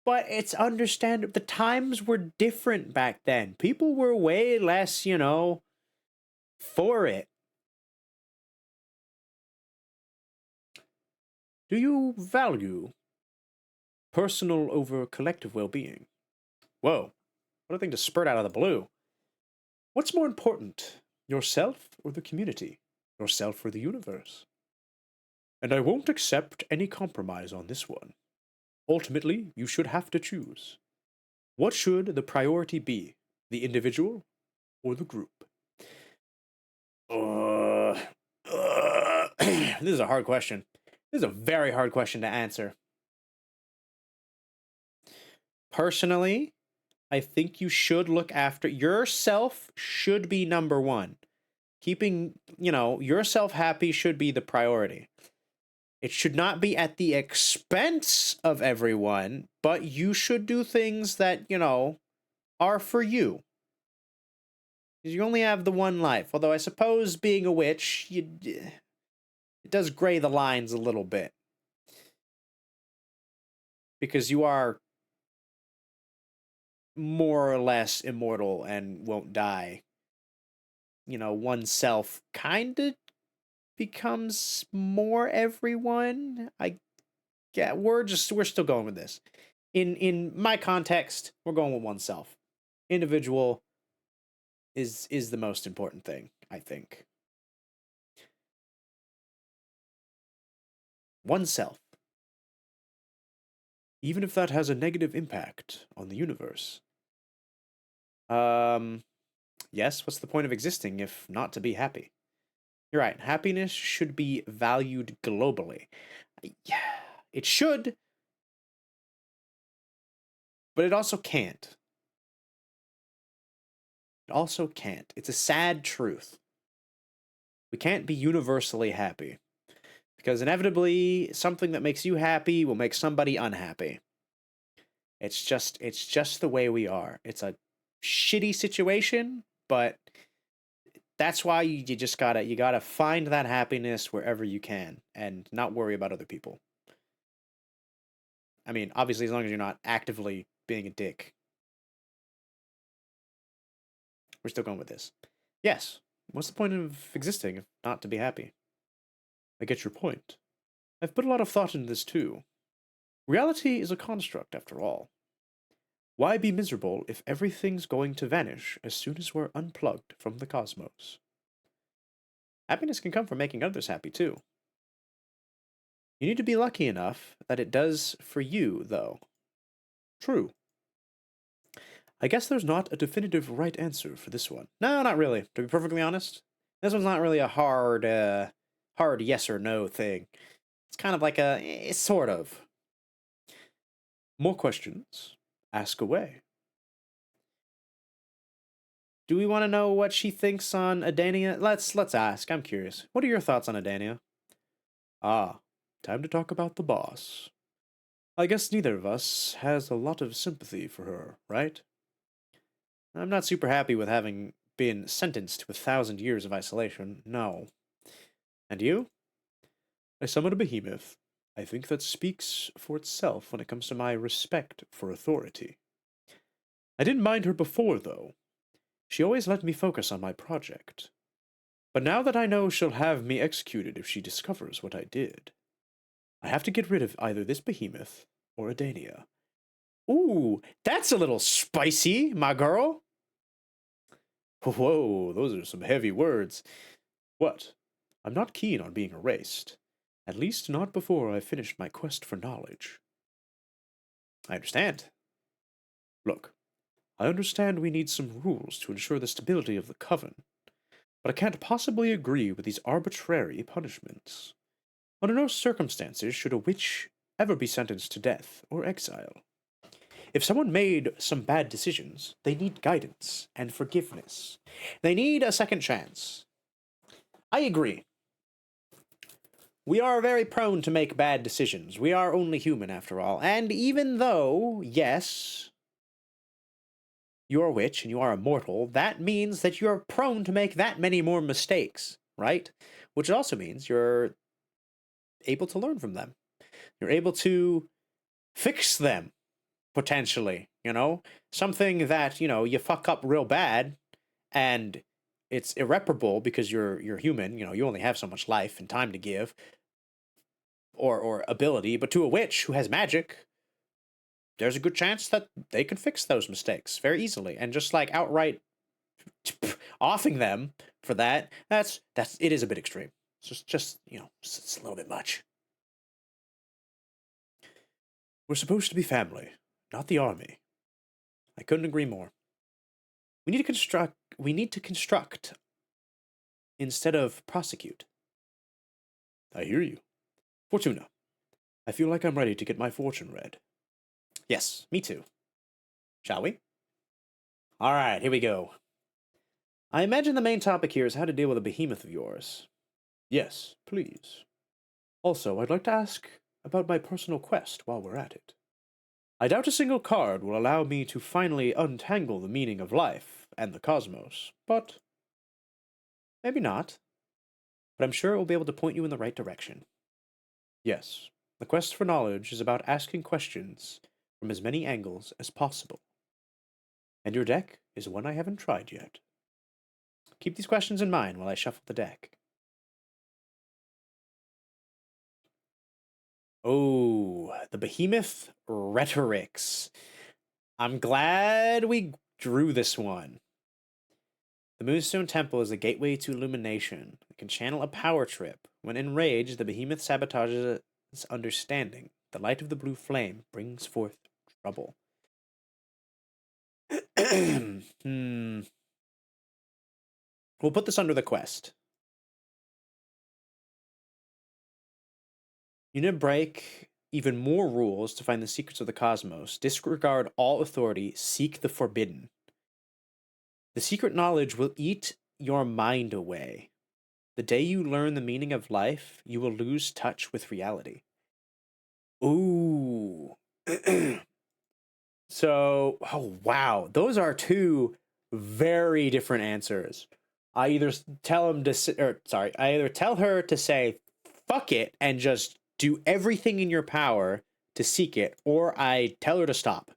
A: But it's understandable. The times were different back then. People were way less, for it. Do you value personal over collective well-being? Whoa, what a thing to spurt out of the blue. What's more important, yourself or the community? Yourself or the universe? And I won't accept any compromise on this one. Ultimately, you should have to choose. What should the priority be? The individual or the group? This is a hard question. This is a very hard question to answer. Personally, I think you should look after yourself, should be number one. Keeping, yourself happy should be the priority. It should not be at the expense of everyone, but you should do things that, are for you. Because you only have the one life. Although I suppose being a witch, it does gray the lines a little bit. Because you are more or less immortal and won't die. Oneself kind of becomes more everyone. We're still going with this. In my context, we're going with oneself. Individual is the most important thing, I think. Oneself. Even if that has a negative impact on the universe. Yes, what's the point of existing if not to be happy? You're right. Happiness should be valued globally. Yeah, it should, but it also can't. It also can't. It's a sad truth. We can't be universally happy. Because inevitably, something that makes you happy will make somebody unhappy. It's just the way we are. It's a shitty situation, but that's why you just gotta find that happiness wherever you can and not worry about other people. I mean, obviously, as long as you're not actively being a dick. We're still going with this. Yes. What's the point of existing if not to be happy? I get your point. I've put a lot of thought into this too. Reality is a construct, after all. Why be miserable if everything's going to vanish as soon as we're unplugged from the cosmos? Happiness can come from making others happy too. You need to be lucky enough that it does for you, though. True. I guess there's not a definitive right answer for this one. No, not really, to be perfectly honest. This one's not really a hard yes or no thing. It's kind of like sort of. More questions? Ask away. Do we want to know what she thinks on Adania? Let's ask. I'm curious. What are your thoughts on Adania? Ah, time to talk about the boss. I guess neither of us has a lot of sympathy for her, right? I'm not super happy with having been sentenced to 1,000 years of isolation, no. And you? I summon a behemoth. I think that speaks for itself when it comes to my respect for authority. I didn't mind her before, though. She always let me focus on my project. But now that I know she'll have me executed if she discovers what I did, I have to get rid of either this behemoth or Adania. Ooh, that's a little spicy, my girl. Whoa, those are some heavy words. What? I'm not keen on being erased. At least not before I've finished my quest for knowledge. I understand. Look, I understand we need some rules to ensure the stability of the coven, but I can't possibly agree with these arbitrary punishments. Under no circumstances should a witch ever be sentenced to death or exile. If someone made some bad decisions, they need guidance and forgiveness. They need a second chance. I agree. We are very prone to make bad decisions. We are only human after all. And even though, yes, you're a witch and you are immortal, that means that you're prone to make that many more mistakes, right? Which also means you're able to learn from them. You're able to fix them, potentially, you know? Something that, you fuck up real bad and it's irreparable because you're human, you only have so much life and time to give or ability, but to a witch who has magic, there's a good chance that they can fix those mistakes very easily and just like outright offing them for that, that's it is a bit extreme. It's just it's a little bit much. We're supposed to be family, not the army. I couldn't agree more. We need to construct instead of prosecute. I hear you. Fortuna, I feel like I'm ready to get my fortune read. Yes, me too. Shall we? All right, here we go. I imagine the main topic here is how to deal with a behemoth of yours. Yes, please. Also, I'd like to ask about my personal quest while we're at it. I doubt a single card will allow me to finally untangle the meaning of life and the cosmos, but maybe not. But I'm sure it will be able to point you in the right direction. Yes, the quest for knowledge is about asking questions from as many angles as possible. And your deck is one I haven't tried yet. Keep these questions in mind while I shuffle the deck. Oh, the Behemoth Rhetorics. I'm glad we drew this one. The Moonstone Temple is a gateway to illumination. It can channel a power trip. When enraged, the Behemoth sabotages its understanding. The light of the blue flame brings forth trouble. Hmm. We'll put this under the quest. You need to break even more rules to find the secrets of the cosmos. Disregard all authority. Seek the forbidden. The secret knowledge will eat your mind away. The day you learn the meaning of life, you will lose touch with reality. Ooh. So, oh wow, those are two very different answers. I either tell him to, I either tell her to say fuck it and just do everything in your power to seek it, or I tell her to stop.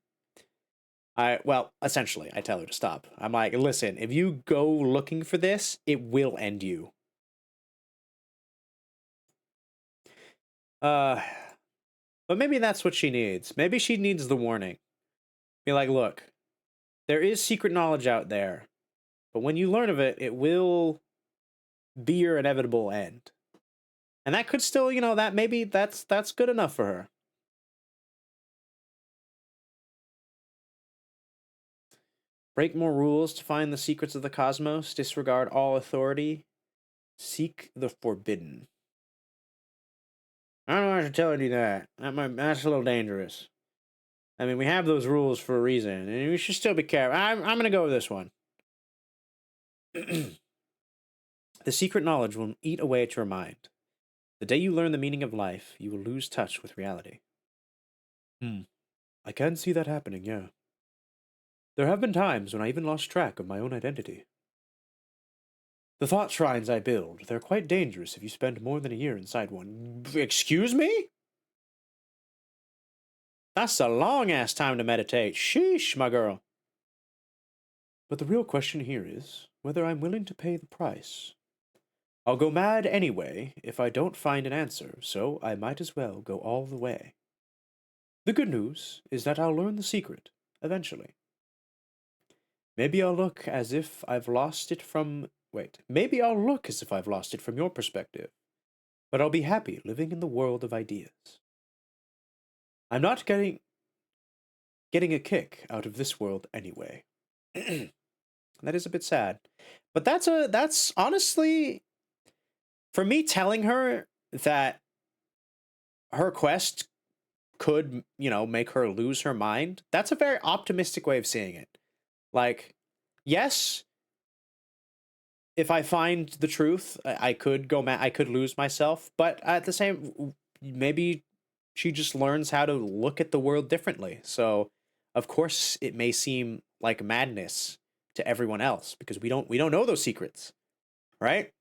A: Essentially, I tell her to stop. I'm like, listen, if you go looking for this, it will end you. But maybe that's what she needs. Maybe she needs the warning. Be like, look, there is secret knowledge out there, but when you learn of it, it will be your inevitable end. And that could still, that maybe that's good enough for her. Break more rules to find the secrets of the cosmos. Disregard all authority. Seek the forbidden. I don't know how to tell you that. That's a little dangerous. I mean, we have those rules for a reason, and we should still be careful. I'm going to go with this one. The secret knowledge will eat away at your mind. The day you learn the meaning of life, you will lose touch with reality. I can see that happening, yeah. There have been times when I even lost track of my own identity. The thought shrines I build, they're quite dangerous if you spend more than a year inside one. Excuse me? That's a long-ass time to meditate. Sheesh, my girl. But the real question here is whether I'm willing to pay the price. I'll go mad anyway if I don't find an answer, so I might as well go all the way. The good news is that I'll learn the secret, eventually. Maybe I'll look as if I've lost it from. Wait. Maybe I'll look as if I've lost it from your perspective, but I'll be happy living in the world of ideas. I'm not getting a kick out of this world anyway. That is a bit sad. But that's honestly for me telling her that her quest could, make her lose her mind. That's a very optimistic way of seeing it. Like, yes, if I find the truth, I could go mad, I could lose myself, but at the same maybe she just learns how to look at the world differently. So, of course, it may seem like madness to everyone else because we don't know those secrets, right?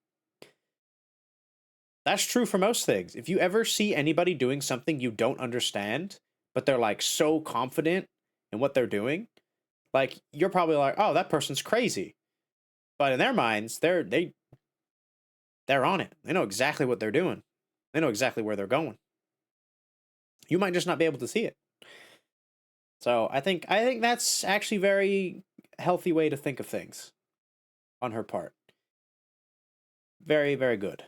A: That's true for most things. If you ever see anybody doing something you don't understand, but they're like so confident in what they're doing, like you're probably like, "Oh, that person's crazy." But in their minds, they're on it. They know exactly what they're doing. They know exactly where they're going. You might just not be able to see it. So, I think that's actually very healthy way to think of things on her part. Very, very good.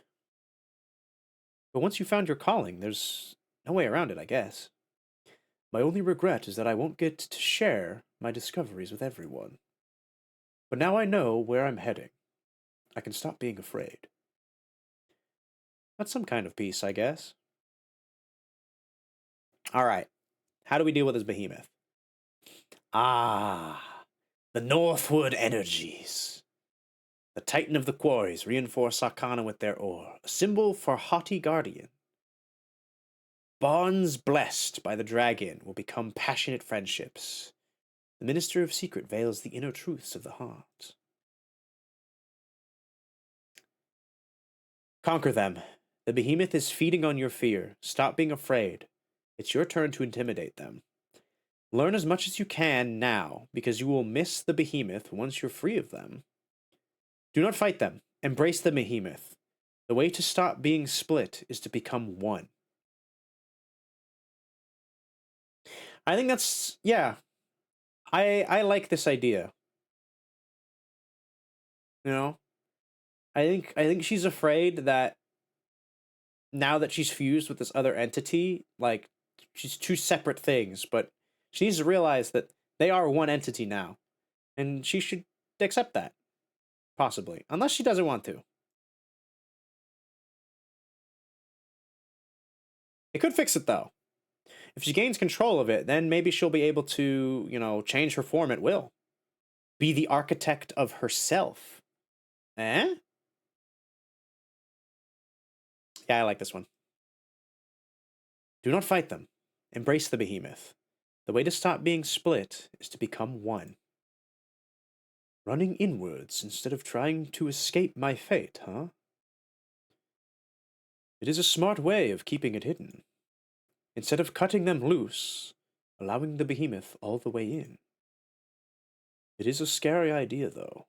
A: But once you found your calling, there's no way around it, I guess. My only regret is that I won't get to share my discoveries with everyone. But now I know where I'm heading. I can stop being afraid. That's some kind of peace, I guess. All right. How do we deal with this behemoth? Ah, the Northwood energies. The Titan of the Quarries reinforce Arcana with their ore, a symbol for haughty guardian. Bonds blessed by the dragon will become passionate friendships. The Minister of Secret veils the inner truths of the heart. Conquer them. The behemoth is feeding on your fear. Stop being afraid. It's your turn to intimidate them. Learn as much as you can now, because you will miss the behemoth once you're free of them. Do not fight them. Embrace the behemoth. The way to stop being split is to become one. I think that's yeah. I like this idea. You know, I think she's afraid that now that she's fused with this other entity, like she's two separate things, but she needs to realize that they are one entity now, and she should accept that possibly, unless she doesn't want to. It could fix it though. If she gains control of it, then maybe she'll be able to, change her form at will. Be the architect of herself. Eh? Yeah, I like this one. Do not fight them. Embrace the behemoth. The way to stop being split is to become one. Running inwards instead of trying to escape my fate, huh? It is a smart way of keeping it hidden. Instead of cutting them loose, allowing the behemoth all the way in. It is a scary idea, though.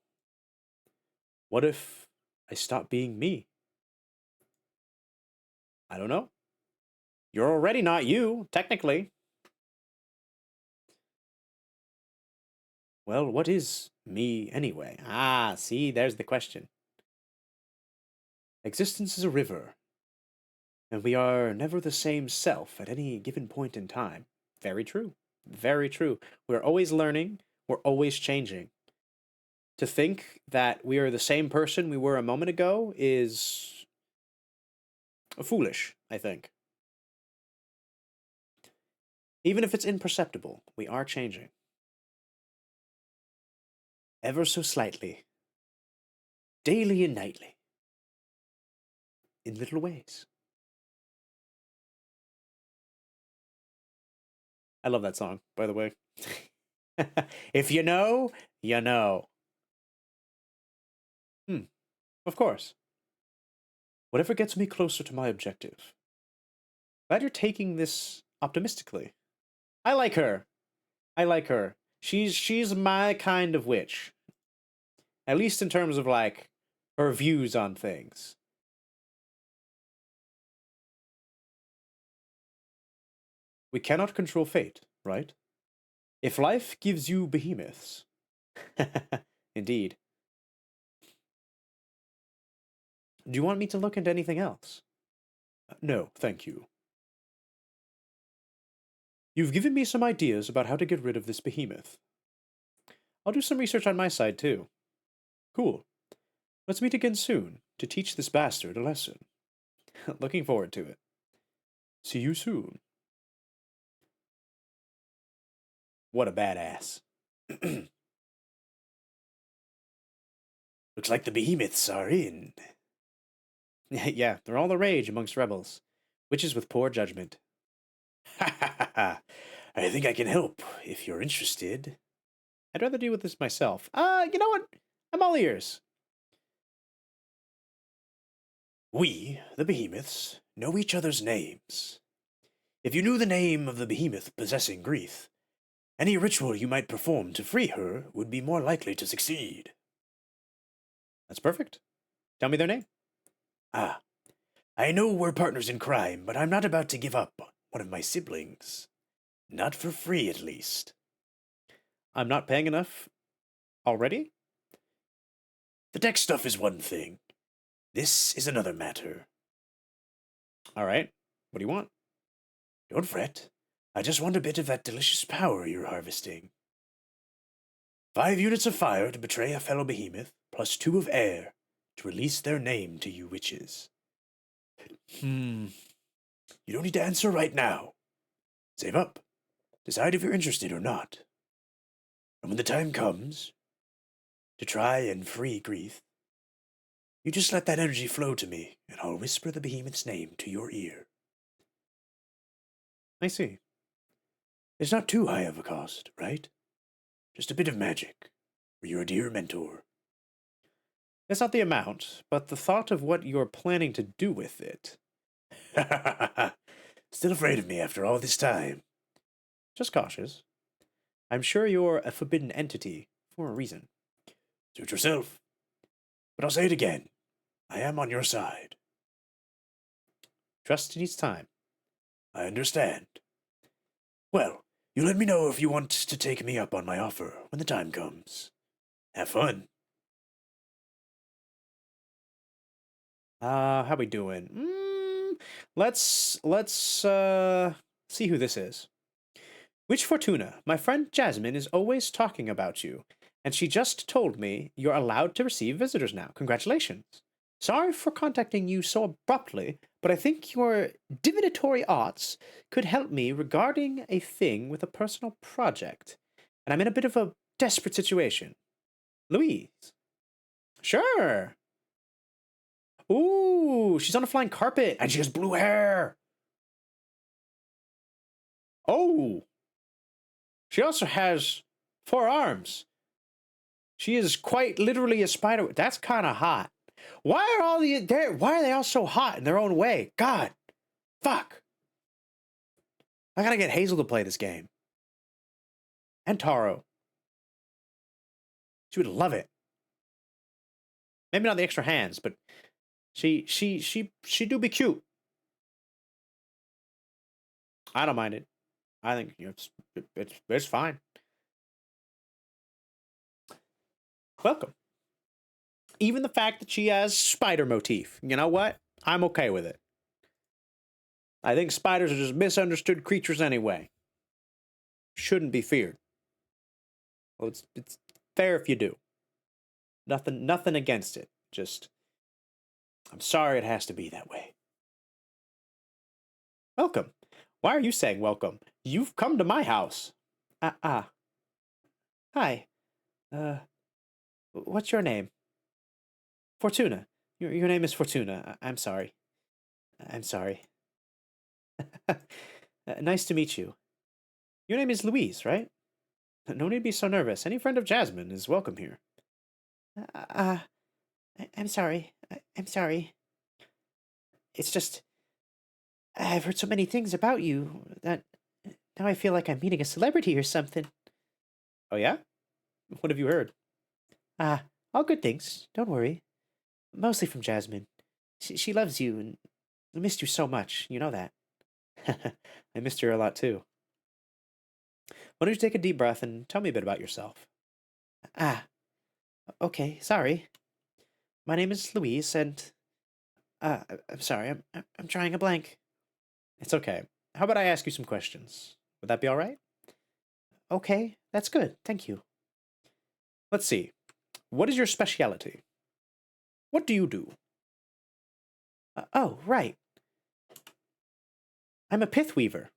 A: What if I stop being me? I don't know. You're already not you, technically. Well, what is me anyway? Ah, see, there's the question. Existence is a river, and we are never the same self at any given point in time. Very true. Very true. We're always learning, we're always changing. To think that we are the same person we were a moment ago is foolish, I think. Even if it's imperceptible, we are changing. Ever so slightly, daily and nightly, in little ways. I love that song, by the way. If you know, you know. Hmm, of course. Whatever gets me closer to my objective. Glad you're taking this optimistically. I like her. I like her. She's my kind of witch. At least in terms of like her views on things. We cannot control fate, right? If life gives you behemoths, Indeed. Do you want me to look into anything else? No, thank you. You've given me some ideas about how to get rid of this behemoth. I'll do some research on my side, too. Cool. Let's meet again soon to teach this bastard a lesson. Looking forward to it. See you soon. What a badass. Looks like the behemoths are in. Yeah, they're all the rage amongst rebels. Witches with poor judgment. Ha ha ha ha. I think I can help if you're interested. I'd rather deal with this myself. You know what? I'm all ears. We, the behemoths, know each other's names. If you knew the name of the behemoth possessing Grief, any ritual you might perform to free her would be more likely to succeed. That's perfect. Tell me their name. Ah, I know we're partners in crime, but I'm not about to give up one of my siblings. Not for free, at least. I'm not paying enough already? The tech stuff is one thing. This is another matter. All right. What do you want? Don't fret. I just want a bit of that delicious power you're harvesting. 5 units of fire to betray a fellow behemoth, plus 2 of air to release their name to you witches. You don't need to answer right now. Save up. Decide if you're interested or not. And when the time comes to try and free Grief, you just let that energy flow to me, and I'll whisper the behemoth's name to your ear. I see. It's not too high of a cost, right? Just a bit of magic for your dear mentor. It's not the amount, but the thought of what you're planning to do with it. Still afraid of me after all this time. Just cautious. I'm sure you're a forbidden entity for a reason. Suit yourself. But I'll say it again. I am on your side. Trust needs time. I understand. Well, you let me know if you want to take me up on my offer when the time comes. Have fun. How we doing? Let's see who this is. Witch Fortuna, my friend Jasmine is always talking about you, and she just told me you're allowed to receive visitors now. Congratulations. Sorry for contacting you so abruptly, but I think your divinatory arts could help me regarding a thing with a personal project, and I'm in a bit of a desperate situation. Louise. Sure. Ooh, she's on a flying carpet, and she has blue hair. Oh. She also has 4 arms. She is quite literally a spider. That's kind of hot. Why are they all so hot in their own way? God. Fuck. I gotta get Hazel to play this game. And Taro. She would love it. Maybe not the extra hands, but she do be cute. I don't mind it. I think it's fine. Welcome. Even the fact that she has spider motif. You know what? I'm okay with it. I think spiders are just misunderstood creatures anyway. Shouldn't be feared. Well, it's fair if you do. Nothing against it. Just, I'm sorry it has to be that way. Welcome. Why are you saying welcome? You've come to my house. Hi. What's your name? Fortuna. Your name is Fortuna. I'm sorry. I'm sorry. Nice to meet you. Your name is Louise, right? No need to be so nervous. Any friend of Jasmine is welcome here. I'm sorry. I'm sorry. It's just, I've heard so many things about you that now I feel like I'm meeting a celebrity or something. Oh yeah? What have you heard? All good things. Don't worry. Mostly from Jasmine. She loves you and I missed you so much. You know that. I missed her a lot too. Why don't you take a deep breath and tell me a bit about yourself? Ah, okay, sorry. My name is Louise, and I'm sorry, I'm drawing a blank. It's okay. How about I ask you some questions? Would that be all right? Okay, that's good. Thank you. Let's see. What is your specialty? What do you do? Oh, right. I'm a pith weaver.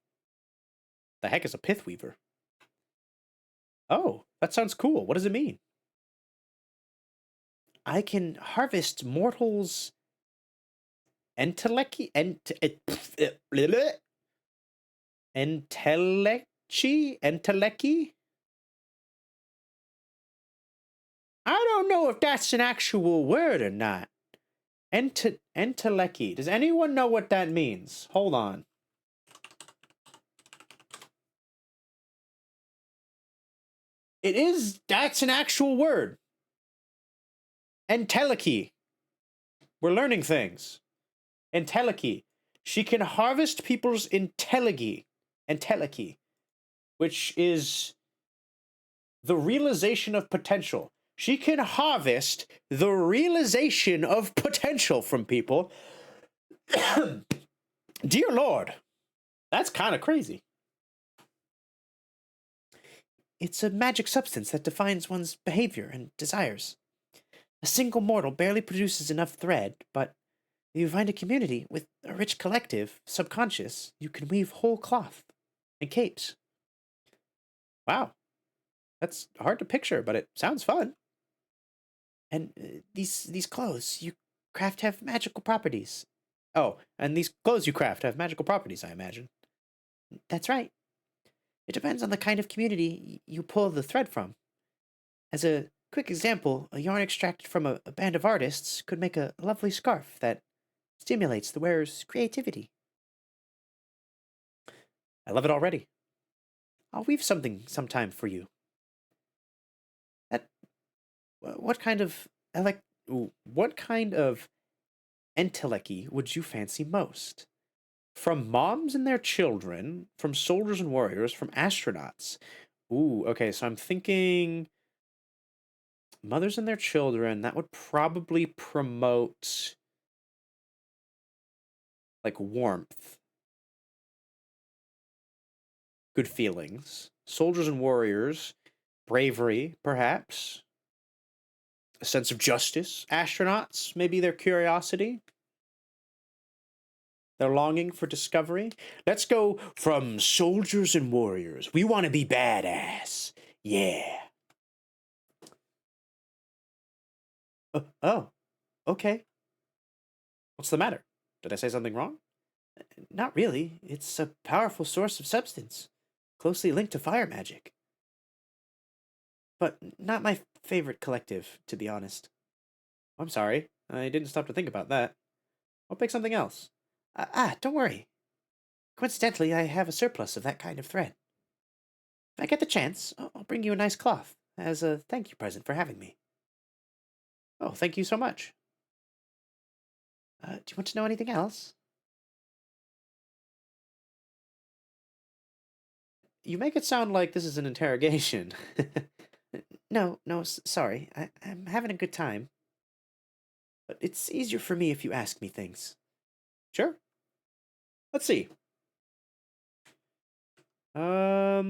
A: The heck is a pith weaver? Oh, that sounds cool. What does it mean? I can harvest mortals' entelechy, entelechy? I don't know if that's an actual word or not. Entelechy. Does anyone know what that means? Hold on. That's an actual word. Entelechy. We're learning things. Entelechy. She can harvest people's entelechy, which is the realization of potential. She can harvest the realization of potential from people. Dear Lord, that's kind of crazy. It's a magic substance that defines one's behavior and desires. A single mortal barely produces enough thread, but if you find a community with a rich collective subconscious, you can weave whole cloth and capes. Wow, that's hard to picture, but it sounds fun. And these clothes you craft have magical properties. Oh, and these clothes you craft have magical properties, I imagine. That's right. It depends on the kind of community you pull the thread from. As a quick example, a yarn extracted from a band of artists could make a lovely scarf that stimulates the wearer's creativity. I love it already. I'll weave something sometime for you. That what kind of what kind of entelechy would you fancy most? From moms and their children, from soldiers and warriors, from astronauts. Ooh, okay, so I'm thinking mothers and their children, that would probably promote like warmth, good feelings. Soldiers and warriors, bravery, perhaps, a sense of justice. Astronauts, maybe their curiosity, their longing for discovery. Let's go from soldiers and warriors. We want to be badass. Yeah. Oh, okay. What's the matter? Did I say something wrong? Not really. It's a powerful source of substance, closely linked to fire magic. But not my favorite collective, to be honest. I'm sorry. I didn't stop to think about that. I'll pick something else. Don't worry. Coincidentally, I have a surplus of that kind of thread. If I get the chance, I'll bring you a nice cloth as a thank you present for having me. Oh, thank you so much. Do you want to know anything else? You make it sound like this is an interrogation. No, sorry. I'm having a good time. But it's easier for me if you ask me things. Sure. Let's see. Well,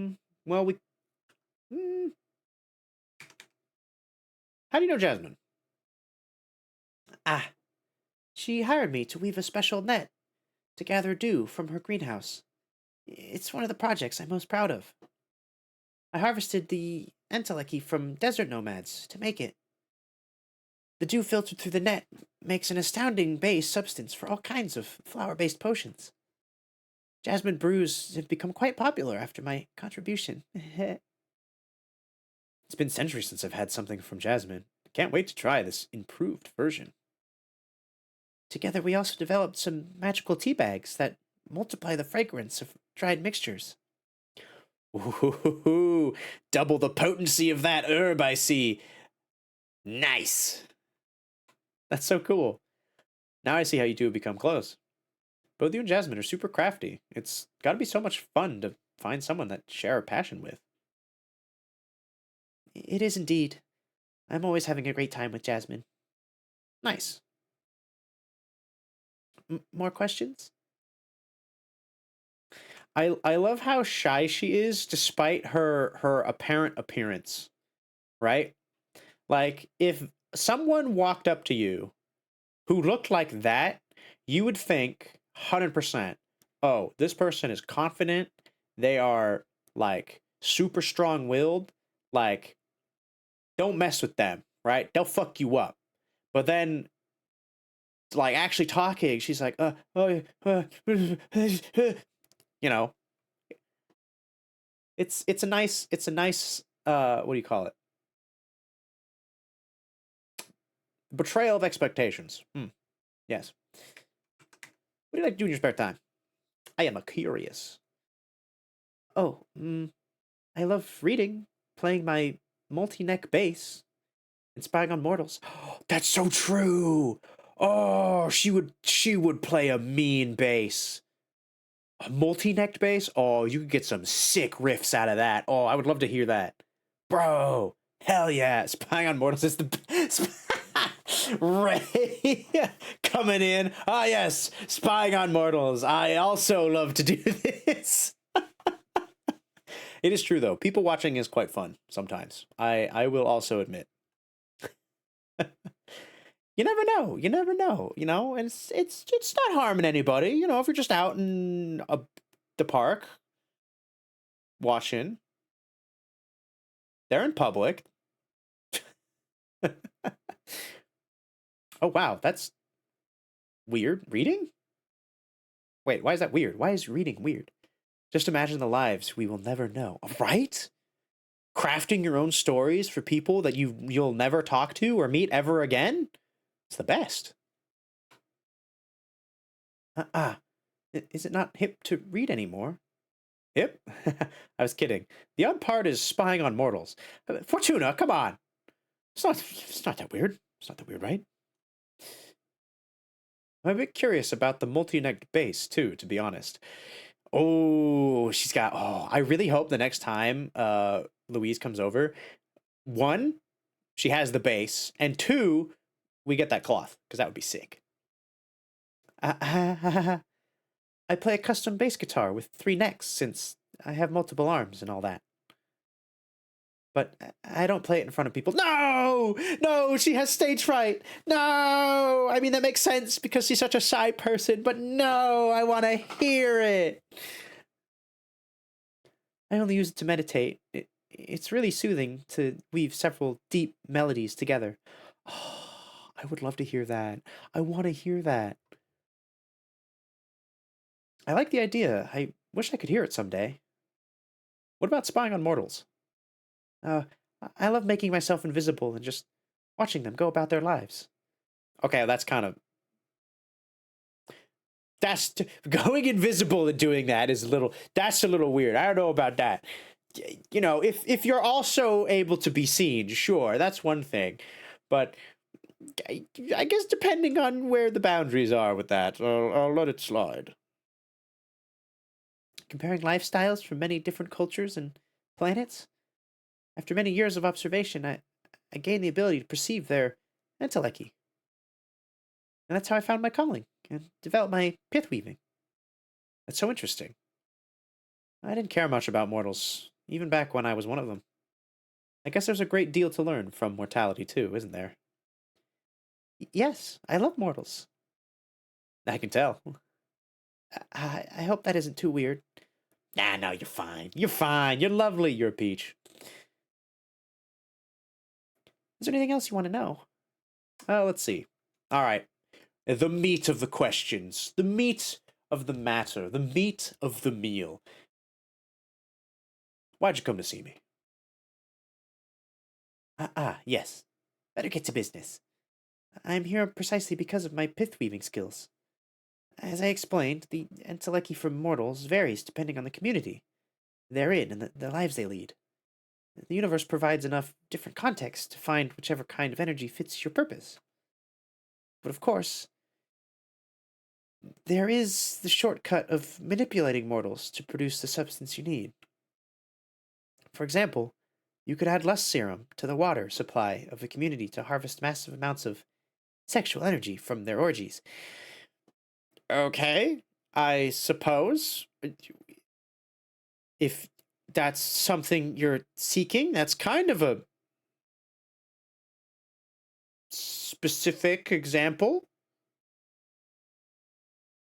A: mm, how do you know Jasmine? Ah, she hired me to weave a special net to gather dew from her greenhouse. It's one of the projects I'm most proud of. I harvested the entelechy from desert nomads to make it. The dew filtered through the net makes an astounding base substance for all kinds of flower-based potions. Jasmine brews have become quite popular after my contribution. It's been centuries since I've had something from Jasmine. Can't wait to try this improved version. Together, we also developed some magical tea bags that multiply the fragrance of dried mixtures. Ooh, double the potency of that herb, I see. Nice. That's so cool. Now I see how you two have become close. Both you and Jasmine are super crafty. It's gotta be so much fun to find someone that share a passion with. It is indeed. I'm always having a great time with Jasmine. Nice. More questions? I love how shy she is despite her apparent appearance, right? Like if someone walked up to you who looked like that, you would think 100%, oh, this person is confident. They are like super strong willed. Like, don't mess with them, right? They'll fuck you up. But then, like, actually talking, she's like, you know, it's a nice, what do you call it? Betrayal of expectations. Yes. What do you like to do in your spare time? I am a curious. Oh, I love reading, playing my multi-neck bass, and spying on mortals. That's so true. Oh, she would play a mean bass. A multi-necked bass? Oh, you could get some sick riffs out of that. Oh, I would love to hear that. Bro, hell yeah. Spying on mortals is the best. Ray coming in. Ah, yes, spying on mortals. I also love to do this. It is true though. People watching is quite fun sometimes. I will also admit. You never know. You never know. And it's not harming anybody. If you're just out in the park watching, they're in public. Oh wow, that's weird. Reading? Wait, why is that weird? Why is reading weird? Just imagine the lives we will never know. Right? Crafting your own stories for people that you'll never talk to or meet ever again? It's the best. Is it not hip to read anymore? Hip? I was kidding. The odd part is spying on mortals. Fortuna, come on. It's not that weird. It's not that weird, right? I'm a bit curious about the multi-necked bass too, to be honest. Oh, I really hope the next time Louise comes over, one, she has the bass, and two, we get that cloth, because that would be sick. I play a custom bass guitar with 3 necks since I have multiple arms and all that. But I don't play it in front of people. No! No, she has stage fright. No! I mean, that makes sense because she's such a shy person, but no, I want to hear it. I only use it to meditate. It's really soothing to weave several deep melodies together. Oh, I would love to hear that. I want to hear that. I like the idea. I wish I could hear it someday. What about spying on mortals? Uh, I love making myself invisible and just watching them go about their lives. Okay, going invisible and doing that that's a little weird. I don't know about that. If you're also able to be seen, sure, that's one thing. But I guess depending on where the boundaries are with that, I'll let it slide. Comparing lifestyles from many different cultures and planets, after many years of observation, I gained the ability to perceive their entelechy. And that's how I found my calling and developed my pith weaving. That's so interesting. I didn't care much about mortals, even back when I was one of them. I guess there's a great deal to learn from mortality, too, isn't there? Yes, I love mortals. I can tell. I hope that isn't too weird. Nah, no, you're fine. You're fine. You're lovely. You're a peach. Is there anything else you want to know? Let's see. All right. The meat of the questions. The meat of the matter. The meat of the meal. Why'd you come to see me? Yes. Better get to business. I'm here precisely because of my pith weaving skills. As I explained, the entelechy from mortals varies depending on the community they're in and the lives they lead. The universe provides enough different contexts to find whichever kind of energy fits your purpose. But of course, there is the shortcut of manipulating mortals to produce the substance you need. For example, You could add less serum to the water supply of the community to harvest massive amounts of sexual energy from their orgies. Okay, I suppose. If that's something you're seeking, that's kind of a specific example.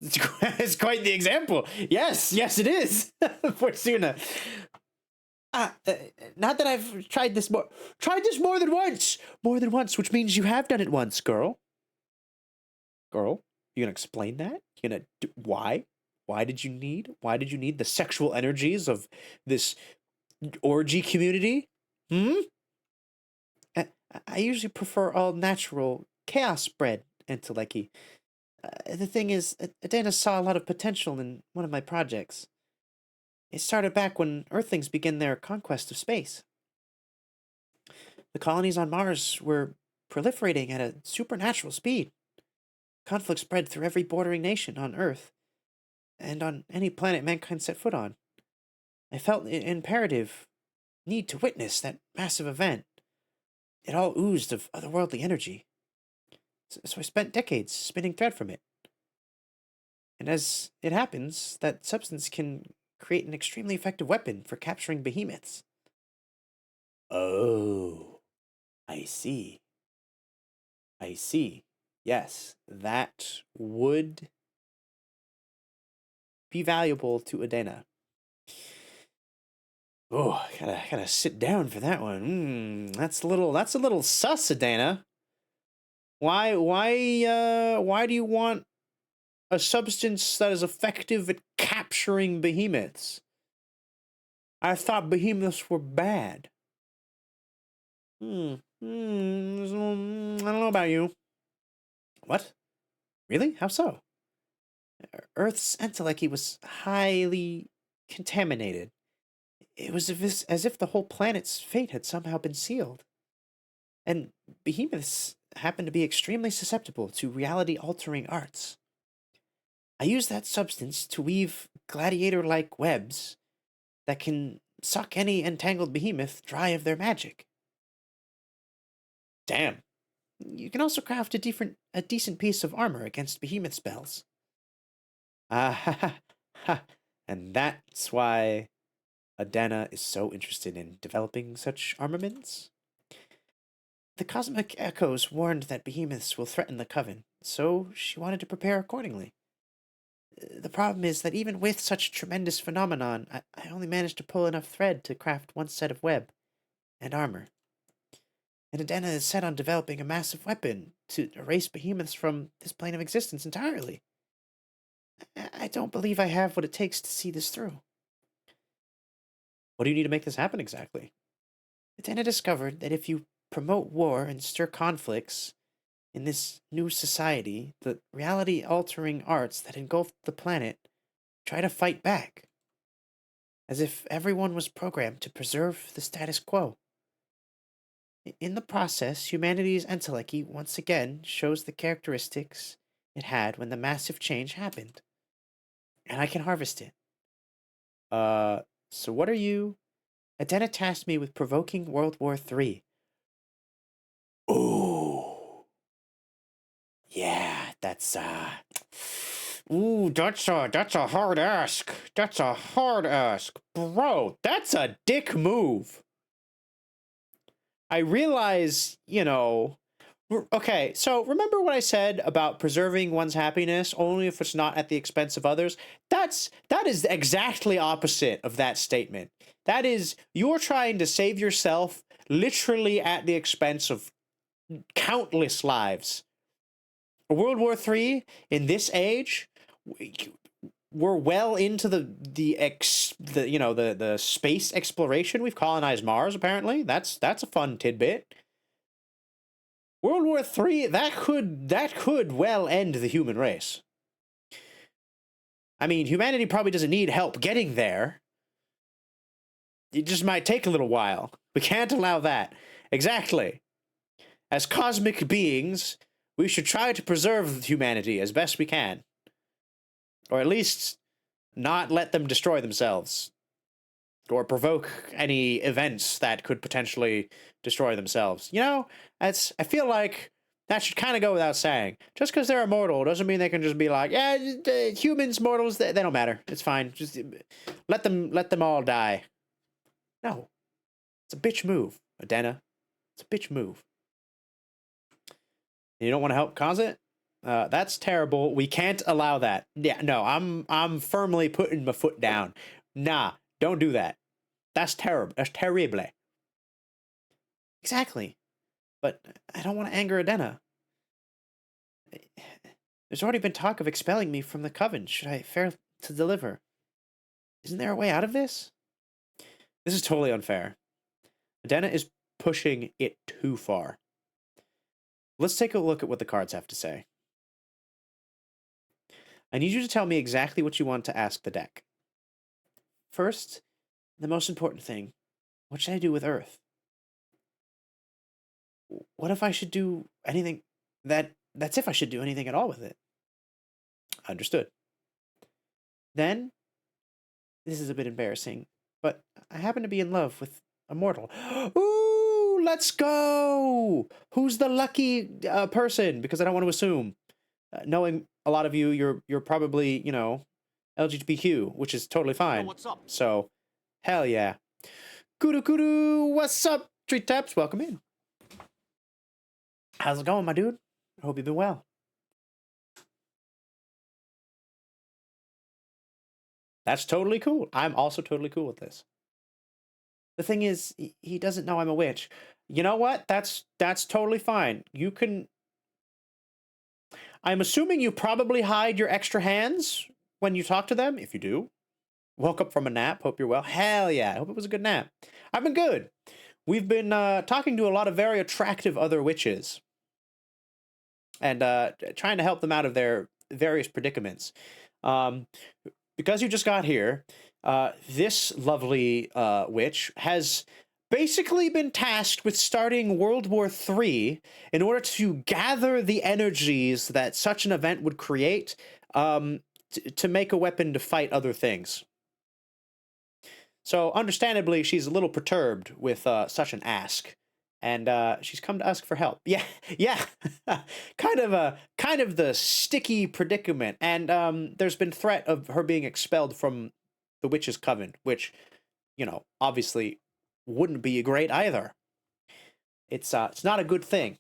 A: It's quite the example. Yes, yes, it is. Fortuna. Not that I've tried this more than once, which means you have done it once, girl. Girl, you gonna explain that? You gonna why? Why did you need? Why did you need the sexual energies of this orgy community? Hmm. I, I usually prefer all natural chaos bred entelechy. The thing is, Adana saw a lot of potential in one of my projects. It started back when Earthlings began their conquest of space. The colonies on Mars were proliferating at a supernatural speed. Conflict spread through every bordering nation on Earth, and on any planet mankind set foot on. I felt an imperative need to witness that massive event. It all oozed of otherworldly energy. So I spent decades spinning thread from it. And as it happens, that substance can create an extremely effective weapon for capturing behemoths. Oh, I see. I see. Yes, that would be valuable to Adena. Oh, gotta sit down for that one. That's a little sus, Adena. Why do you want a substance that is effective at capturing behemoths? I thought behemoths were bad. I don't know about you. What? Really? How so? Earth's entelechy was highly contaminated. It was as if the whole planet's fate had somehow been sealed. And behemoths happen to be extremely susceptible to reality-altering arts. I use that substance to weave gladiator-like webs that can suck any entangled behemoth dry of their magic. Damn. You can also craft a decent piece of armor against behemoth spells. Ah, ha, ha, ha. And that's why Adana is so interested in developing such armaments. The cosmic echoes warned that behemoths will threaten the coven, so she wanted to prepare accordingly. The problem is that even with such a tremendous phenomenon, I only managed to pull enough thread to craft one set of web and armor. And Adena is set on developing a massive weapon to erase behemoths from this plane of existence entirely. I don't believe I have what it takes to see this through. What do you need to make this happen exactly? Adena discovered that if you promote war and stir conflicts in this new society, the reality-altering arts that engulfed the planet try to fight back, as if everyone was programmed to preserve the status quo. In the process, humanity's entelechy once again shows the characteristics it had when the massive change happened. And I can harvest it. So what are you? Adena tasked me with provoking World War III. Ooh. Yeah, that's a hard ask. That's a hard ask. Bro, that's a dick move. I realize, okay, so remember what I said about preserving one's happiness only if it's not at the expense of others? That is exactly opposite of that statement. That is, you're trying to save yourself literally at the expense of countless lives. World War III in this age, we're well into the space exploration. We've colonized Mars. Apparently, that's a fun tidbit. World War III that could well end the human race. I mean, humanity probably doesn't need help getting there. It just might take a little while. We can't allow that. Exactly. As cosmic beings, we should try to preserve humanity as best we can. Or at least not let them destroy themselves. or provoke any events that could potentially destroy themselves. You know, I feel like that should kind of go without saying. Just because they're immortal doesn't mean they can just be like, yeah, humans, mortals, they don't matter. It's fine. Just let them all die. No, it's a bitch move, Adena. It's a bitch move. You don't want to help cause it? That's terrible. We can't allow that. Yeah, no, I'm firmly putting my foot down. Nah, don't do that. That's terrible. That's terrible. Exactly. But I don't want to anger Adena. There's already been talk of expelling me from the coven should I fail to deliver. Isn't there a way out of this? This is totally unfair. Adena is pushing it too far. Let's take a look at what the cards have to say. I need you to tell me exactly what you want to ask the deck. First, the most important thing, what should I do with Earth? What if I should do anything that's if I should do anything at all with it? Understood. Then, this is a bit embarrassing, but I happen to be in love with a mortal. Ooh, let's go! Who's the lucky person? Because I don't want to assume. Knowing a lot of you, you're probably, you know, LGBTQ, which is totally fine.
C: Yo, what's up?
A: So, hell yeah. Kudu kudu, what's up, Street Taps? Welcome in. How's it going, my dude? I hope you've been well. That's totally cool. I'm also totally cool with this. The thing is, he doesn't know I'm a witch. You know what? That's totally fine. You can... I'm assuming you probably hide your extra hands when you talk to them. If you do. Woke up from a nap. Hope you're well. Hell yeah. I hope it was a good nap. I've been good. We've been talking to a lot of very attractive other witches. And trying to help them out of their various predicaments. Because you just got here, this lovely witch has basically been tasked with starting World War III in order to gather the energies that such an event would create to make a weapon to fight other things. So, understandably, she's a little perturbed with such an ask. And she's come to ask for help. Yeah, yeah, kind of the sticky predicament. And there's been threat of her being expelled from the witches' coven, which, you know, obviously wouldn't be great either. It's not a good thing.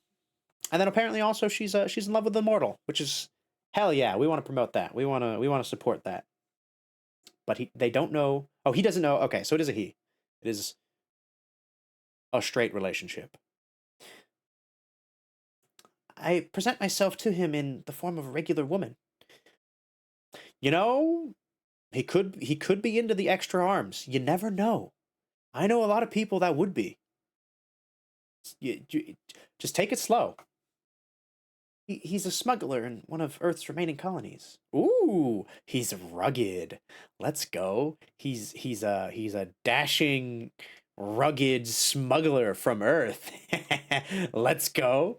A: And then apparently also she's in love with the mortal, which is hell yeah. We want to promote that. We want to support that. But they don't know. Oh, he doesn't know. Okay, so it is a he. It is a straight relationship. I present myself to him in the form of a regular woman. You know, he could be into the extra arms. You never know. I know a lot of people that would be. Just take it slow. He's a smuggler in one of Earth's remaining colonies. Ooh, he's rugged. Let's go. He's a dashing, rugged smuggler from Earth. Let's go.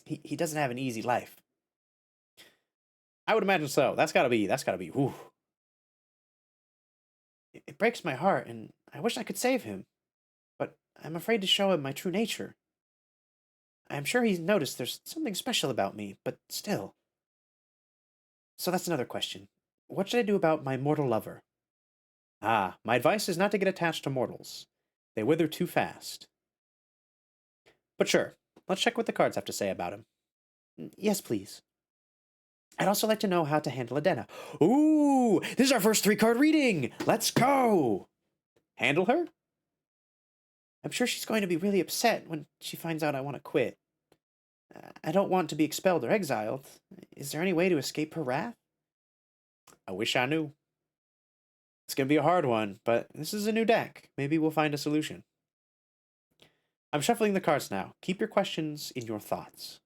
A: He doesn't have an easy life. I would imagine so. That's gotta be. Whew. It breaks my heart, and I wish I could save him, but I'm afraid to show him my true nature. I'm sure he's noticed there's something special about me, but still. So that's another question. What should I do about my mortal lover? Ah, my advice is not to get attached to mortals. They wither too fast. But sure, let's check what the cards have to say about him. Yes, please. I'd also like to know how to handle Adena. Ooh, this is our first 3-card reading! Let's go! Handle her? I'm sure she's going to be really upset when she finds out I want to quit. I don't want to be expelled or exiled. Is there any way to escape her wrath? I wish I knew. It's going to be a hard one, but this is a new deck. Maybe we'll find a solution. I'm shuffling the cards now. Keep your questions in your thoughts.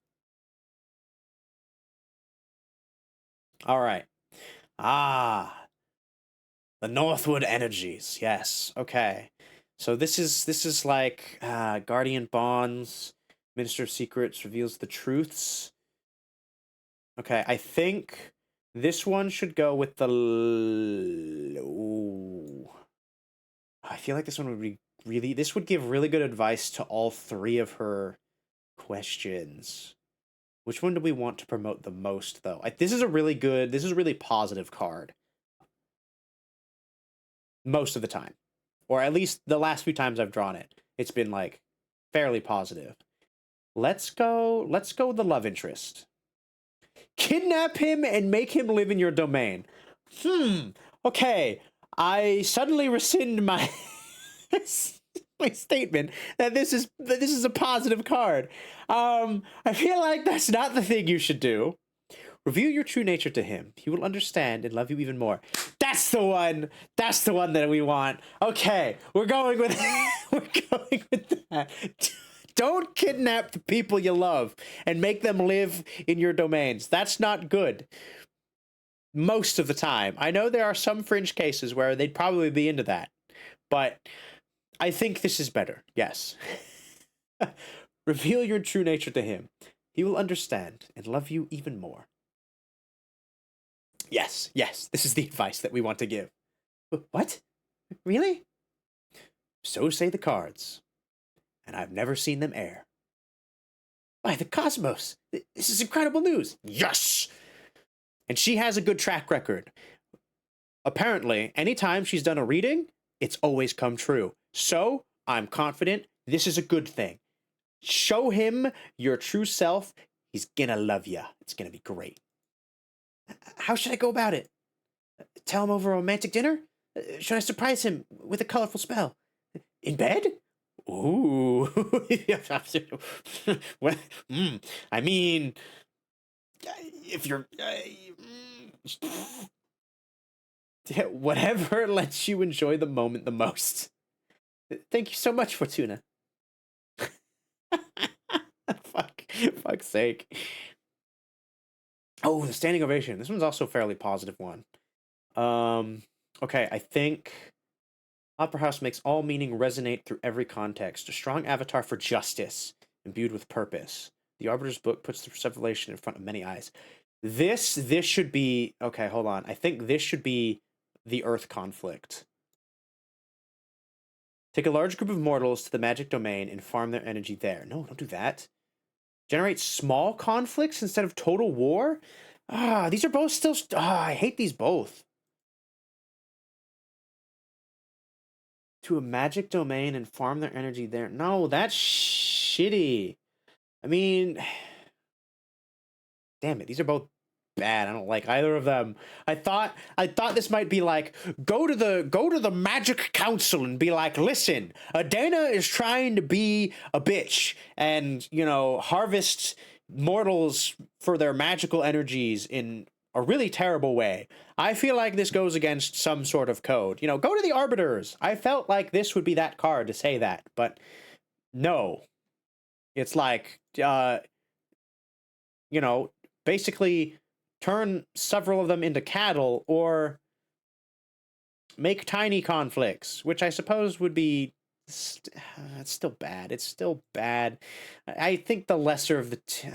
A: All right. Ah, the Northwood energies. Yes. Okay. So this is like Guardian Bonds, Minister of Secrets reveals the truths. Okay, I think this one should go with the. Ooh. I feel like this one would be really, this would give really good advice to all three of her questions. Which one do we want to promote the most, though? This is a really good, this is a really positive card. Most of the time. Or at least the last few times I've drawn it. It's been, like, fairly positive. Let's go the love interest. Kidnap him and make him live in your domain. Okay. I suddenly rescind my my statement that this is a positive card. I feel like that's not the thing you should do. Reveal your true nature to him. He will understand and love you even more. That's the one. That's the one that we want. Okay, we're going with that. Don't kidnap the people you love and make them live in your domains. That's not good. Most of the time. I know there are some fringe cases where they'd probably be into that. But I think this is better. Yes. Reveal your true nature to him. He will understand and love you even more. Yes, this is the advice that we want to give. What? Really? So say the cards. And I've never seen them err. By the cosmos! This is incredible news! Yes! And she has a good track record. Apparently, anytime she's done a reading, it's always come true. So, I'm confident this is a good thing. Show him your true self. He's gonna love ya. It's gonna be great. How should I go about it? Tell him over a romantic dinner? Should I surprise him with a colorful spell? In bed? Ooh. Well, I mean, if you're... whatever lets you enjoy the moment the most. Thank you so much, Fortuna. Fuck's sake. Oh, the standing ovation. This one's also a fairly positive one. Okay, I think Opera House makes all meaning resonate through every context. A strong avatar for justice, imbued with purpose. The Arbiter's book puts the revelation in front of many eyes. This should be... Okay, hold on. I think this should be the Earth conflict. Take a large group of mortals to the magic domain and farm their energy there. No, don't do that. Generate small conflicts instead of total war? These are both still... I hate these both. To a magic domain and farm their energy there. No, that's shitty. I mean... Damn it, these are both bad. I don't like either of them. I thought this might be like, go to the magic council and be like, listen, Adana is trying to be a bitch and, you know, harvest mortals for their magical energies in a really terrible way. I feel like this goes against some sort of code. You know, go to the arbiters. I felt like this would be that card to say that, but no. It's like, you know, basically turn several of them into cattle, or make tiny conflicts, which I suppose would be... it's still bad. It's still bad. I think the lesser of the two...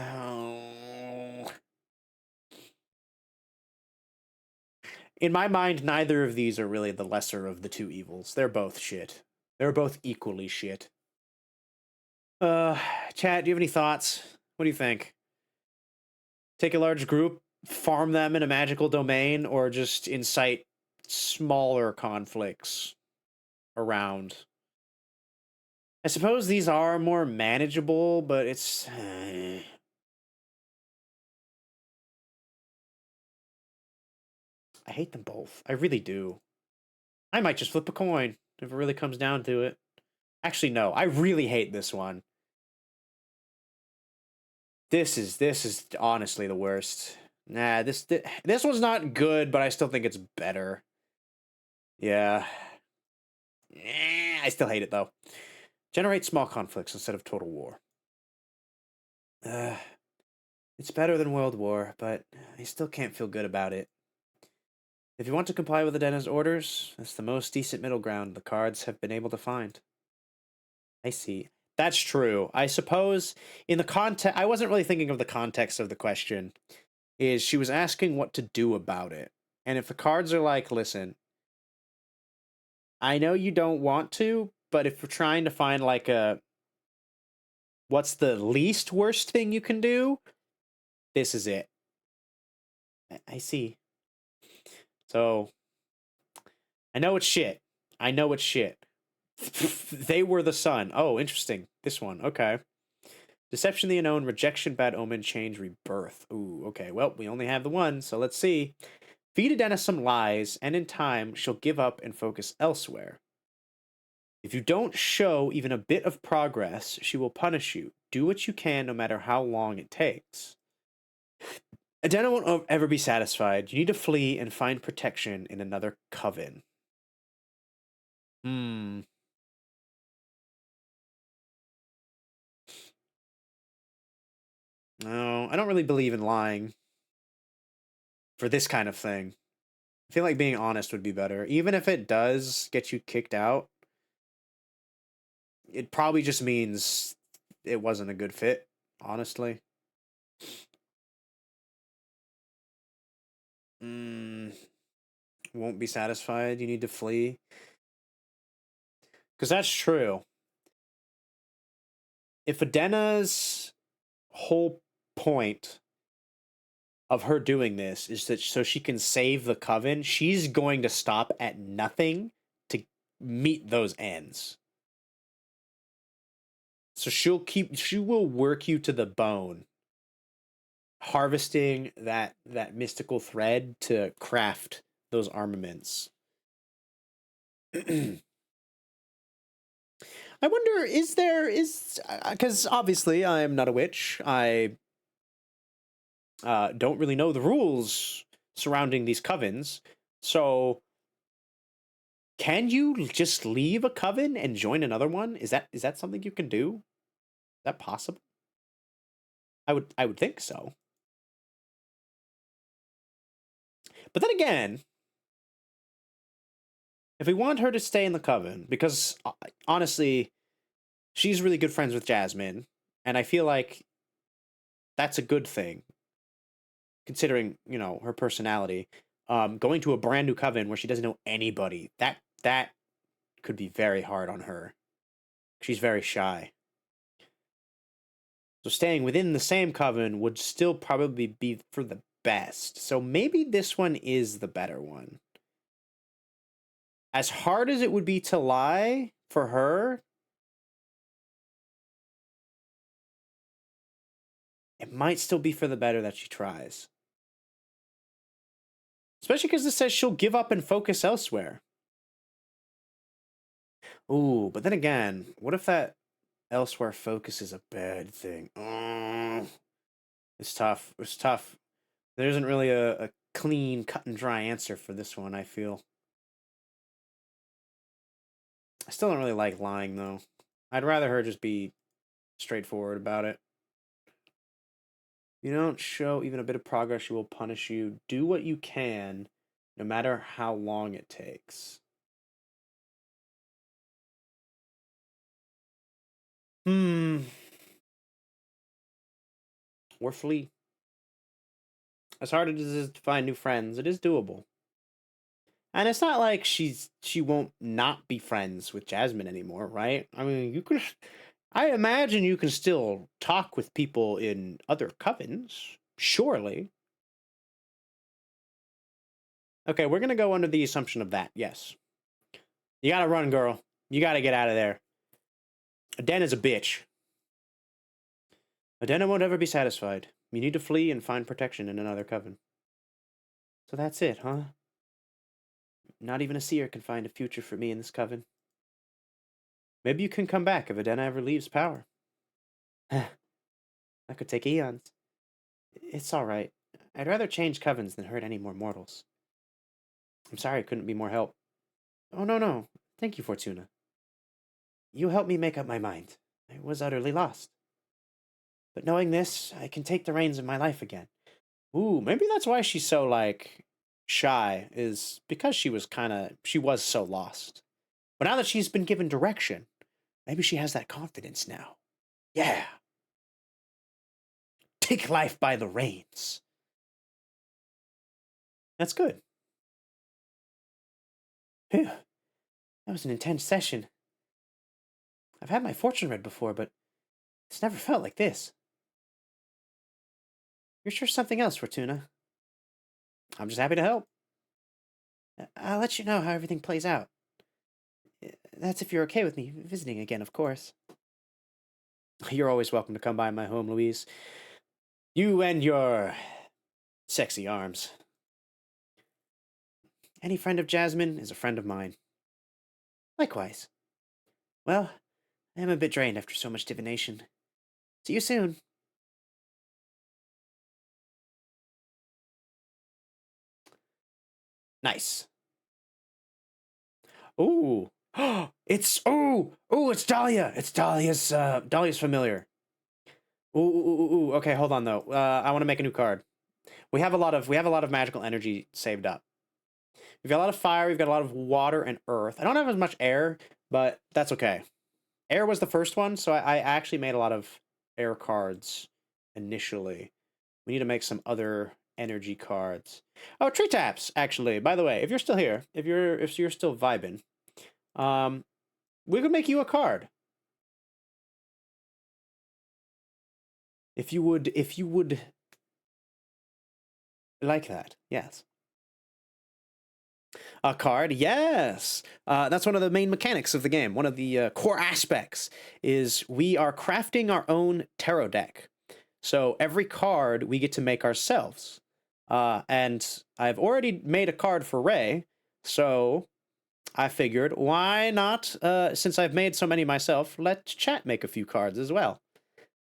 A: In my mind, neither of these are really the lesser of the two evils. They're both shit. They're both equally shit. Chat, do you have any thoughts? What do you think? Take a large group, farm them in a magical domain, or just incite smaller conflicts around? I suppose these are more manageable, but it's... I hate them both. I really do. I might just flip a coin if it really comes down to it. Actually, no. I really hate this one. This is honestly the worst. Nah, this one's not good, but I still think it's better. Yeah. I still hate it, though. Generate small conflicts instead of total war. It's better than World War, but I still can't feel good about it. If you want to comply with Adena's orders, that's the most decent middle ground the cards have been able to find. I see. That's true. I suppose in the context... I wasn't really thinking of the context of the question. Is she was asking what to do about it. And if the cards are like, listen, I know you don't want to, but if we're trying to find like a what's the least worst thing you can do, this is it. I see. So I know it's shit. I know it's shit. They were the sun. Oh, interesting. This one. Okay. Deception, the unknown, rejection, bad omen, change, rebirth. Ooh, okay. Well, we only have the one, so let's see. Feed Adena some lies, and in time, she'll give up and focus elsewhere. If you don't show even a bit of progress, she will punish you. Do what you can, no matter how long it takes. Adena won't ever be satisfied. You need to flee and find protection in another coven. Hmm. No, I don't really believe in lying for this kind of thing. I feel like being honest would be better. Even if it does get you kicked out, it probably just means it wasn't a good fit, honestly. Mm, won't be satisfied. You need to flee. Because that's true. If Adena's whole point of her doing this is that so she can save the coven, she's going to stop at nothing to meet those ends. So she will work you to the bone, harvesting that mystical thread to craft those armaments. I wonder, is because obviously I am not a witch. I don't really know the rules surrounding these covens. So, can you just leave a coven and join another one? Is that something you can do? Is that possible? I would think so. But then again, if we want her to stay in the coven, because honestly, she's really good friends with Jasmine, and I feel like that's a good thing, considering her personality. Going to a brand new coven where she doesn't know anybody, that could be very hard on her. She's very shy. So staying within the same coven would still probably be for the best. So maybe this one is the better one. As hard as it would be to lie for her, it might still be for the better that she tries. Especially because it says she'll give up and focus elsewhere. Ooh, but then again, what if that elsewhere focus is a bad thing? It's tough. It's tough. There isn't really a clean, cut and dry answer for this one, I feel. I still don't really like lying, though. I'd rather her just be straightforward about it. You don't show even a bit of progress, she will punish you. Do what you can, no matter how long it takes. Hmm. Or flee. As hard as it is to find new friends, it is doable. And it's not like she won't not be friends with Jasmine anymore, right? I mean, you can. I imagine you can still talk with people in other covens, surely. Okay, we're gonna go under the assumption of that. Yes, you gotta run, girl. You gotta get out of there. Adena's a bitch. Adena won't ever be satisfied. You need to flee and find protection in another coven. So that's it, huh? Not even a seer can find a future for me in this coven. Maybe you can come back if Adena ever leaves power. That could take eons. It's all right. I'd rather change covens than hurt any more mortals. I'm sorry I couldn't be more help. Oh, no, no. Thank you, Fortuna. You helped me make up my mind. I was utterly lost. But knowing this, I can take the reins of my life again. Ooh, maybe that's why she's so, like, shy, is because she was so lost. But now that she's been given direction, maybe she has that confidence now. Yeah. Take life by the reins. That's good. Phew. That was an intense session. I've had my fortune read before, but it's never felt like this. You're sure something else, Fortuna. I'm just happy to help. I'll let you know how everything plays out. That's if you're okay with me visiting again, of course. You're always welcome to come by my home, Louise. You and your sexy arms. Any friend of Jasmine is a friend of mine. Likewise. Well, I am a bit drained after so much divination. See you soon. Nice. Ooh. It's Dahlia. It's Dahlia's familiar. Ooh. Okay, hold on though. I want to make a new card. We have a lot of magical energy saved up. We've got a lot of fire, we've got a lot of water and earth. I don't have as much air, but that's okay. Air was the first one, so I actually made a lot of air cards initially. We need to make some other energy cards. Oh, tree taps, actually. By the way, if you're still here, if you're still vibing, we could make you a card. If you would like that, yes. A card, yes. That's one of the main mechanics of the game. One of the core aspects is we are crafting our own tarot deck. So every card we get to make ourselves. And I've already made a card for Ray, so I figured, why not, since I've made so many myself, let chat make a few cards as well.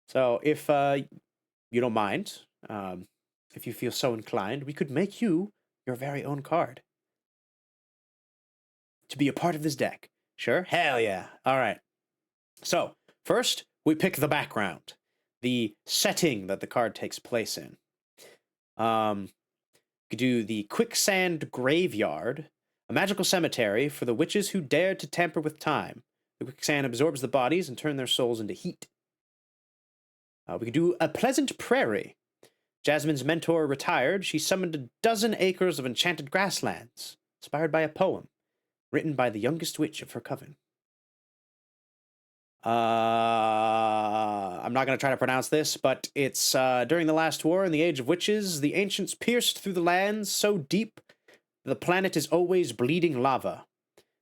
A: So if you don't mind, if you feel so inclined, we could make you your very own card to be a part of this deck. Sure? Hell yeah. All right. So, first, we pick the background, the setting that the card takes place in. We could do the Quicksand Graveyard, a magical cemetery for the witches who dared to tamper with time. The quicksand absorbs the bodies and turns their souls into heat. We could do a Pleasant Prairie. Jasmine's mentor retired. She summoned a dozen acres of enchanted grasslands, inspired by a poem written by the youngest witch of her coven. I'm not going to try to pronounce this, but it's during the last war in the Age of Witches, the ancients pierced through the lands so deep the planet is always bleeding lava.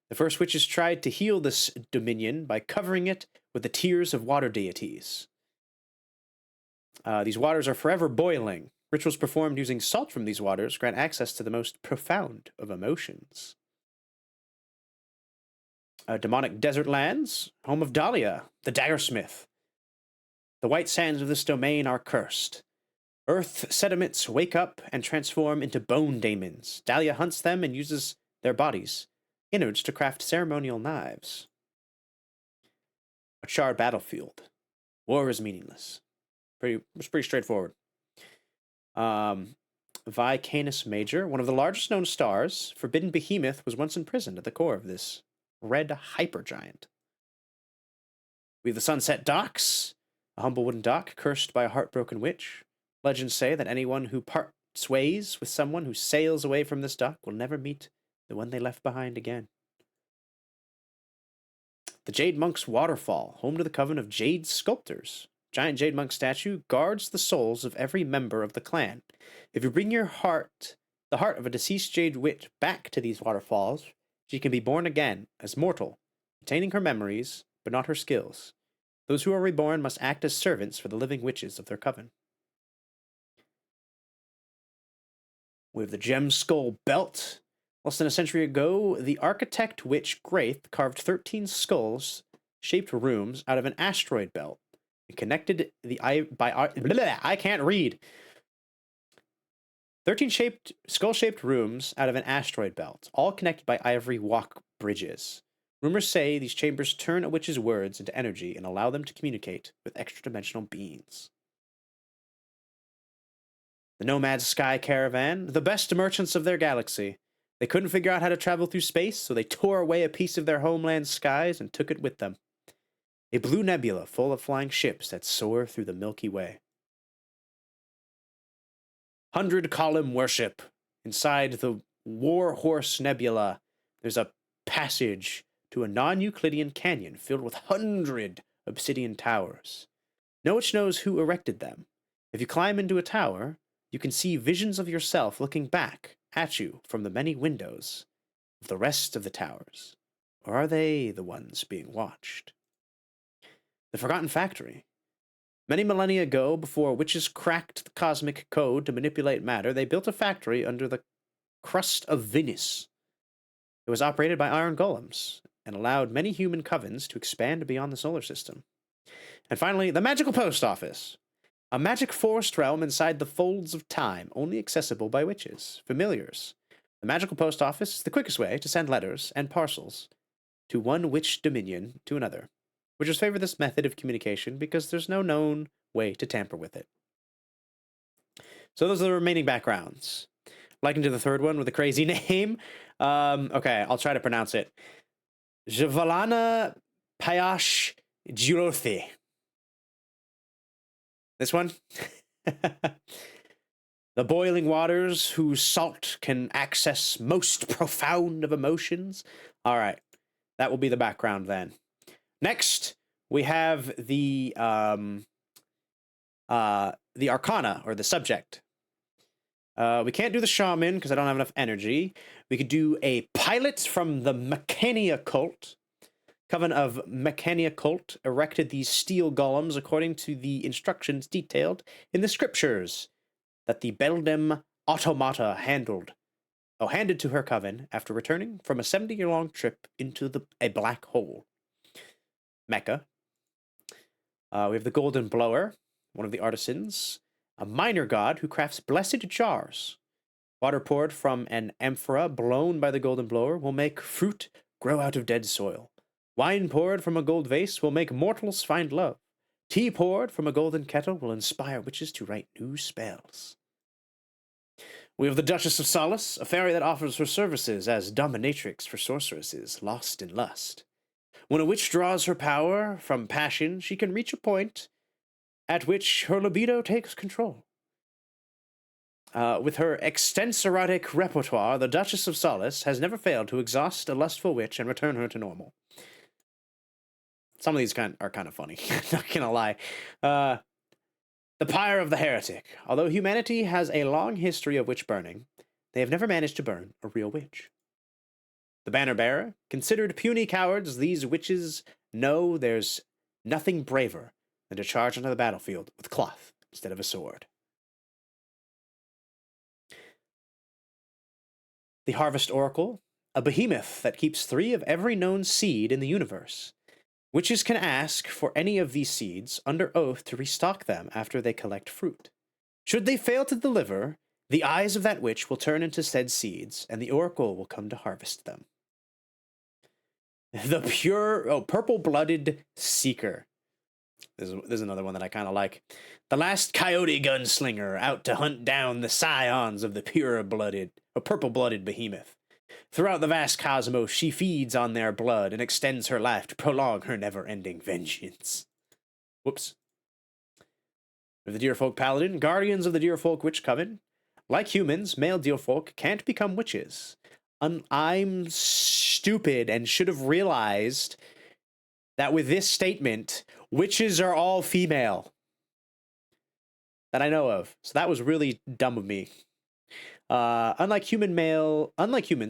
A: The first witches tried to heal this dominion by covering it with the tears of water deities. These waters are forever boiling. Rituals performed using salt from these waters grant access to the most profound of emotions. Demonic desert lands, home of Dahlia, the daggersmith. The white sands of this domain are cursed. Earth sediments wake up and transform into bone daemons. Dahlia hunts them and uses their bodies, innards, to craft ceremonial knives. A charred battlefield. War is meaningless. It's pretty straightforward. Vi Canis Major, one of the largest known stars, forbidden behemoth, was once imprisoned at the core of this red hypergiant. We have the Sunset Docks, a humble wooden dock cursed by a heartbroken witch. Legends say that anyone who parts ways with someone who sails away from this dock will never meet the one they left behind again. The Jade Monk's Waterfall, home to the coven of Jade Sculptors. Giant Jade Monk statue guards the souls of every member of the clan. If you bring the heart of a deceased Jade witch back to these waterfalls, she can be born again as mortal, retaining her memories, but not her skills. Those who are reborn must act as servants for the living witches of their coven. We have the Gem Skull Belt. Less than a century ago, the architect witch Graith carved 13 skulls-shaped rooms out of an asteroid belt and connected I can't read. 13 skull-shaped rooms out of an asteroid belt, all connected by ivory walk bridges. Rumors say these chambers turn a witch's words into energy and allow them to communicate with extra-dimensional beings. The Nomad Sky Caravan, the best merchants of their galaxy. They couldn't figure out how to travel through space, so they tore away a piece of their homeland's skies and took it with them. A blue nebula full of flying ships that soar through the Milky Way. 100-column worship. Inside the War Horse Nebula, there's a passage to a non-Euclidean canyon filled with 100 obsidian towers. No one knows who erected them. If you climb into a tower, you can see visions of yourself looking back at you from the many windows of the rest of the towers. Or are they the ones being watched? The Forgotten Factory. Many millennia ago, before witches cracked the cosmic code to manipulate matter, they built a factory under the crust of Venus. It was operated by iron golems and allowed many human covens to expand beyond the solar system. And finally, the Magical Post Office. A magic forest realm inside the folds of time, only accessible by witches, familiars. The Magical Post Office is the quickest way to send letters and parcels to one witch dominion to another. Witches favor this method of communication because there's no known way to tamper with it. So those are the remaining backgrounds. Like into the third one with a crazy name. Okay, I'll try to pronounce it. Javalana Payash Girothi. This one? The boiling waters whose salt can access most profound of emotions. All right, that will be the background then. Next, we have the Arcana, or the subject. We can't do the Shaman, because I don't have enough energy. We could do a pilot from the Mechania cult. Coven of Mechania cult erected these steel golems according to the instructions detailed in the scriptures that the Beldem automata handed to her coven after returning from a 70-year-long trip into a black hole. Mecca. We have the Golden Blower, one of the artisans, a minor god who crafts blessed jars. Water poured from an amphora blown by the Golden Blower will make fruit grow out of dead soil. Wine poured from a gold vase will make mortals find love. Tea poured from a golden kettle will inspire witches to write new spells. We have the Duchess of Solace, a fairy that offers her services as dominatrix for sorceresses lost in lust. When a witch draws her power from passion, she can reach a point at which her libido takes control. With her extensive repertoire, the Duchess of Solace has never failed to exhaust a lustful witch and return her to normal. Some of these are kind of funny, not gonna lie. The Pyre of the Heretic. Although humanity has a long history of witch burning, they have never managed to burn a real witch. The Banner Bearer. Considered puny cowards, these witches know there's nothing braver than to charge onto the battlefield with cloth instead of a sword. The Harvest Oracle. A behemoth that keeps 3 of every known seed in the universe. Witches can ask for any of these seeds under oath to restock them after they collect fruit. Should they fail to deliver, the eyes of that witch will turn into said seeds, and the oracle will come to harvest them. The Purple-Blooded Seeker. This is another one that I kind of like. The last coyote gunslinger out to hunt down the scions of the purple-blooded behemoth. Throughout the vast cosmos, she feeds on their blood and extends her life to prolong her never-ending vengeance. Whoops. The Deerfolk Paladin, guardians of the Deerfolk Witch Coven. Like humans, male Deerfolk can't become witches. I'm stupid and should have realized that with this statement, witches are all female. That I know of. So that was really dumb of me. Unlike humans,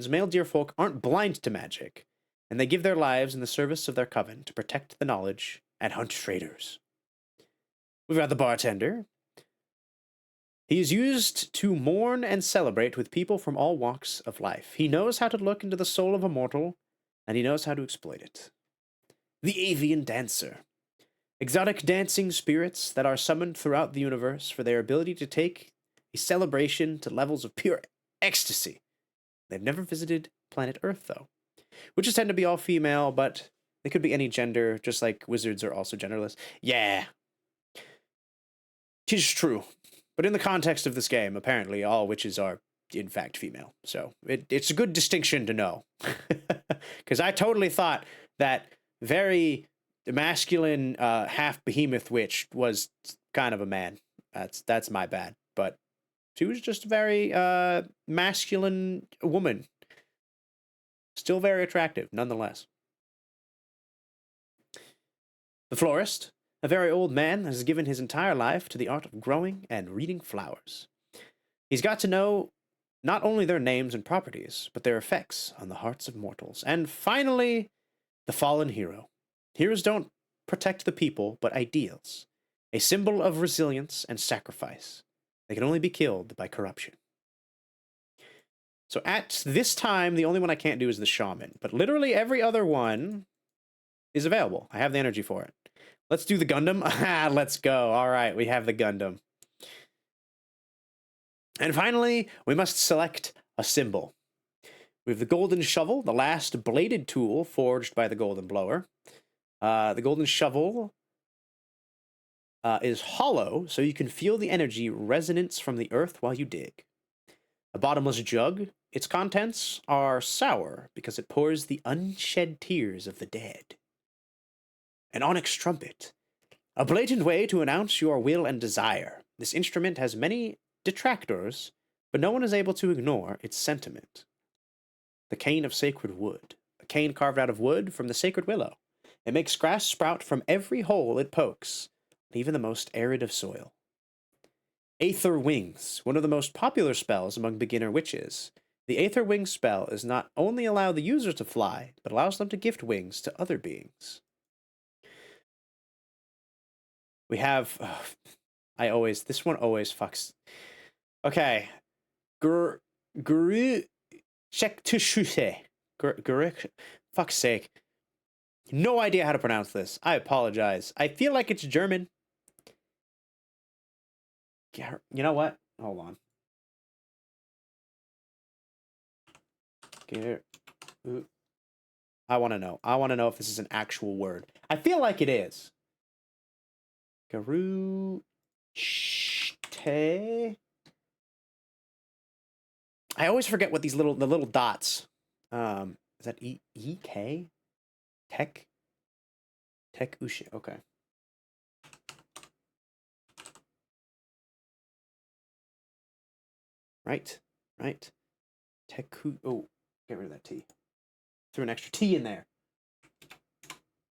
A: male Deerfolk aren't blind to magic, and they give their lives in the service of their coven to protect the knowledge and hunt traitors. We've got the Bartender. He is used to mourn and celebrate with people from all walks of life. He knows how to look into the soul of a mortal, and he knows how to exploit it. The Avian Dancer. Exotic dancing spirits that are summoned throughout the universe for their ability to take a celebration to levels of pure ecstasy. They've never visited planet Earth, though. Witches tend to be all female, but they could be any gender, just like wizards are also genderless. Yeah. 'Tis true. But in the context of this game, apparently all witches are, in fact, female. So it's a good distinction to know. Because I totally thought that very masculine half-behemoth witch was kind of a man. That's my bad. But she was just a very masculine woman. Still very attractive, nonetheless. The florist, a very old man, has given his entire life to the art of growing and reading flowers. He's got to know not only their names and properties, but their effects on the hearts of mortals. And finally, the fallen hero. Heroes don't protect the people, but ideals, a symbol of resilience and sacrifice. They can only be killed by corruption. So at this time, the only one I can't do is the shaman, but literally every other one is available. I have the energy for it. Let's do the Gundam. Let's go. All right, we have the Gundam. And finally, we must select a symbol. We have the golden shovel, the last bladed tool forged by the golden blower. The golden shovel is hollow, so you can feel the energy resonance from the earth while you dig. A bottomless jug, its contents are sour because it pours the unshed tears of the dead. An onyx trumpet, a blatant way to announce your will and desire. This instrument has many detractors, but no one is able to ignore its sentiment. The cane of sacred wood, a cane carved out of wood from the sacred willow. It makes grass sprout from every hole it pokes, even the most arid of soil. Aether Wings, one of the most popular spells among beginner witches. The Aether Wings spell is not only allow the user to fly, but allows them to gift wings to other beings. We have... this one always fucks... Okay. Guru... Check to shuse. Fuck's sake. No idea how to pronounce this. I apologize. I feel like it's German. You know what? Hold on. I want to know. I want to know if this is an actual word. I feel like it is. Garu... I always forget what the little dots. Is that E-K? Tech Ushi. Okay. Right. Teku. Oh, get rid of that T. Threw an extra T in there.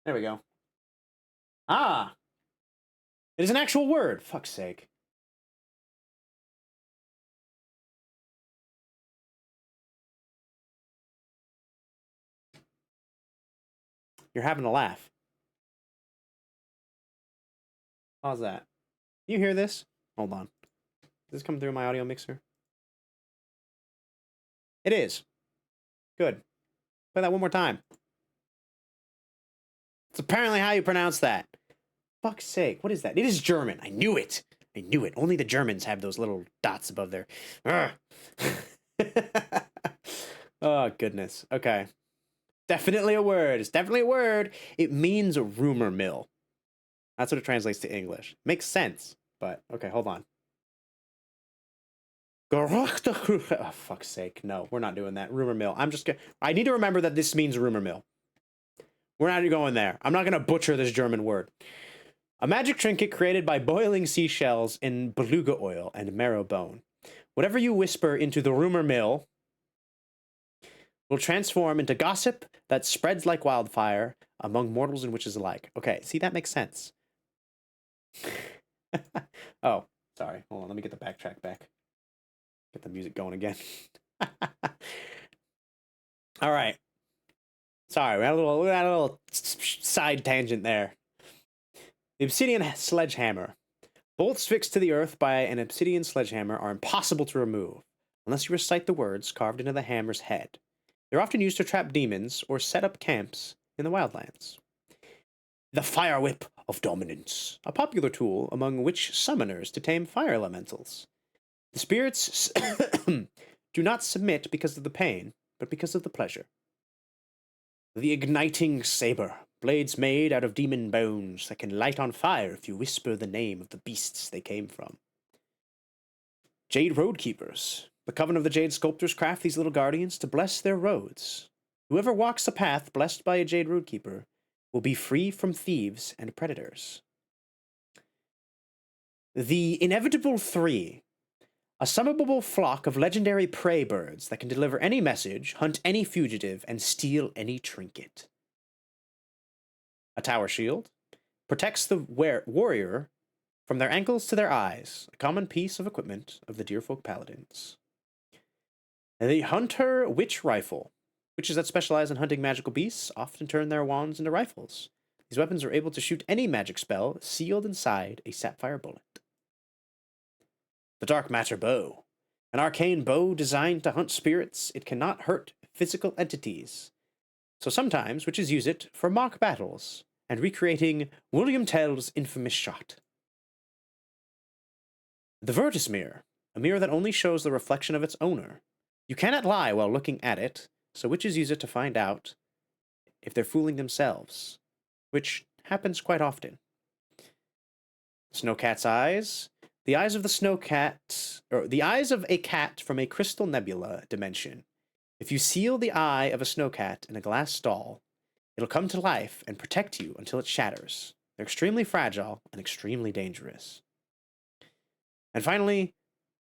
A: There we go. Ah! It is an actual word. Fuck's sake. You're having a laugh. How's that? You hear this? Hold on. Does this come through my audio mixer? It is. Good. Play that one more time. It's apparently how you pronounce that. Fuck's sake. What is that? It is German. I knew it. Only the Germans have those little dots above there. Oh, goodness. Okay. Definitely a word. It's definitely a word. It means rumor mill. That's what it translates to English. Makes sense. But, okay, hold on. Oh, fuck's sake. No, we're not doing that. Rumor mill. I need to remember that this means rumor mill. We're not going there. I'm not going to butcher this German word. A magic trinket created by boiling seashells in beluga oil and marrow bone. Whatever you whisper into the rumor mill will transform into gossip that spreads like wildfire among mortals and witches alike. Okay, see, that makes sense. Oh, sorry. Hold on, let me get the backtrack back. Get the music going again. All right. Sorry, we had a little side tangent there. The obsidian sledgehammer. Bolts fixed to the earth by an obsidian sledgehammer are impossible to remove, unless you recite the words carved into the hammer's head. They're often used to trap demons or set up camps in the wildlands. The fire whip of dominance. A popular tool among witch summoners to tame fire elementals. The spirits do not submit because of the pain, but because of the pleasure. The igniting saber. Blades made out of demon bones that can light on fire if you whisper the name of the beasts they came from. Jade Roadkeepers. The coven of the Jade Sculptors craft these little guardians to bless their roads. Whoever walks a path blessed by a Jade Roadkeeper will be free from thieves and predators. The Inevitable Three. A summonable flock of legendary prey birds that can deliver any message, hunt any fugitive, and steal any trinket. A tower shield. Protects the warrior from their ankles to their eyes, a common piece of equipment of the Deerfolk Paladins. And the Hunter Witch Rifle. Witches that specialize in hunting magical beasts often turn their wands into rifles. These weapons are able to shoot any magic spell sealed inside a sapphire bullet. The Dark Matter Bow. An arcane bow designed to hunt spirits, it cannot hurt physical entities. So sometimes witches use it for mock battles and recreating William Tell's infamous shot. The Vertus Mirror. A mirror that only shows the reflection of its owner. You cannot lie while looking at it, so witches use it to find out if they're fooling themselves, which happens quite often. Snowcat's eyes. The eyes of the snowcat, or the eyes of a cat from a crystal nebula dimension. If you seal the eye of a snowcat in a glass doll, it'll come to life and protect you until it shatters. They're extremely fragile and extremely dangerous. And finally,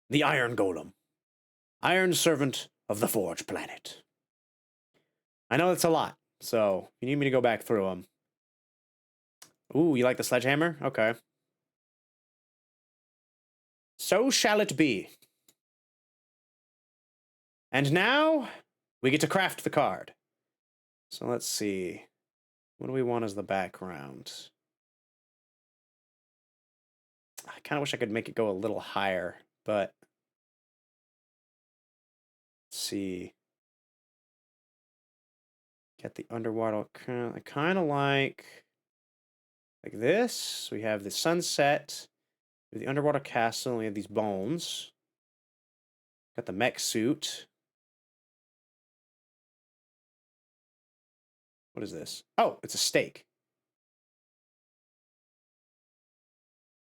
A: the Iron Golem. Iron Servant of the Forge Planet. I know that's a lot, so if you need me to go back through them. Ooh, you like the sledgehammer? Okay. So shall it be. And now, we get to craft the card. So let's see. What do we want as the background? I kind of wish I could make it go a little higher, but let's see. Get the underwater. I kind of like this. We have the sunset. We have the underwater castle. And we have these bones. Got the mech suit. What is this? Oh, it's a stake.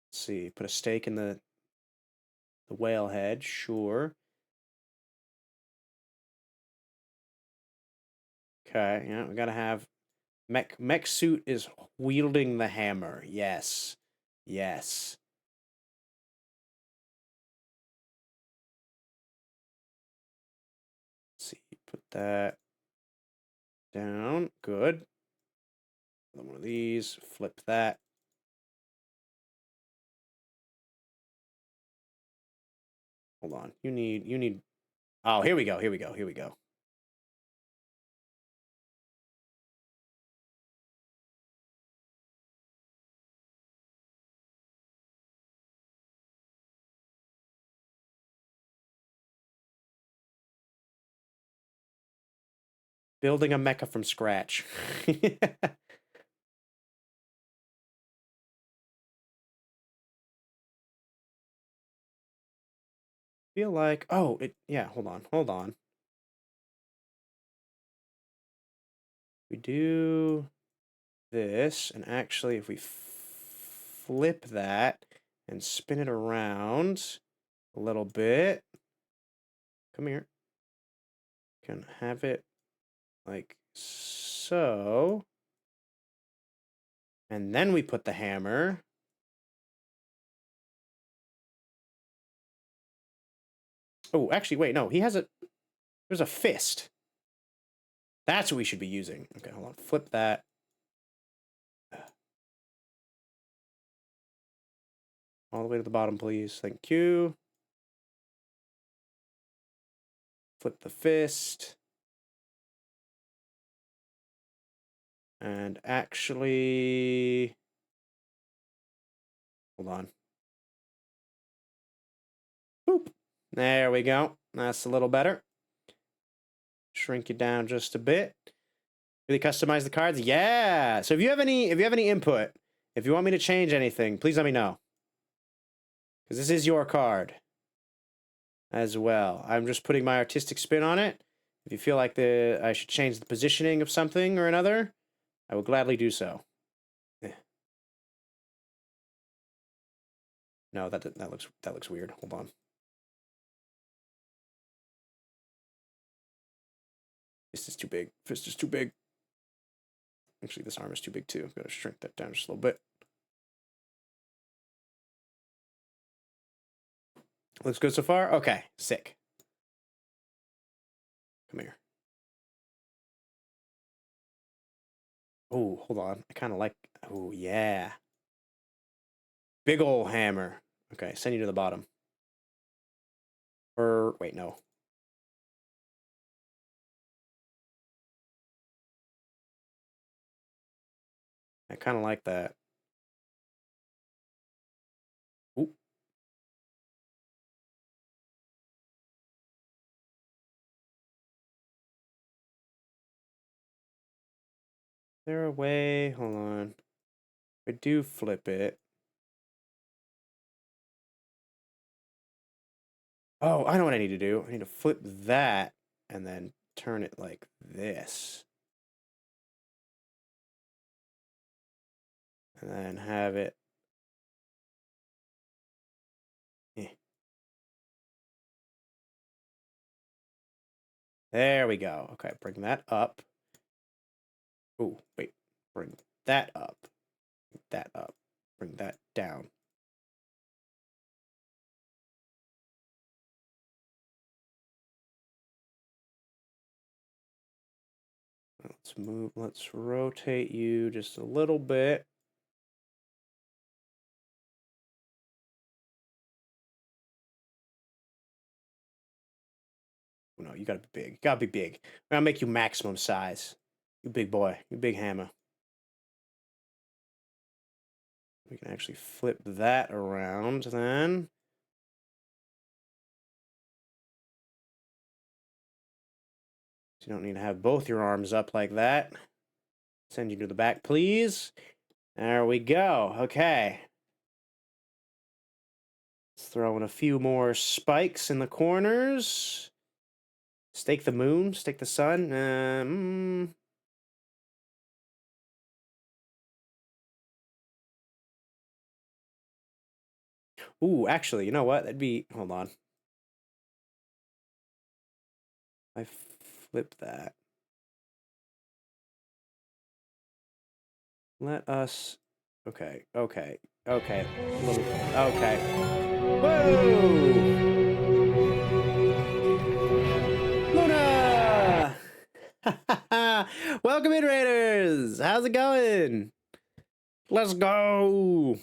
A: Let's see. Put a stake in the whale head. Sure. Okay, yeah, we gotta have mech suit is wielding the hammer. Yes. Yes. Let's see, put that down. Good. Another one of these. Flip that. Hold on. You need. Oh, here we go. Here we go. Here we go. Building a mecha from scratch. Feel like, oh, yeah, hold on. We do this, and actually, if we flip that and spin it around a little bit, come here, can have it like so, and then we put the hammer. Oh, actually, wait, no, there's a fist. That's what we should be using. Okay, hold on, flip that. All the way to the bottom, please. Thank you. Flip the fist. And actually, hold on. Boop. There we go. That's a little better. Shrink it down just a bit. Really customize the cards? Yeah. So if you have any input, if you want me to change anything, please let me know. Because this is your card as well. I'm just putting my artistic spin on it. If you feel like I should change the positioning of something or another, I will gladly do so. No, that looks weird. Hold on. Fist is too big. Fist is too big. Actually, this arm is too big too. I'm gonna shrink that down just a little bit. Looks good so far? Okay, sick. Come here. Oh, hold on. I kind of like... Oh, yeah. Big ol' hammer. Okay, send you to the bottom. Or, wait, no. I kind of like that. Ooh. Is there a way? Hold on. If I do flip it. Oh, I know what I need to do. I need to flip that and then turn it like this. And then have it. Eh. There we go. Okay, bring that up. Oh, wait. Bring that up. Bring that up. Bring that down. Let's move. Let's rotate you just a little bit. No, you gotta be big. You gotta be big. I'm gonna make you maximum size. You big boy. You big hammer. We can actually flip that around then. So you don't need to have both your arms up like that. Send you to the back, please. There we go. Okay. Let's throw in a few more spikes in the corners. Stake the moon, stake the sun. Ooh, actually, you know what? That'd be. Hold on. I flip that. Let us. Okay, okay, okay. Okay. Whoa! Luna! Welcome in, Raiders! How's it going? Let's go!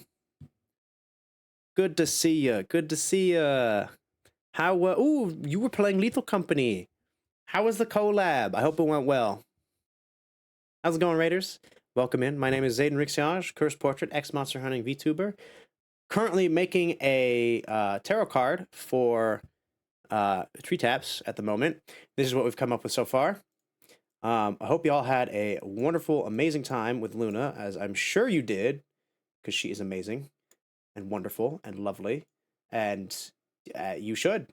A: Good to see ya. Good to see ya. How, ooh, you were playing Lethal Company. How was the collab? I hope it went well. How's it going, Raiders? Welcome in. My name is Zayden Rixiage, Curse Portrait, ex-monster hunting VTuber. Currently making a tarot card for tree taps at the moment. This is what we've come up with so far. I hope you all had a wonderful, amazing time with Luna, as I'm sure you did, because she is amazing and wonderful and lovely, and you should.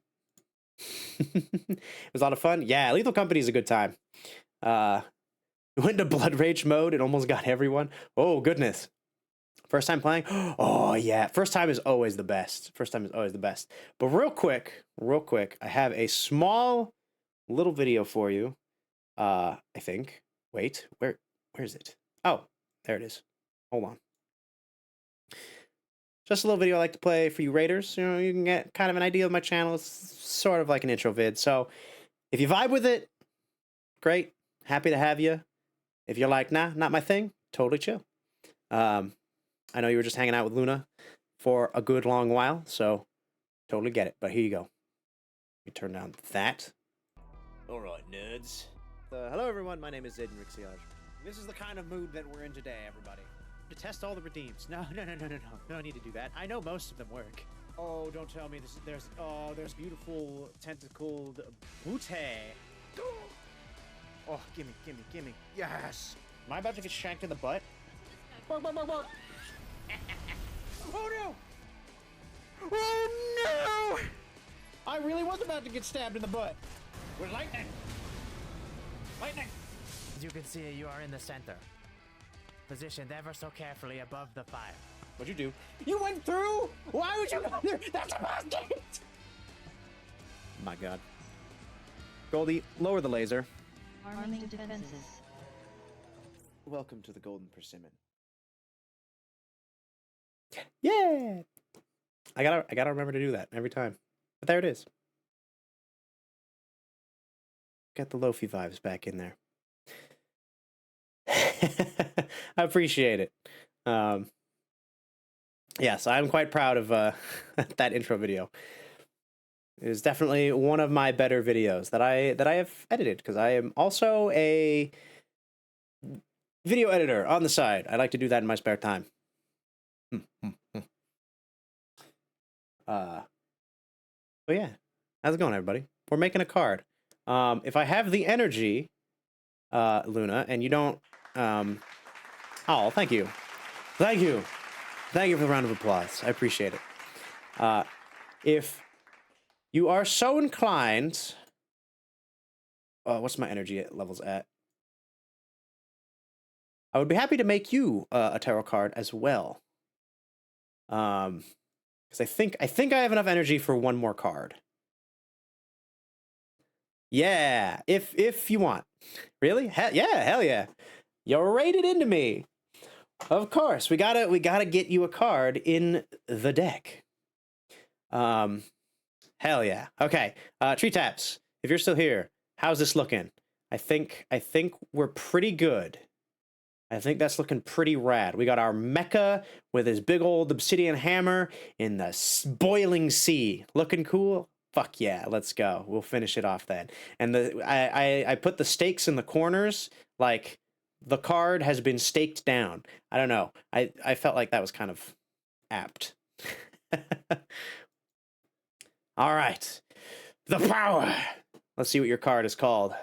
A: It was a lot of fun. Yeah, Lethal Company is a good time. Went into Blood Rage mode and almost got everyone. Oh, goodness. First time playing? Oh, yeah. First time is always the best. First time is always the best. But real quick, I have a small little video for you. I think. Wait, where is it? Oh, there it is. Hold on. Just a little video I like to play for you Raiders. You know, you can get kind of an idea of my channel. It's sort of like an intro vid. So if you vibe with it, great. Happy to have you. If you're like, nah, not my thing, totally chill. I know you were just hanging out with Luna for a good long while, so totally get it. But here you go. Let me turn down that. All right, nerds. Hello, everyone. My name is Zayden Rixiage. This is the kind of mood that we're in today, everybody. To test all the redeems. No. No need to do that. I know most of them work. Oh, don't tell me this. There's beautiful tentacled booty. Oh, gimme. Yes. Am I about to get shanked in the butt? Bark. Oh no! Oh no! I really was about to get stabbed in the butt. With lightning.
D: As you can see, you are in the center, positioned ever so carefully above the fire.
A: What'd you do? You went through? Why would you go there? That's a basket! My god. Goldie, lower the laser.
B: Arming defenses.
A: Welcome to the Golden Persimmon. Yeah! I gotta remember to do that every time. But there it is. Got the Lofi vibes back in there. I appreciate it. Yes, I'm quite proud of that intro video. It is definitely one of my better videos that I have edited because I am also a video editor on the side. I like to do that in my spare time. uh, but yeah, how's it going, everybody? We're making a card. If I have the energy, Luna, and you don't, oh, thank you, thank you, thank you for the round of applause. I appreciate it. If you are so inclined, what's my energy levels at? I would be happy to make you a tarot card as well. Because I think I have enough energy for one more card. Yeah, if you want. Really? Hell yeah. You're rated into me. Of course, we gotta get you a card in the deck. Hell yeah. Okay. Tree taps. If you're still here, how's this looking? I think we're pretty good. I think that's looking pretty rad. We got our mecha with his big old obsidian hammer in the boiling sea. Looking cool? Fuck yeah, let's go. We'll finish it off then. And I put the stakes in the corners, like the card has been staked down. I don't know. I felt like that was kind of apt. All right. The power. Let's see what your card is called.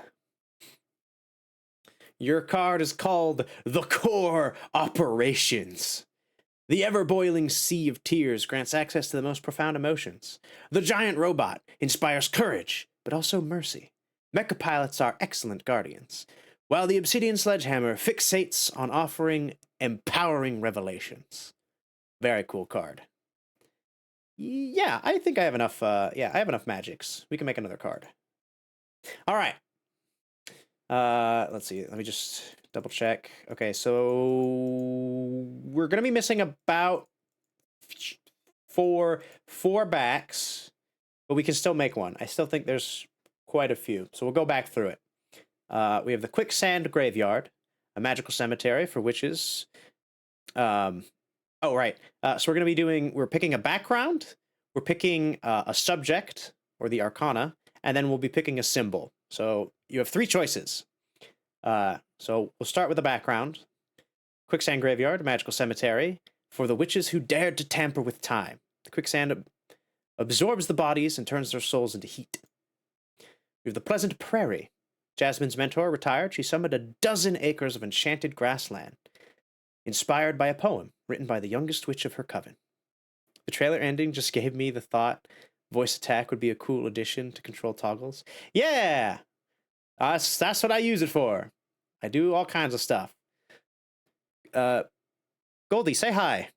A: Your card is called the Core Operations. The ever-boiling sea of tears grants access to the most profound emotions. The giant robot inspires courage, but also mercy. Mecha pilots are excellent guardians, while the obsidian sledgehammer fixates on offering empowering revelations. Very cool card. Yeah, I think I have enough, yeah, I have enough magics. We can make another card. All right. Let's see. Let me just double check. Okay, so we're gonna be missing about four backs, but we can still make one. I still think there's quite a few, so we'll go back through it. We have the Quicksand Graveyard, a magical cemetery for witches. Oh, right. So we're gonna be we're picking a background, we're picking a subject, or the arcana, and then we'll be picking a symbol. So you have three choices. So we'll start with the background. Quicksand Graveyard, a magical cemetery, for the witches who dared to tamper with time. The quicksand absorbs the bodies and turns their souls into heat. We have the Pleasant Prairie. Jasmine's mentor retired. She summoned 12 acres of enchanted grassland, inspired by a poem written by the youngest witch of her coven. The trailer ending just gave me the thought voice attack would be a cool addition to control toggles. Yeah! That's what I use it for. I do all kinds of stuff. Goldie, say hi.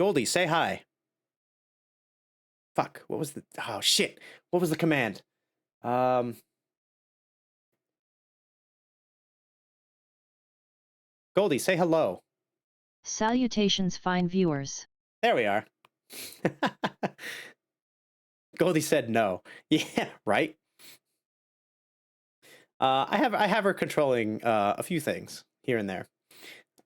A: Goldie, say hi. Fuck, what was the... Oh, shit. What was the command? Goldie, say hello.
B: Salutations, fine viewers.
A: There we are. Goldie said no. Yeah, right. I have her controlling a few things here and there.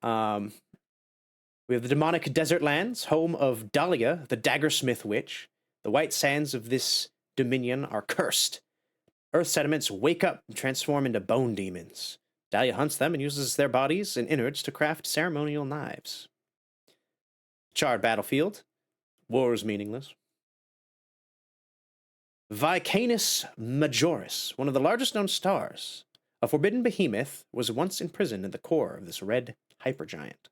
A: We have the demonic desert lands, home of Dahlia, the daggersmith witch. The white sands of this dominion are cursed. Earth sediments wake up and transform into bone demons. Dahlia hunts them and uses their bodies and innards to craft ceremonial knives. Charred battlefield. War is meaningless. Vicanus Majoris, one of the largest known stars. A forbidden behemoth was once imprisoned in the core of this red hypergiant.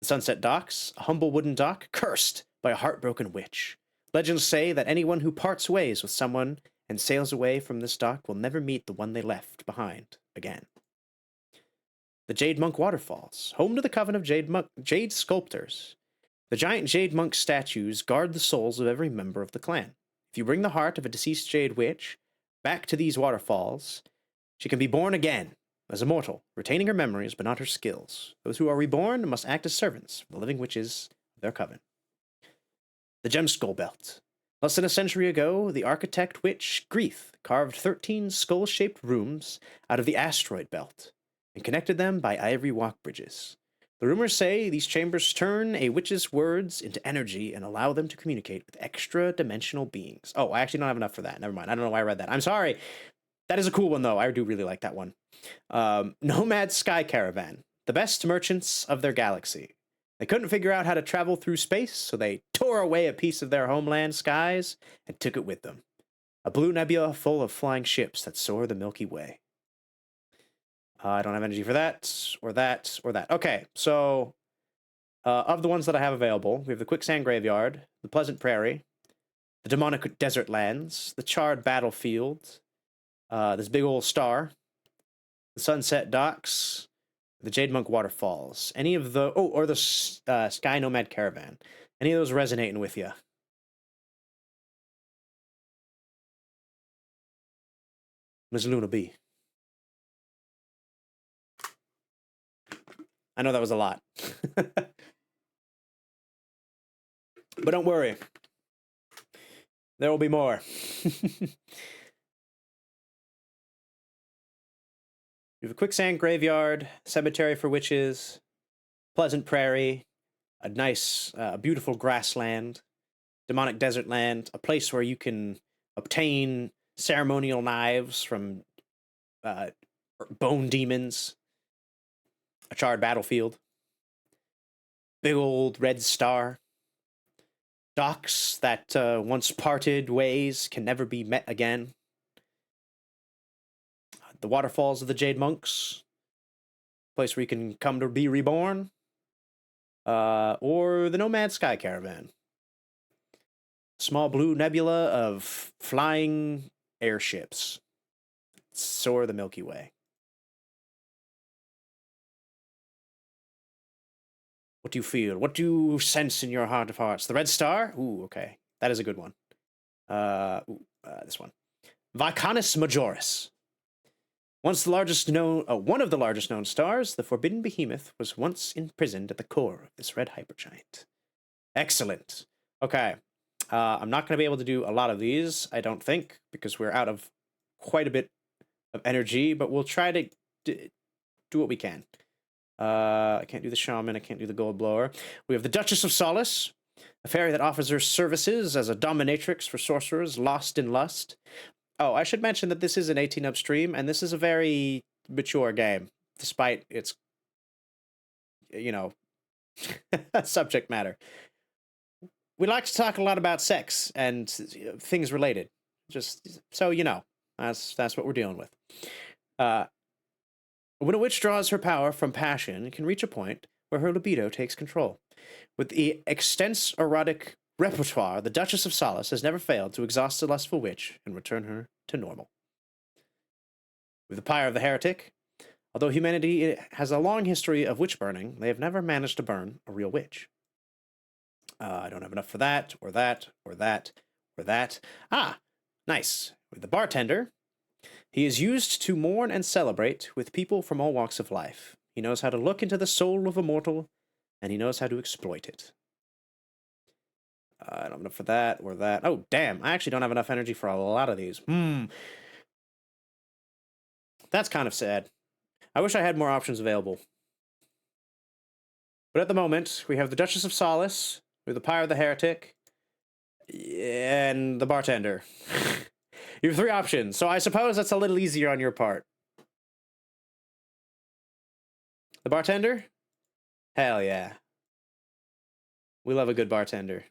A: The Sunset Docks, a humble wooden dock, cursed by a heartbroken witch. Legends say that anyone who parts ways with someone and sails away from this dock will never meet the one they left behind again. The Jade Monk Waterfalls, home to the coven of Jade sculptors. The giant Jade Monk statues guard the souls of every member of the clan. If you bring the heart of a deceased Jade witch back to these waterfalls, she can be born again as a mortal, retaining her memories but not her skills. Those who are reborn must act as servants for the living witches of their coven. The Gem Skull Belt. Less than a century ago, the architect witch Grief carved 13 skull-shaped rooms out of the asteroid belt and connected them by ivory walk bridges. The rumors say these chambers turn a witch's words into energy and allow them to communicate with extra-dimensional beings. Oh, I actually don't have enough for that. Never mind. I don't know why I read that. I'm sorry. That is a cool one, though. I do really like that one. Nomad Sky Caravan. The best merchants of their galaxy. They couldn't figure out how to travel through space, so they tore away a piece of their homeland skies and took it with them. A blue nebula full of flying ships that soar the Milky Way. I don't have energy for that, or that, or that. Okay, so of the ones that I have available, we have the Quicksand Graveyard, the Pleasant Prairie, the Demonic Desert Lands, the Charred Battlefield, this big old star, the Sunset Docks, the Jade Monk Waterfalls. Any of the... Oh, or the Sky Nomad Caravan. Any of those resonating with you? Ms. Luna B. I know that was a lot. But don't worry. There will be more. We have a Quicksand Graveyard, Cemetery for Witches, Pleasant Prairie, a nice, beautiful grassland, Demonic Desert Land, a place where you can obtain ceremonial knives from bone demons, a charred battlefield, big old red star, docks that once parted ways can never be met again, the waterfalls of the Jade Monks, place where you can come to be reborn, or the Nomad Sky Caravan, small blue nebula of flying airships, soar the Milky Way. What do you feel? What do you sense in your heart of hearts? The red star? Ooh, okay. That is a good one. This one. Vicanis Majoris. Once the largest known, one of the largest known stars, the forbidden behemoth was once imprisoned at the core of this red hypergiant. Excellent. Okay. I'm not going to be able to do a lot of these, I don't think, because we're out of quite a bit of energy, but we'll try to do what we can. I can't do the shaman, I can't do the gold blower. We have the Duchess of Solace, a fairy that offers her services as a dominatrix for sorcerers lost in lust. Oh, I should mention that this is an 18-up stream, and this is a very mature game, despite its, subject matter. We like to talk a lot about sex and things related, just so you know. That's what we're dealing with. When a witch draws her power from passion, it can reach a point where her libido takes control. With the extensive erotic repertoire, the Duchess of Solace has never failed to exhaust a lustful witch and return her to normal. With the Pyre of the Heretic, although humanity has a long history of witch burning, they have never managed to burn a real witch. I don't have enough for that, or that, or that, or that. Ah, nice. With the Bartender, he is used to mourn and celebrate with people from all walks of life. He knows how to look into the soul of a mortal, and he knows how to exploit it. I don't have enough for that, or that. Oh, damn, I actually don't have enough energy for a lot of these. That's kind of sad. I wish I had more options available. But at the moment, we have the Duchess of Solace, with the Pyre of the Heretic, and the Bartender. You have 3 options, so I suppose that's a little easier on your part. The Bartender? Hell yeah. We love a good bartender.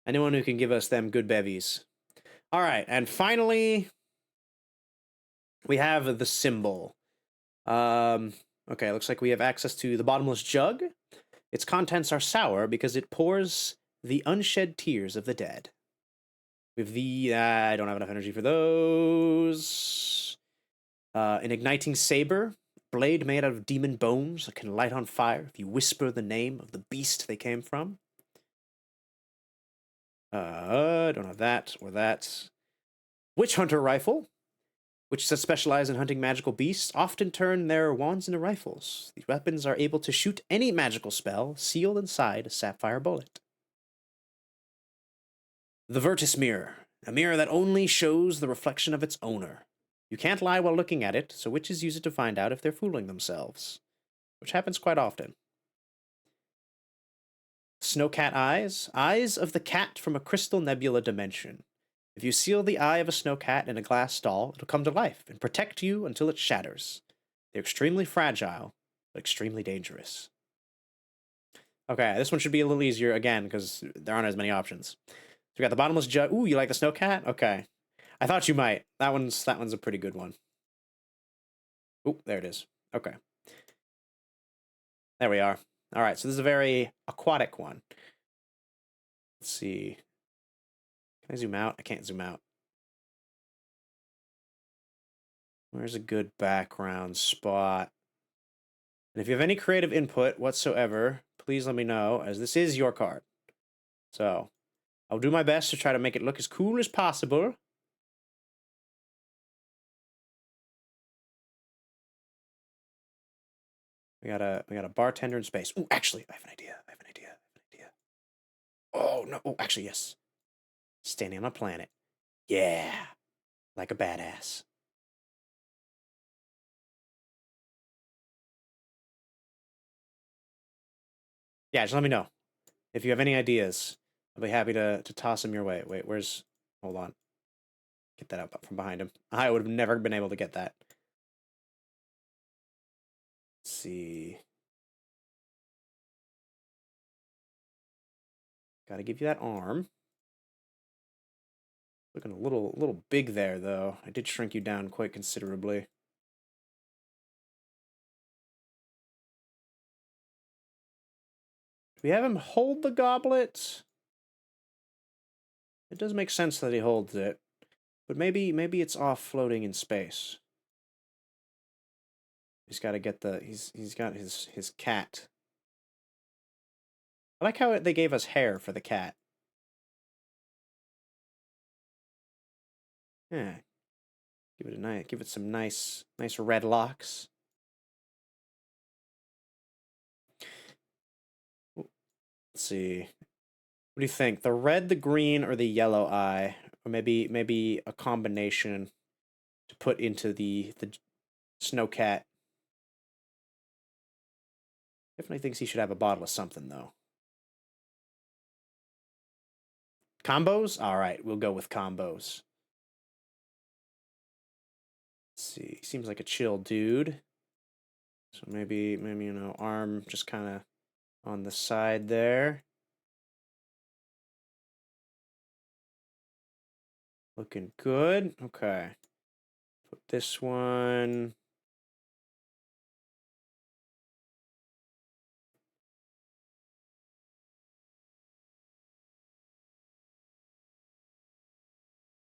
A: Anyone who can give us them good bevies. Alright, and finally, we have the Symbol. Okay, looks like we have access to the Bottomless Jug. Its contents are sour because it pours the unshed tears of the dead. With the... I don't have enough energy for those. An igniting saber. Blade made out of demon bones that can light on fire if you whisper the name of the beast they came from. I don't have that or that. Witch Hunter Rifle. Witches that specialize in hunting magical beasts often turn their wands into rifles. These weapons are able to shoot any magical spell sealed inside a sapphire bullet. The Vertis Mirror, a mirror that only shows the reflection of its owner. You can't lie while looking at it, so witches use it to find out if they're fooling themselves, which happens quite often. Snowcat eyes. Eyes of the cat from a crystal nebula dimension. If you seal the eye of a snowcat in a glass doll, it'll come to life and protect you until it shatters. They're extremely fragile, but extremely dangerous. Okay, this one should be a little easier again because there aren't as many options. So we got the bottomless jug. Ooh, you like the snowcat? Okay. I thought you might. That one's a pretty good one. Ooh, there it is. Okay. There we are. All right, so this is a very aquatic one. Let's see. Can I zoom out? I can't zoom out. Where's a good background spot? And if you have any creative input whatsoever, please let me know, as this is your card. So, I'll do my best to try to make it look as cool as possible. We got a bartender in space. Oh, actually, I have an idea. Oh no! Oh, actually, yes. Standing on a planet. Yeah, like a badass. Yeah, just let me know if you have any ideas. I'll be happy to toss them your way. Wait, where's? Hold on. Get that up from behind him. I would have never been able to get that. Let's see. Got to give you that arm. Looking a little big there, though. I did shrink you down quite considerably. Do we have him hold the goblet? It does make sense that he holds it, but maybe it's off floating in space. He's got to get the he's got his cat. I like how they gave us hair for the cat. Yeah, give it some nice red locks. Let's see. What do you think? The red, the green, or the yellow eye, or maybe a combination to put into the snowcat. Definitely thinks he should have a bottle of something though. Combos? All right, we'll go with combos. Let's see. Seems like a chill dude. So maybe arm just kind of on the side there. Looking good. Okay. Put this one.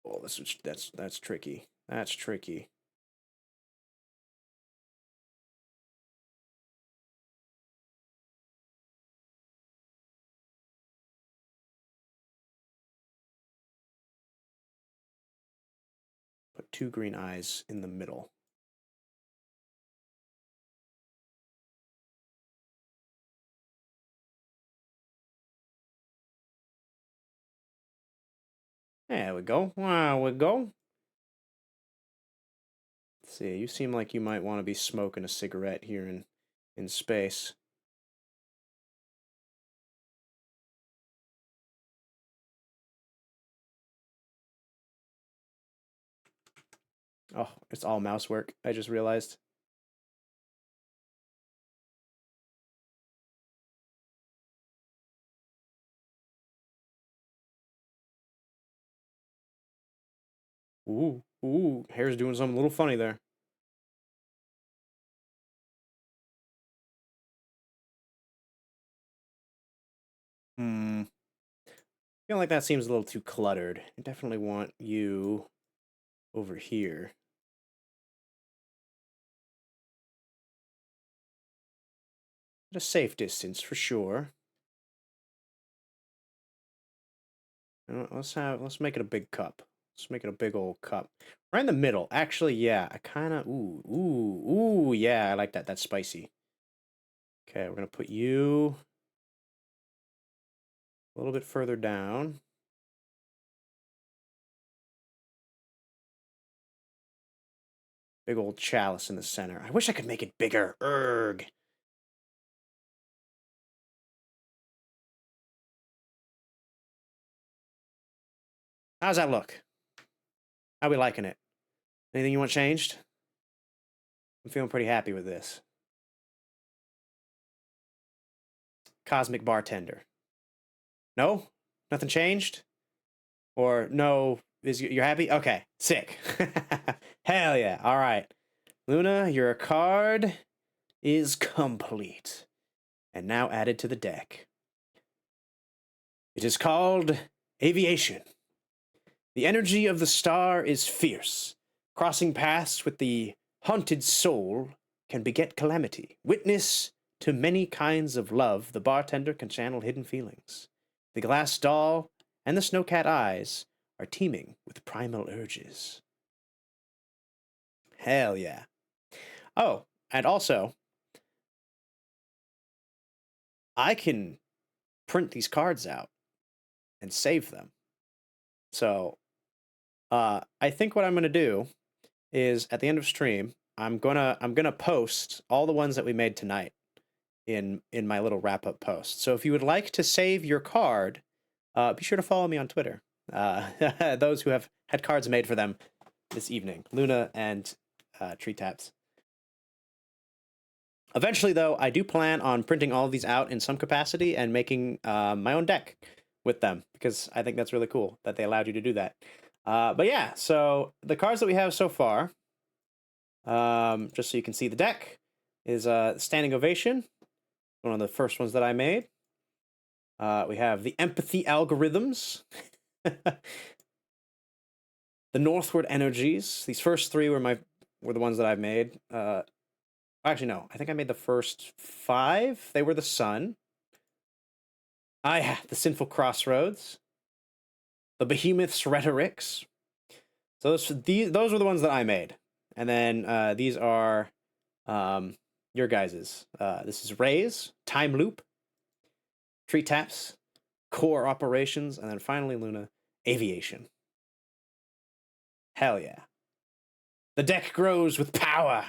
A: Oh, that's tricky. That's tricky. Put two green eyes in the middle. There we go. There we go. Let's see, you seem like you might want to be smoking a cigarette here in space. Oh, it's all mouse work. I just realized. Ooh, hair's doing something a little funny there. Hmm. Feel like that seems a little too cluttered. I definitely want you over here. At a safe distance for sure. Let's make it a big cup. Let's make it a big old cup. Right in the middle. Actually, yeah, I kind of ooh, yeah, I like that. That's spicy. Okay, we're gonna put you a little bit further down. Big old chalice in the center. I wish I could make it bigger. Erg. How's that look? How we liking it? Anything you want changed? I'm feeling pretty happy with this. Cosmic bartender. No? Nothing changed? Or no, you're happy? Okay, sick. Hell yeah. All right. Luna, your card is complete and now added to the deck. It is called Aviation. The energy of the star is fierce. Crossing paths with the haunted soul can beget calamity. Witness to many kinds of love, the bartender can channel hidden feelings. The glass doll and the snowcat eyes are teeming with primal urges. Hell yeah. Oh, and also, I can print these cards out and save them. So, I think what I'm gonna do is at the end of stream, I'm gonna post all the ones that we made tonight in my little wrap up post. So if you would like to save your card, be sure to follow me on Twitter. Those who have had cards made for them this evening, Luna and Tree Taps. Eventually, though, I do plan on printing all of these out in some capacity and making my own deck with them because I think that's really cool that they allowed you to do that. But yeah, so the cards that we have so far, just so you can see the deck, is Standing Ovation, one of the first ones that I made. We have the Empathy Algorithms, the Northward Energies. These first three were the ones that I've made. Actually, no. I think I made the first 5. They were the Sun. The Sinful Crossroads. The Behemoth's Rhetorics. So those were the ones that I made. And then these are your guys's. This is Rays, Time Loop, Tree Taps, Core Operations, and then finally, Luna, Aviation. Hell yeah. The deck grows with power.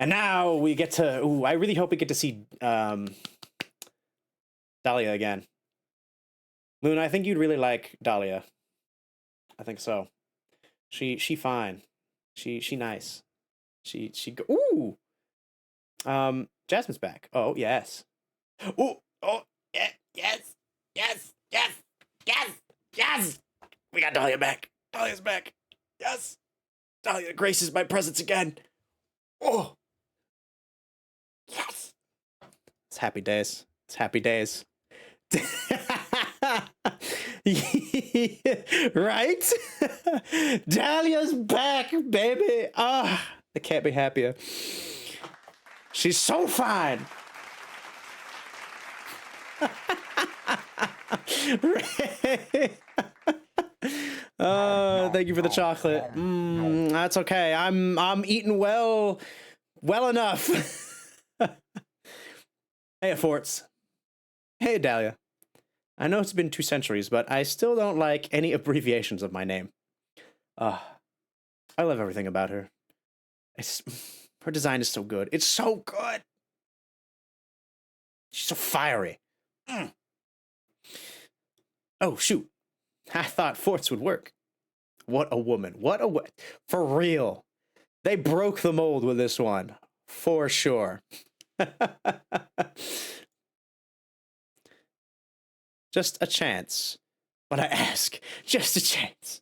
A: And now we get to... Ooh, I really hope we get to see Dahlia again. Luna, I think you'd really like Dahlia. I think so. She fine. She nice. She ooh. Jasmine's back. Oh, yes. Ooh, oh, yeah, yes. Yes. Yes. Yes. Yes. We got Dahlia back. Dahlia's back. Yes. Dahlia graces my presence again. Oh. Yes. It's happy days. It's happy days. Right? Dahlia's back, baby. Ah, I can't be happier. She's so fine. Oh, thank you for the chocolate. That's okay. I'm eating well enough. Hey, Forts. Hey, Dahlia. I know it's been 2 centuries, but I still don't like any abbreviations of my name. I love everything about her. Her design is so good. It's so good. She's so fiery. Oh, shoot. I thought Forts would work. What a woman. For real. They broke the mold with this one. For sure. Just a chance. But I ask, just a chance.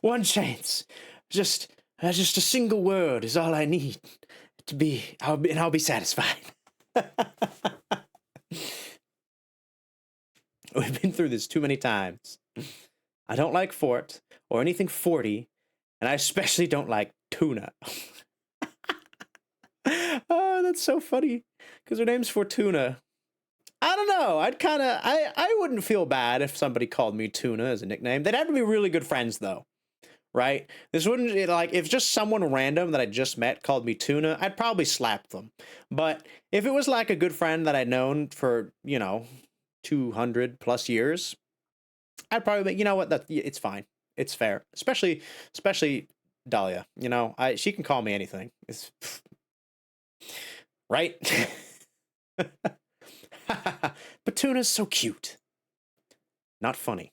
A: One chance. Just a single word is all I need to be, I'll be satisfied. We've been through this too many times. I don't like Fort or anything 40, and I especially don't like tuna. Oh, that's so funny. Because her name's Fortuna. I don't know. I wouldn't feel bad if somebody called me Tuna as a nickname. They'd have to be really good friends, though. Right? This wouldn't, like, if just someone random that I just met called me Tuna, I'd probably slap them. But if it was like a good friend that I'd known for, 200 plus years, I'd probably, you know what, it's fine. It's fair. Especially Dahlia. She can call me anything. It's right? But Tuna's so cute. Not funny.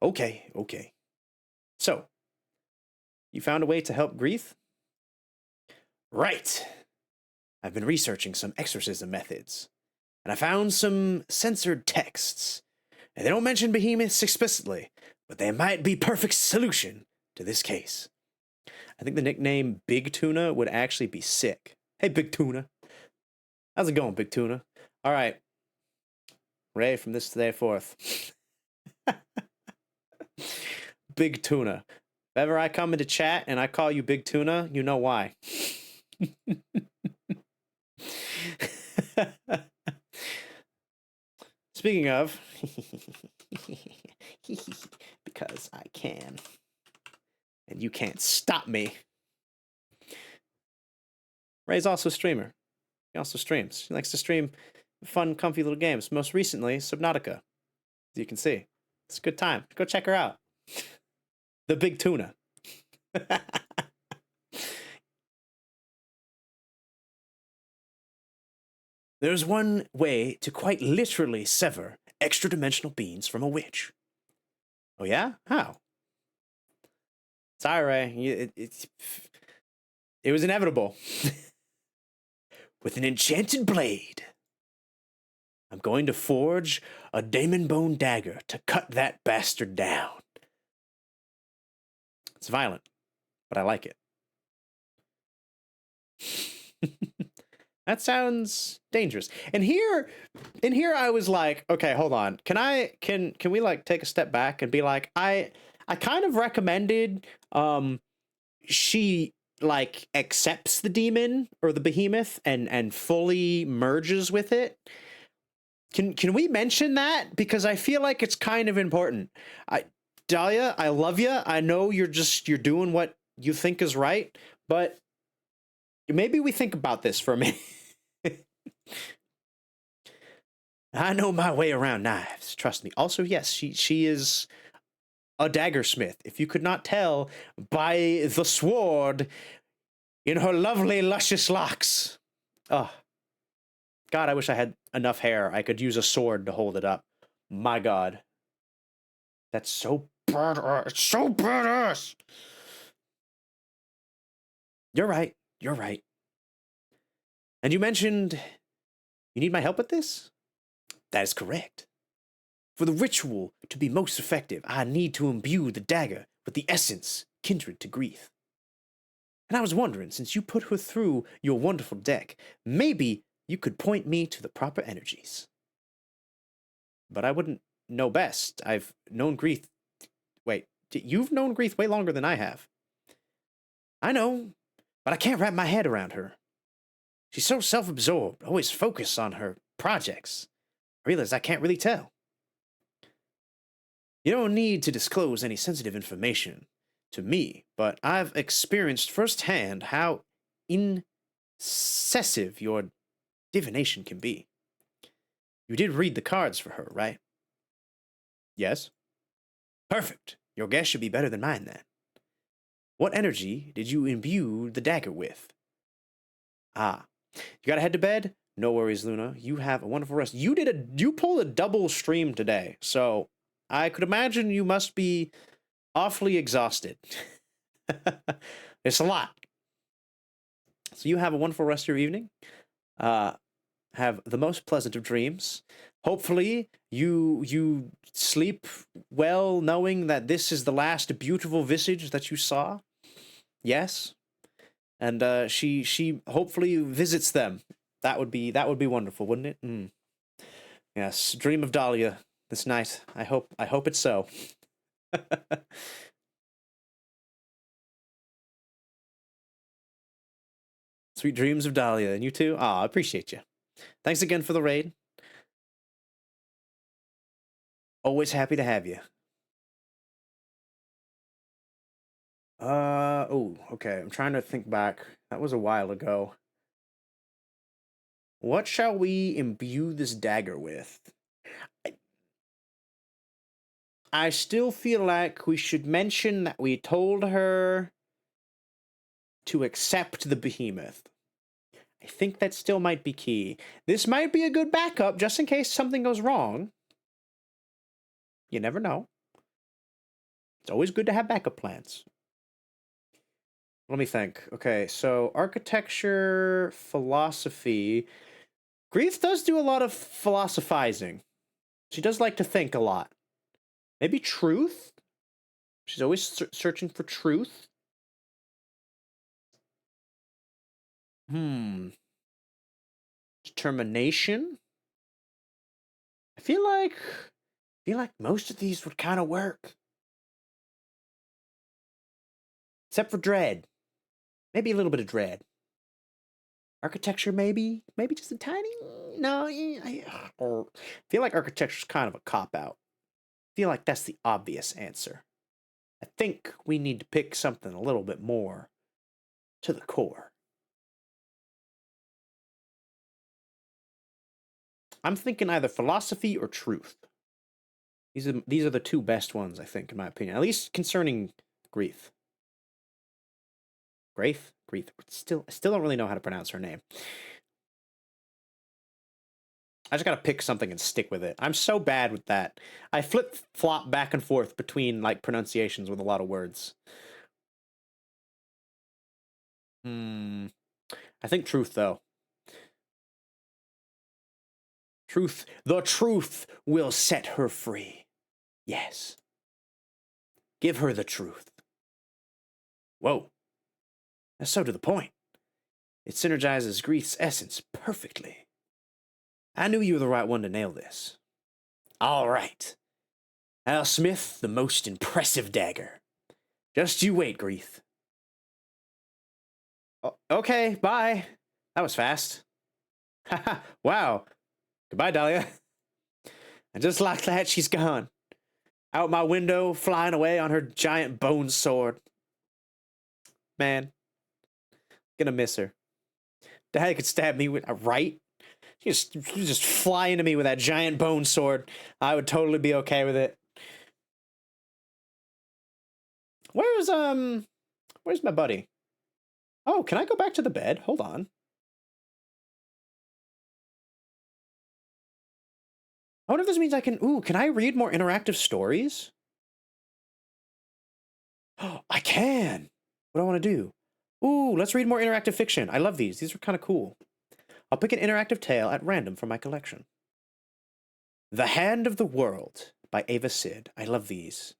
A: Okay, okay. So, you found a way to help Grief? Right. I've been researching some exorcism methods, and I found some censored texts. And they don't mention behemoths explicitly, but they might be perfect solution to this case. I think the nickname Big Tuna would actually be sick. Hey, Big Tuna. How's it going, Big Tuna? All right. Ray, from this day forth. Big Tuna. If ever I come into chat and I call you Big Tuna, you know why. Speaking of, because I can, and you can't stop me. Ray's also a streamer. He also streams. He likes to stream fun, comfy little games. Most recently, Subnautica, as you can see. It's a good time. Go check her out. The Big Tuna. There's one way to quite literally sever extra-dimensional beings from a witch. Oh yeah? How? Sorry, Ray. It was inevitable. With an enchanted blade. I'm going to forge a daemon bone dagger to cut that bastard down. It's violent, but I like it. That sounds dangerous. And here I was like, okay, hold on. Can we like take a step back and be like, I kind of recommended she like accepts the demon or the behemoth and fully merges with it. Can we mention that? Because I feel like it's kind of important. Dahlia, I love you. I know you're doing what you think is right, but maybe we think about this for a minute. I know my way around knives. Trust me. Also, yes, she is a daggersmith. If you could not tell by the sword in her lovely, luscious locks. Oh, God, I wish I had enough hair. I could use a sword to hold it up. My God. That's so badass. It's so badass. You're right. You're right. And you mentioned you need my help with this? That is correct. For the ritual to be most effective, I need to imbue the dagger with the essence kindred to grief. And I was wondering, since you put her through your wonderful deck, maybe you could point me to the proper energies. But I wouldn't know best. I've known Grief. Wait, you've known Grief way longer than I have. I know, but I can't wrap my head around her. She's so self-absorbed, always focused on her projects. I realize I can't really tell. You don't need to disclose any sensitive information to me, but I've experienced firsthand how incisive your divination can be. You did read the cards for her, right? Yes. Perfect. Your guess should be better than mine then. What energy did you imbue the dagger with? Ah, you gotta head to bed? No worries, Luna. You have a wonderful rest. You pulled a double stream today, so I could imagine you must be awfully exhausted. It's a lot. So you have a wonderful rest of your evening. Have the most pleasant of dreams. Hopefully you sleep well knowing that this is the last beautiful visage that you saw. Yes. And she hopefully visits them. That would be wonderful, wouldn't it? Mm. Yes, dream of Dahlia this night. I hope it's so. Sweet dreams of Dahlia, and you too. I appreciate you. Thanks again for the raid. Always happy to have you. Oh, okay. I'm trying to think back. That was a while ago. What shall we imbue this dagger with? I still feel like we should mention that we told her to accept the behemoth. I think that still might be key. This might be a good backup just in case something goes wrong. You never know. It's always good to have backup plans. Let me think. Okay, so architecture, philosophy. Grief does do a lot of philosophizing. She does like to think a lot. Maybe truth? She's always searching for truth. Determination? I feel like most of these would kind of work. Except for dread. Maybe a little bit of dread. Architecture, maybe? Maybe just a tiny... No, I feel like architecture's kind of a cop-out. I feel like that's the obvious answer. I think we need to pick something a little bit more to the core. I'm thinking either philosophy or truth. These are the two best ones, I think, in my opinion. At least concerning grief. Graith? Grief. I still don't really know how to pronounce her name. I just gotta pick something and stick with it. I'm so bad with that. I flip-flop back and forth between, like, pronunciations with a lot of words. I think truth, though. Truth. The truth will set her free. Yes. Give her the truth. Whoa. That's so to the point. It synergizes grief's essence perfectly. I knew you were the right one to nail this. All right. I'll smith the most impressive dagger. Just you wait, Grief. Okay, bye. That was fast. Haha, wow. Goodbye, Dahlia. And just like that, she's gone. Out my window, flying away on her giant bone sword. Man, gonna miss her. Dahlia could stab me with a right. She's just fly into me with that giant bone sword. I would totally be okay with it. Where's my buddy? Oh, can I go back to the bed? Hold on. I wonder if this means I can... Ooh, can I read more interactive stories? Oh, I can! What do I want to do? Ooh, let's read more interactive fiction. I love these. These are kind of cool. I'll pick an interactive tale at random from my collection. The Hand of the World by Ava Sid. I love these.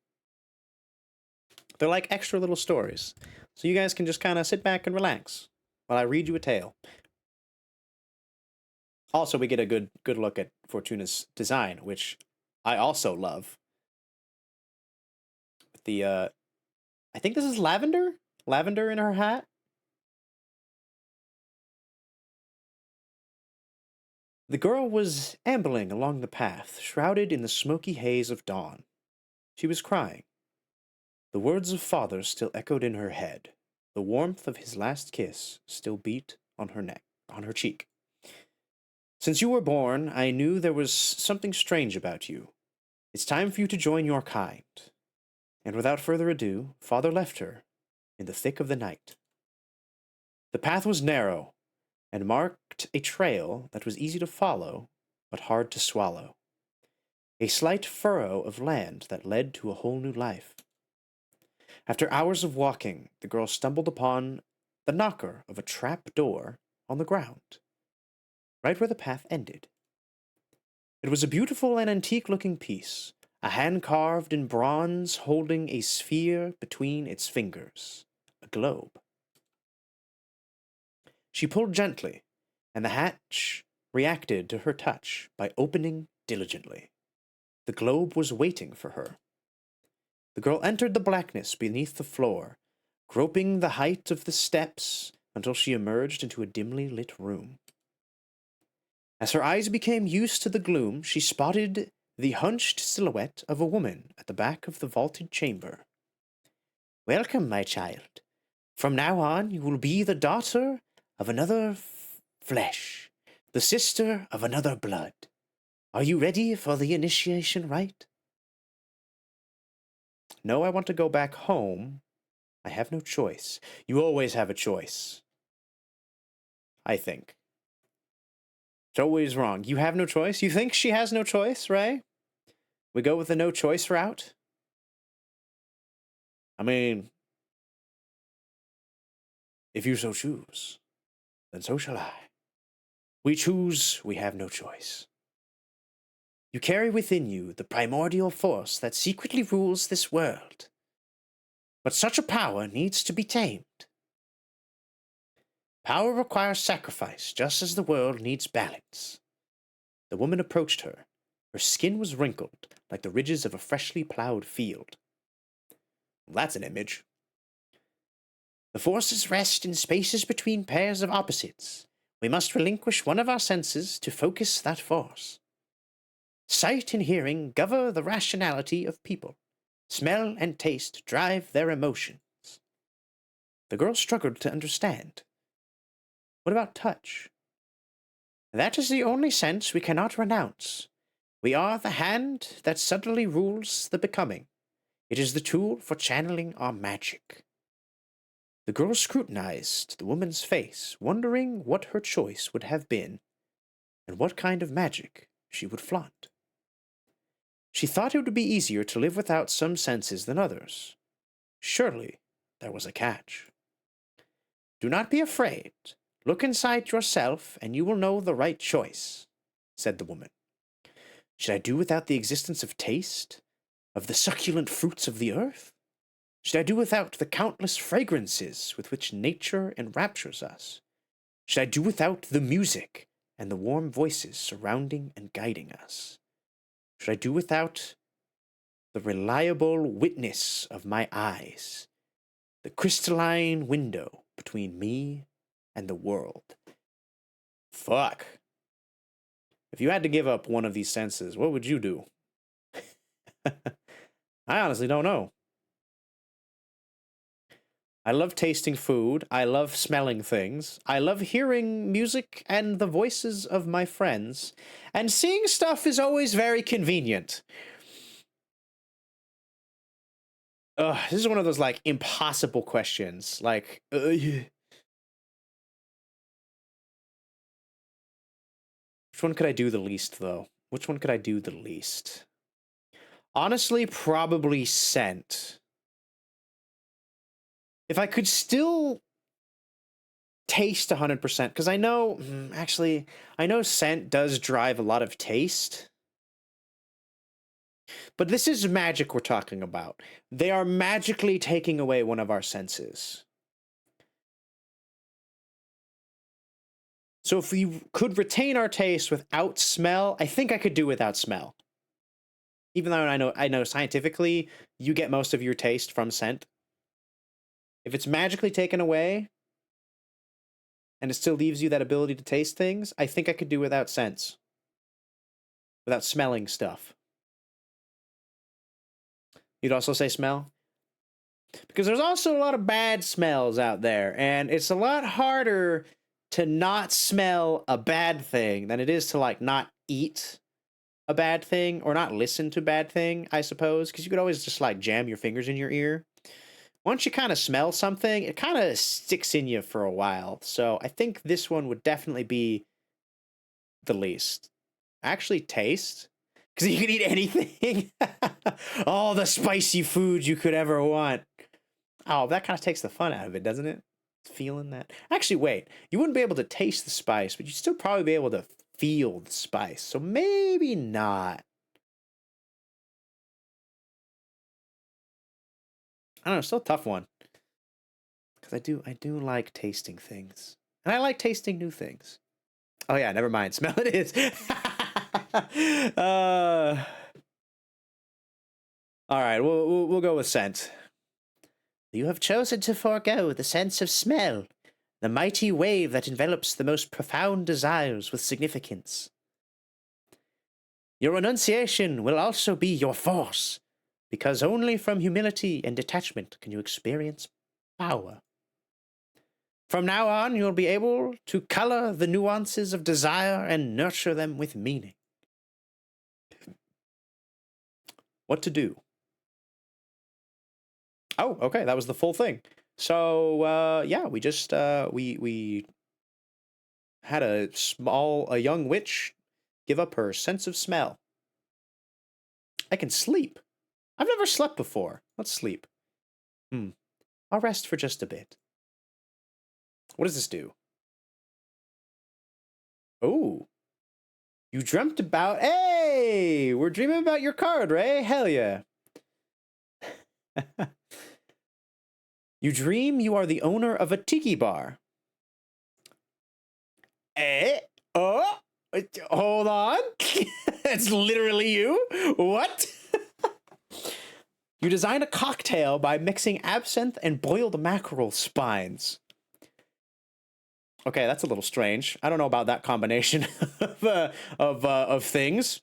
A: They're like extra little stories. So you guys can just kind of sit back and relax while I read you a tale. Also, we get a good look at Fortuna's design, which I also love. The I think this is lavender? Lavender in her hat? The girl was ambling along the path, shrouded in the smoky haze of dawn. She was crying. The words of father still echoed in her head. The warmth of his last kiss still beat on her cheek. Since you were born, I knew there was something strange about you. It's time for you to join your kind. And without further ado, father left her in the thick of the night. The path was narrow and marked a trail that was easy to follow, but hard to swallow. A slight furrow of land that led to a whole new life. After hours of walking, the girl stumbled upon the knocker of a trap door on the ground, right where the path ended. It was a beautiful and antique-looking piece, a hand carved in bronze holding a sphere between its fingers, a globe. She pulled gently, and the hatch reacted to her touch by opening diligently. The globe was waiting for her. The girl entered the blackness beneath the floor, groping the height of the steps until she emerged into a dimly lit room. As her eyes became used to the gloom, she spotted the hunched silhouette of a woman at the back of the vaulted chamber. Welcome, my child. From now on, you will be the daughter of another flesh, the sister of another blood. Are you ready for the initiation rite? No, I want to go back home. I have no choice. You always have a choice. I think. It's always wrong. You have no choice? You think she has no choice, Ray? We go with the no choice route? I mean, if you so choose, then so shall I. We choose, we have no choice. You carry within you the primordial force that secretly rules this world. But such a power needs to be tamed. Power requires sacrifice, just as the world needs balance. The woman approached her. Her skin was wrinkled, like the ridges of a freshly plowed field. Well, that's an image. The forces rest in spaces between pairs of opposites. We must relinquish one of our senses to focus that force. Sight and hearing govern the rationality of people. Smell and taste drive their emotions. The girl struggled to understand. What about touch? That is the only sense we cannot renounce. We are the hand that subtly rules the becoming. It is the tool for channeling our magic. The girl scrutinized the woman's face, wondering what her choice would have been, and what kind of magic she would flaunt. She thought it would be easier to live without some senses than others. Surely there was a catch. Do not be afraid. Look inside yourself, and you will know the right choice, said the woman. Should I do without the existence of taste, of the succulent fruits of the earth? Should I do without the countless fragrances with which nature enraptures us? Should I do without the music and the warm voices surrounding and guiding us? Should I do without the reliable witness of my eyes, the crystalline window between me and the world? Fuck. If you had to give up one of these senses, what would you do? I honestly don't know. I love tasting food. I love smelling things. I love hearing music and the voices of my friends. And seeing stuff is always very convenient. This is one of those, like, impossible questions. Like, which one could I do the least, though? Which one could I do the least? Honestly, probably scent. If I could still taste 100%, because I know, actually, I know scent does drive a lot of taste. But this is magic we're talking about. They are magically taking away one of our senses. So if we could retain our taste without smell, I think I could do without smell. Even though I know scientifically you get most of your taste from scent. If it's magically taken away and it still leaves you that ability to taste things, I think I could do without scents. Without smelling stuff. You'd also say smell? Because there's also a lot of bad smells out there, and it's a lot harder to not smell a bad thing than it is to, like, not eat a bad thing or not listen to a bad thing, I suppose, because you could always just, like, jam your fingers in your ear. Once you kind of smell something, it kind of sticks in you for a while. So I think this one would definitely be the least. Actually, taste. Because you can eat anything. All the spicy food you could ever want. Oh, that kind of takes the fun out of it, doesn't it? Feeling that. Actually, wait. You wouldn't be able to taste the spice, but you'd still probably be able to feel the spice. So maybe not. I don't know. Still a tough one. Because I do like tasting things. And I like tasting new things. Oh yeah, never mind. Smell it is. All right, we'll go with scent. You have chosen to forego the sense of smell, the mighty wave that envelops the most profound desires with significance. Your renunciation will also be your force, because only from humility and detachment can you experience power. From now on, you'll be able to color the nuances of desire and nurture them with meaning. What to do? Oh, okay, that was the full thing. So, yeah, we just, we had a young witch give up her sense of smell. I can sleep. I've never slept before. Let's sleep. Hmm. I'll rest for just a bit. What does this do? Oh, you dreamt about. Hey, we're dreaming about your card, Ray. Hell yeah. You dream you are the owner of a tiki bar. Eh? Oh, hold on. It's literally you? What? You design a cocktail by mixing absinthe and boiled mackerel spines. Okay, that's a little strange. I don't know about that combination of things.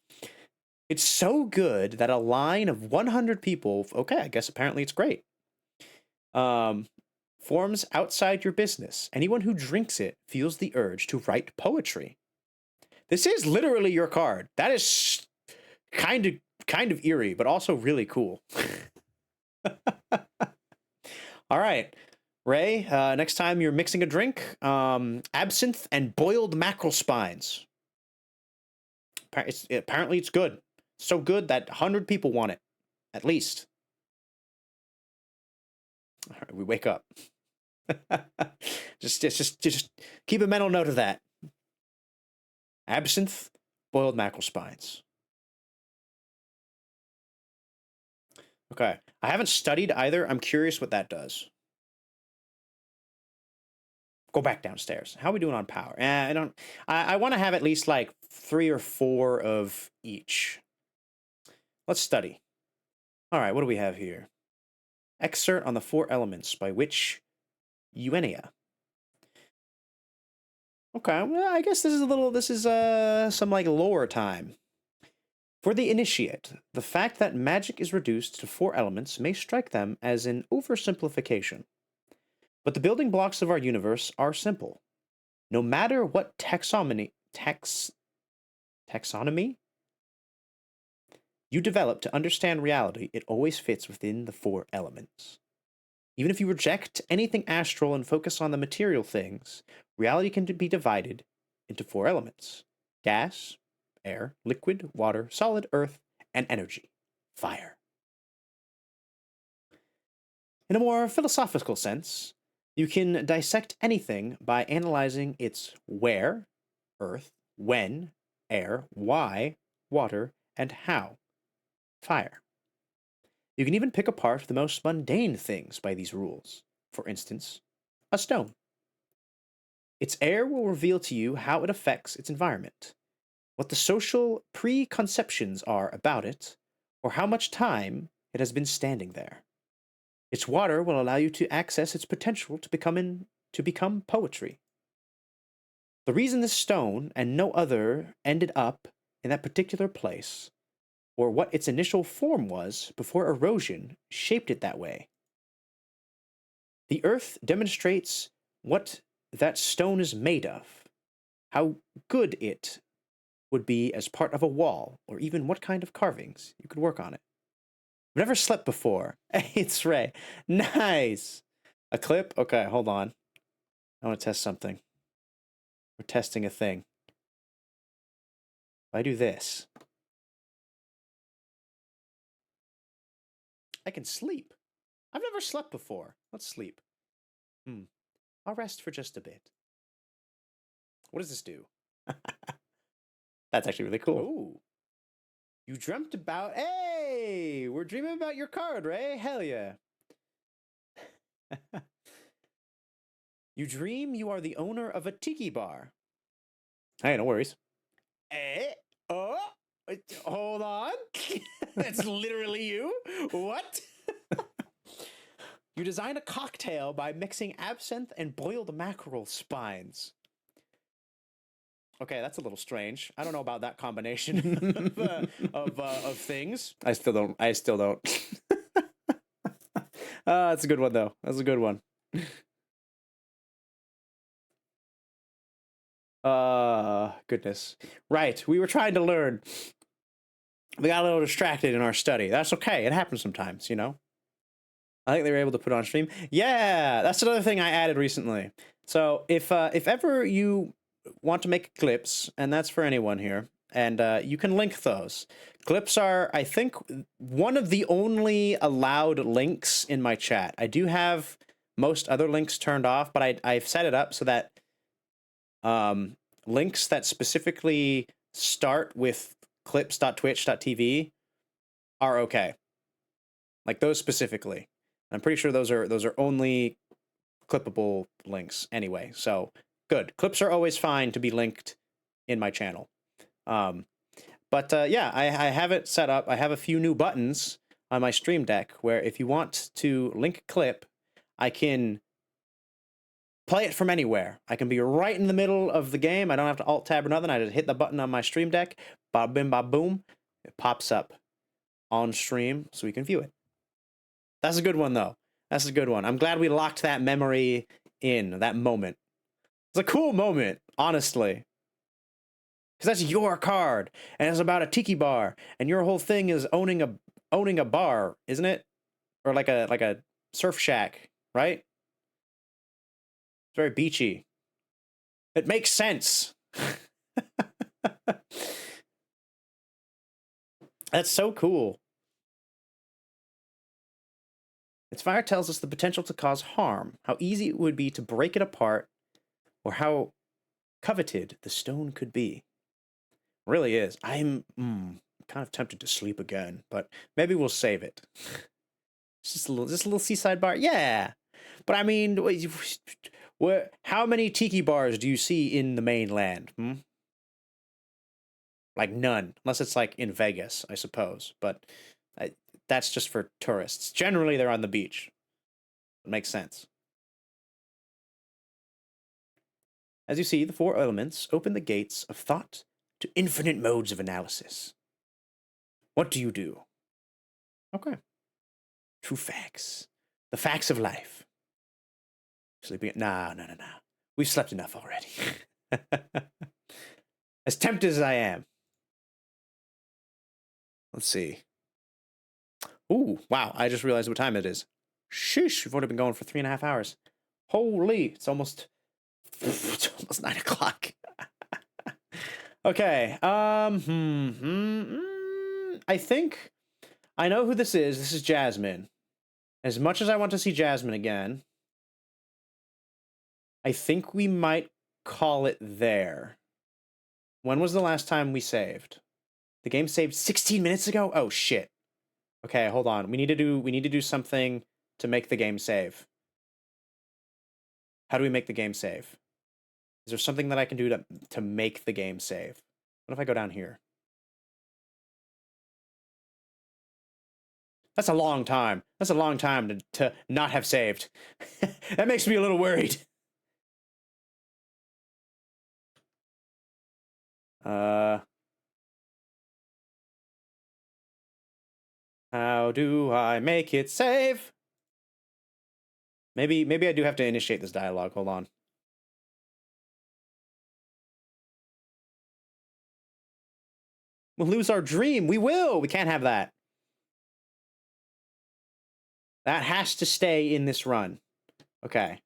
A: It's so good that a line of 100 people, okay, I guess apparently it's great, um, forms outside your business. Anyone who drinks it feels the urge to write poetry. This is literally your card. That is kind of eerie, but also really cool. All right, Ray. Next time you're mixing a drink, absinthe and boiled mackerel spines. Apparently, it's good. So good that 100 people want it, at least. All right, we wake up. just keep a mental note of that. Absinthe, boiled mackerel spines. Okay, I haven't studied either. I'm curious what that does. Go back downstairs. How are we doing on power? I don't. I want to have at least like 3 or 4 of each. Let's study. All right, what do we have here? Excerpt on the 4 elements by which Eugenia. Okay, well, I guess this is some like lore time. For the initiate, the fact that magic is reduced to 4 elements may strike them as an oversimplification. But the building blocks of our universe are simple. No matter what taxonomy you develop to understand reality, it always fits within the 4 elements. Even if you reject anything astral and focus on the material things, reality can be divided into 4 elements: gas, air, liquid, water, solid, earth, and energy, fire. In a more philosophical sense, you can dissect anything by analyzing its where, earth, when, air, why, water, and how, fire. You can even pick apart the most mundane things by these rules. For instance, a stone. Its air will reveal to you how it affects its environment, what the social preconceptions are about it, or how much time it has been standing there. Its water will allow you to access its potential to become poetry. The reason this stone and no other ended up in that particular place, or what its initial form was before erosion shaped it that way. The earth demonstrates what that stone is made of, how good it would be as part of a wall, or even what kind of carvings you could work on it. I've never slept before. Hey, it's Ray. Nice. A clip? Okay, hold on. I want to test something. We're testing a thing. If I do this, I can sleep. I've never slept before. Let's sleep. I'll rest for just a bit. What does this do? That's actually really cool. Ooh. You dreamt about. Hey, we're dreaming about your card, Ray. Hell yeah. You dream you are the owner of a tiki bar. Hey, no worries. Eh? Oh, hold on. That's literally you? What? You design a cocktail by mixing absinthe and boiled mackerel spines. Okay, that's a little strange. I don't know about that combination of things. I still don't. That's a good one though. That's a good one. Goodness. Right, we were trying to learn. We got a little distracted in our study. That's okay. It happens sometimes, you know. I think they were able to put on stream. Yeah, that's another thing I added recently. So if ever you want to make clips, and that's for anyone here, and you can link those. Clips are, I think, one of the only allowed links in my chat. I do have most other links turned off, but I've set it up so that links that specifically start with clips.twitch.tv are okay. Like those specifically. I'm pretty sure those are only clippable links anyway. So good. Clips are always fine to be linked in my channel. Yeah, I have it set up. I have a few new buttons on my Stream Deck where if you want to link a clip, I can play it from anywhere. I can be right in the middle of the game. I don't have to alt tab or nothing. I just hit the button on my Stream Deck. Ba bim ba boom. It pops up on stream so we can view it. That's a good one though. That's a good one. I'm glad we locked that memory in, that moment. It's a cool moment, honestly. Because that's your card, and it's about a tiki bar, and your whole thing is owning a bar, isn't it? Or like a surf shack, right? It's very beachy. It makes sense. That's so cool. Its fire tells us the potential to cause harm, how easy it would be to break it apart, or how coveted the stone could be. Really is. I'm kind of tempted to sleep again, but maybe we'll save it. Just a little seaside bar. Yeah. But I mean, how many tiki bars do you see in the mainland? Like none, unless it's like in Vegas, I suppose. But that's just for tourists. Generally, they're on the beach. It makes sense. As you see, the four elements open the gates of thought to infinite modes of analysis. What do you do? Okay. True facts. The facts of life. Sleeping. No. We've slept enough already. As tempted as I am. Let's see. Ooh, wow. I just realized what time it is. Sheesh, we've already been going for 3.5 hours. Holy, it's almost 9 o'clock. Okay. I think I know who this is. This is Jasmine. As much as I want to see Jasmine again, I think we might call it there. When was the last time we saved? The game saved 16 minutes ago? Oh shit. Okay, hold on. We need to do something to make the game save. How do we make the game save? Is there something that I can do to make the game save? What if I go down here? That's a long time. That's a long time to not have saved. That makes me a little worried. How do I make it save? Maybe I do have to initiate this dialogue. Hold on. We'll lose our dream. We will. We can't have that. That has to stay in this run. Okay.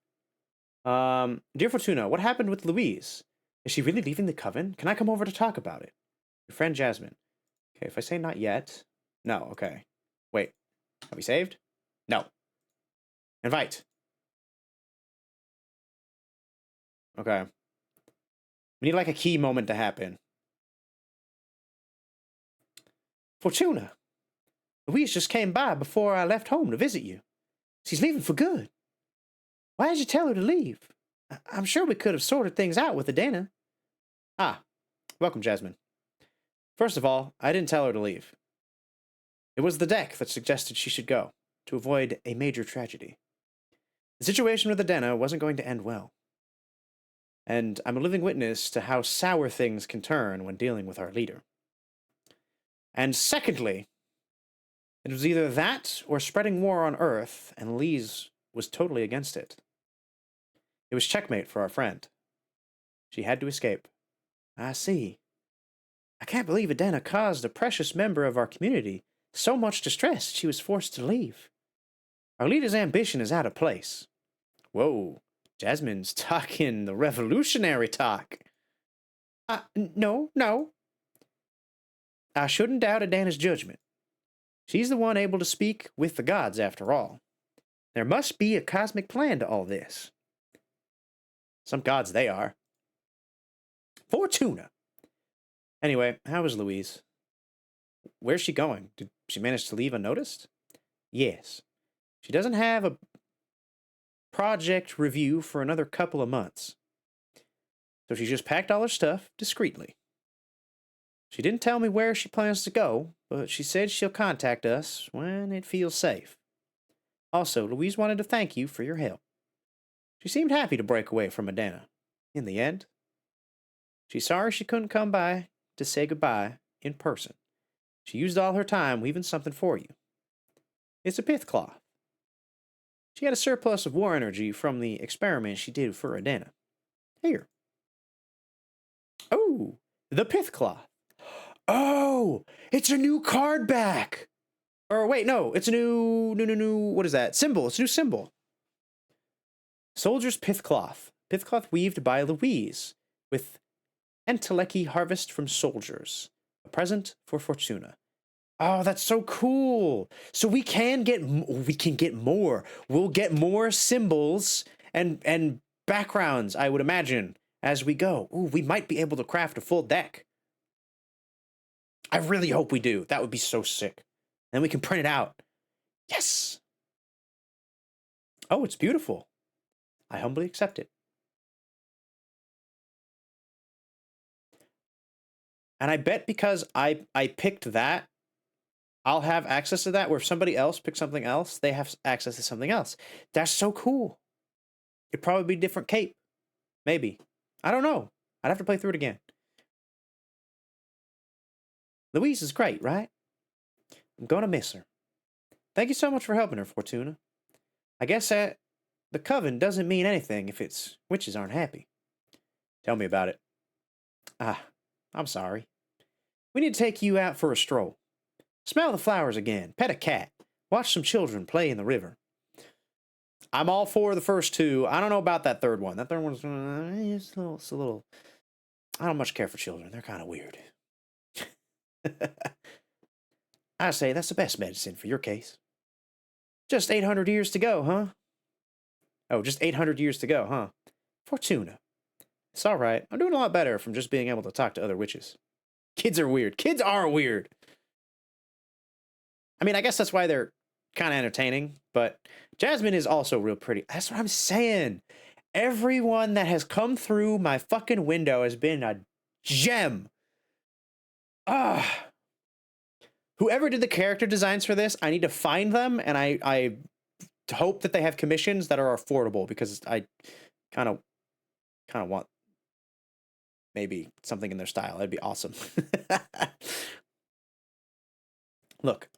A: Dear Fortuna, what happened with Louise? Is she really leaving the coven? Can I come over to talk about it? Your friend Jasmine. Okay, if I say not yet. No, okay. Wait. Have we saved? No. Invite. Okay. We need like a key moment to happen. Fortuna, Louise just came by before I left home to visit you. She's leaving for good. Why did you tell her to leave? I'm sure we could have sorted things out with Adana. Ah, welcome, Jasmine. First of all, I didn't tell her to leave. It was the deck that suggested she should go, to avoid a major tragedy. The situation with Adana wasn't going to end well. And I'm a living witness to how sour things can turn when dealing with our leader. And secondly, it was either that or spreading war on Earth, and Lise was totally against it. It was checkmate for our friend. She had to escape. I see. I can't believe Adana caused a precious member of our community so much distress she was forced to leave. Our leader's ambition is out of place. Whoa, Jasmine's talking the revolutionary talk. No. I shouldn't doubt Adana's judgment. She's the one able to speak with the gods, after all. There must be a cosmic plan to all this. Some gods they are. Fortuna! Anyway, how is Louise? Where's she going? Did she manage to leave unnoticed? Yes. She doesn't have a project review for another couple of months. So she just packed all her stuff discreetly. She didn't tell me where she plans to go, but she said she'll contact us when it feels safe. Also, Louise wanted to thank you for your help. She seemed happy to break away from Adana. In the end, she's sorry she couldn't come by to say goodbye in person. She used all her time weaving something for you. It's a pith cloth. She had a surplus of war energy from the experiment she did for Adana. Here. Oh, the pith cloth. Oh, it's a new card back. Or wait, no, it's a new, what is that? Symbol. It's a new symbol. Soldier's pith cloth. Pith cloth weaved by Louise with entelechy harvest from soldiers. A present for Fortuna. Oh, that's so cool. So we can get more. We'll get more symbols and backgrounds, I would imagine, as we go. Ooh, we might be able to craft a full deck. I really hope we do. That would be so sick. Then we can print it out. Yes. Oh, it's beautiful. I humbly accept it. And I bet because I picked that, I'll have access to that, where if somebody else picks something else, they have access to something else. That's so cool. It'd probably be a different cape. Maybe. I don't know. I'd have to play through it again. Louise is great, right? I'm gonna miss her. Thank you so much for helping her, Fortuna. I guess that the coven doesn't mean anything if its witches aren't happy. Tell me about it. I'm sorry. We need to take you out for a stroll. Smell the flowers again, pet a cat, watch some children play in the river. I'm all for the first two. I don't know about that third one. That third one's it's a little. I don't much care for children. They're kind of weird. I say that's the best medicine for your case. Just 800 years to go, huh? Oh, just 800 years to go, huh? Fortuna. It's all right. I'm doing a lot better from just being able to talk to other witches. Kids are weird. Kids are weird. I mean, I guess that's why they're kind of entertaining, but Jasmine is also real pretty. That's what I'm saying. Everyone that has come through my fucking window has been a gem. Ah. Whoever did the character designs for this, I need to find them, and I hope that they have commissions that are affordable, because I kind of want maybe something in their style. That'd be awesome. Look,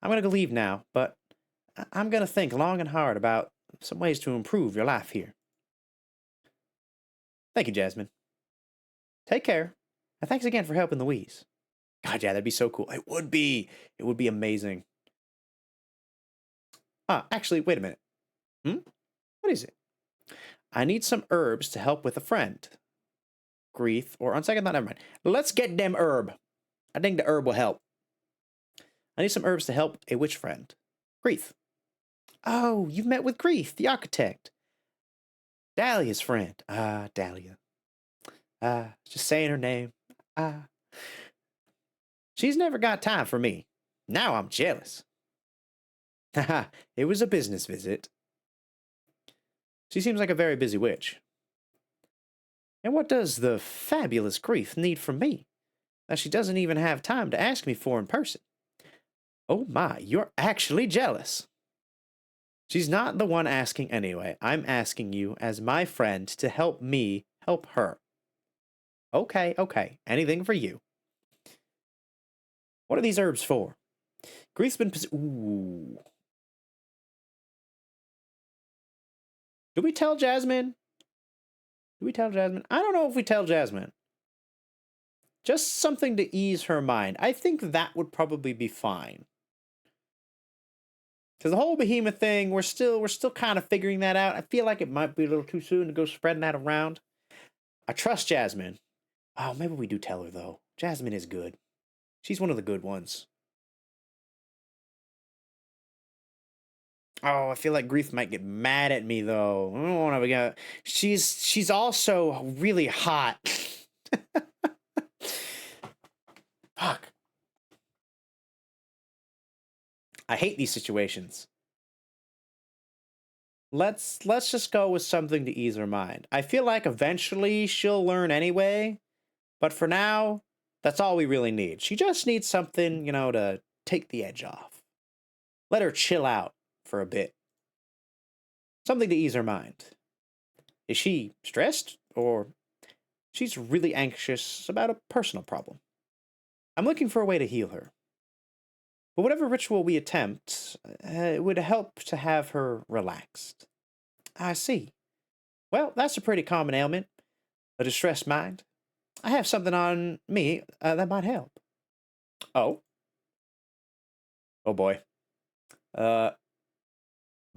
A: I'm going to go leave now, but I'm going to think long and hard about some ways to improve your life here. Thank you, Jasmine. Take care, and thanks again for helping Louise. God, yeah, that'd be so cool. It would be. It would be amazing. Actually, wait a minute. What is it? I need some herbs to help with a friend. Grief, or on second thought, never mind. Let's get them herb. I think the herb will help. I need some herbs to help a witch friend. Grief. Oh, you've met with Grief, the architect. Dahlia's friend. Dahlia. Just saying her name. She's never got time for me. Now I'm jealous. Haha, it was a business visit. She seems like a very busy witch. And what does the fabulous Grief need from me that she doesn't even have time to ask me for in person? Oh my, you're actually jealous. She's not the one asking anyway. I'm asking you as my friend to help me help her. Okay, anything for you. What are these herbs for? Grief's been... Ooh. Do we tell Jasmine? I don't know if we tell Jasmine. Just something to ease her mind. I think that would probably be fine. Because the whole behemoth thing, we're still kind of figuring that out. I feel like it might be a little too soon to go spreading that around. I trust Jasmine. Oh, maybe we do tell her, though. Jasmine is good. She's one of the good ones. Oh, I feel like Grief might get mad at me though. I don't want to get. She's also really hot. Fuck. I hate these situations. Let's just go with something to ease her mind. I feel like eventually she'll learn anyway, but for now, that's all we really need. She just needs something, you know, to take the edge off. Let her chill out for a bit. Something to ease her mind. Is she stressed or she's really anxious about a personal problem? I'm looking for a way to heal her. But whatever ritual we attempt, it would help to have her relaxed. I see. Well, that's a pretty common ailment, a distressed mind. I have something on me that might help. Oh? Oh boy. Uh,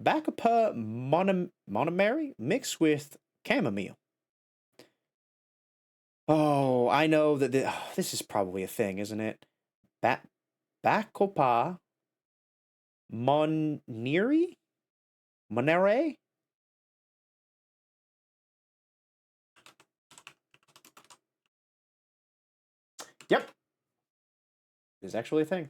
A: Bacopa monomeri mixed with chamomile. Oh, I know that this is probably a thing, isn't it? Ba Bacopa moneri? Monere? Yep. It is actually a thing.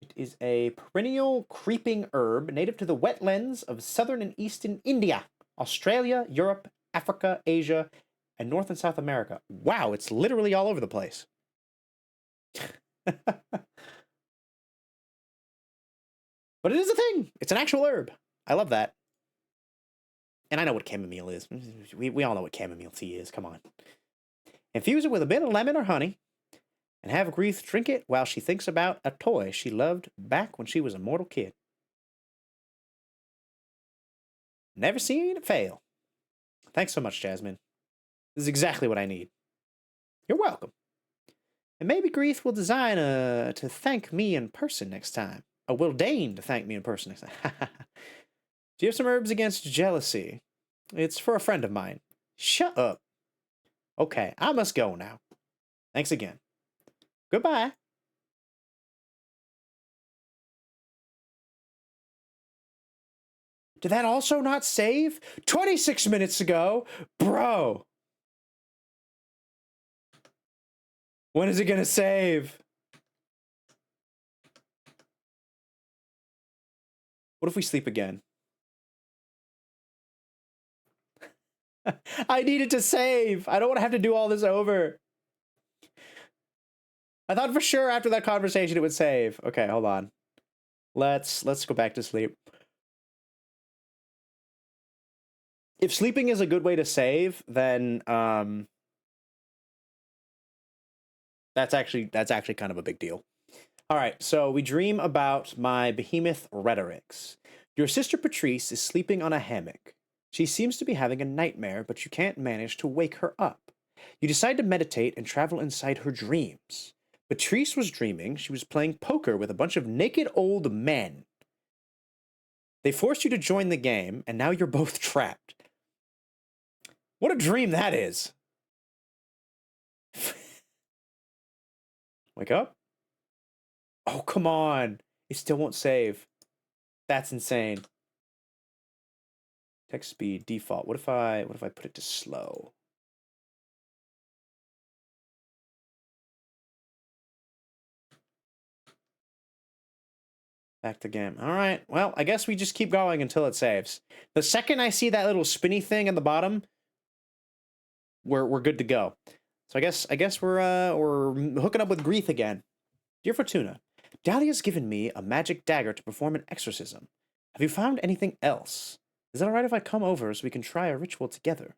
A: It is a perennial creeping herb native to the wetlands of southern and eastern India, Australia, Europe, Africa, Asia, and North and South America. Wow, it's literally all over the place. But it is a thing. It's an actual herb. I love that. And I know what chamomile is. We all know what chamomile tea is. Come on. Infuse it with a bit of lemon or honey, and have Grief drink it while she thinks about a toy she loved back when she was a mortal kid. Never seen it fail. Thanks so much, Jasmine. This is exactly what I need. You're welcome. And maybe Grief will design to thank me in person next time. Or will deign to thank me in person next time. Do you have some herbs against jealousy? It's for a friend of mine. Shut up. Okay, I must go now. Thanks again. Goodbye. Did that also not save? 26 minutes ago? Bro. When is it gonna save? What if we sleep again? I needed to save. I don't want to have to do all this over. I thought for sure after that conversation it would save. Okay, hold on. Let's go back to sleep. If sleeping is a good way to save, then that's actually kind of a big deal. All right, so we dream about my behemoth rhetorics. Your sister Patrice is sleeping on a hammock. She seems to be having a nightmare, but you can't manage to wake her up. You decide to meditate and travel inside her dreams. Patrice was dreaming she was playing poker with a bunch of naked old men. They forced you to join the game, and now you're both trapped. What a dream that is! Wake up? Oh, come on. It still won't save. That's insane. Text speed, default. What if I put it to slow? Back to game. All right. Well, I guess we just keep going until it saves. The second I see that little spinny thing at the bottom, we're good to go. So I guess we're hooking up with Grief again. Dear Fortuna, Dahlia's given me a magic dagger to perform an exorcism. Have you found anything else? Is it alright if I come over so we can try a ritual together?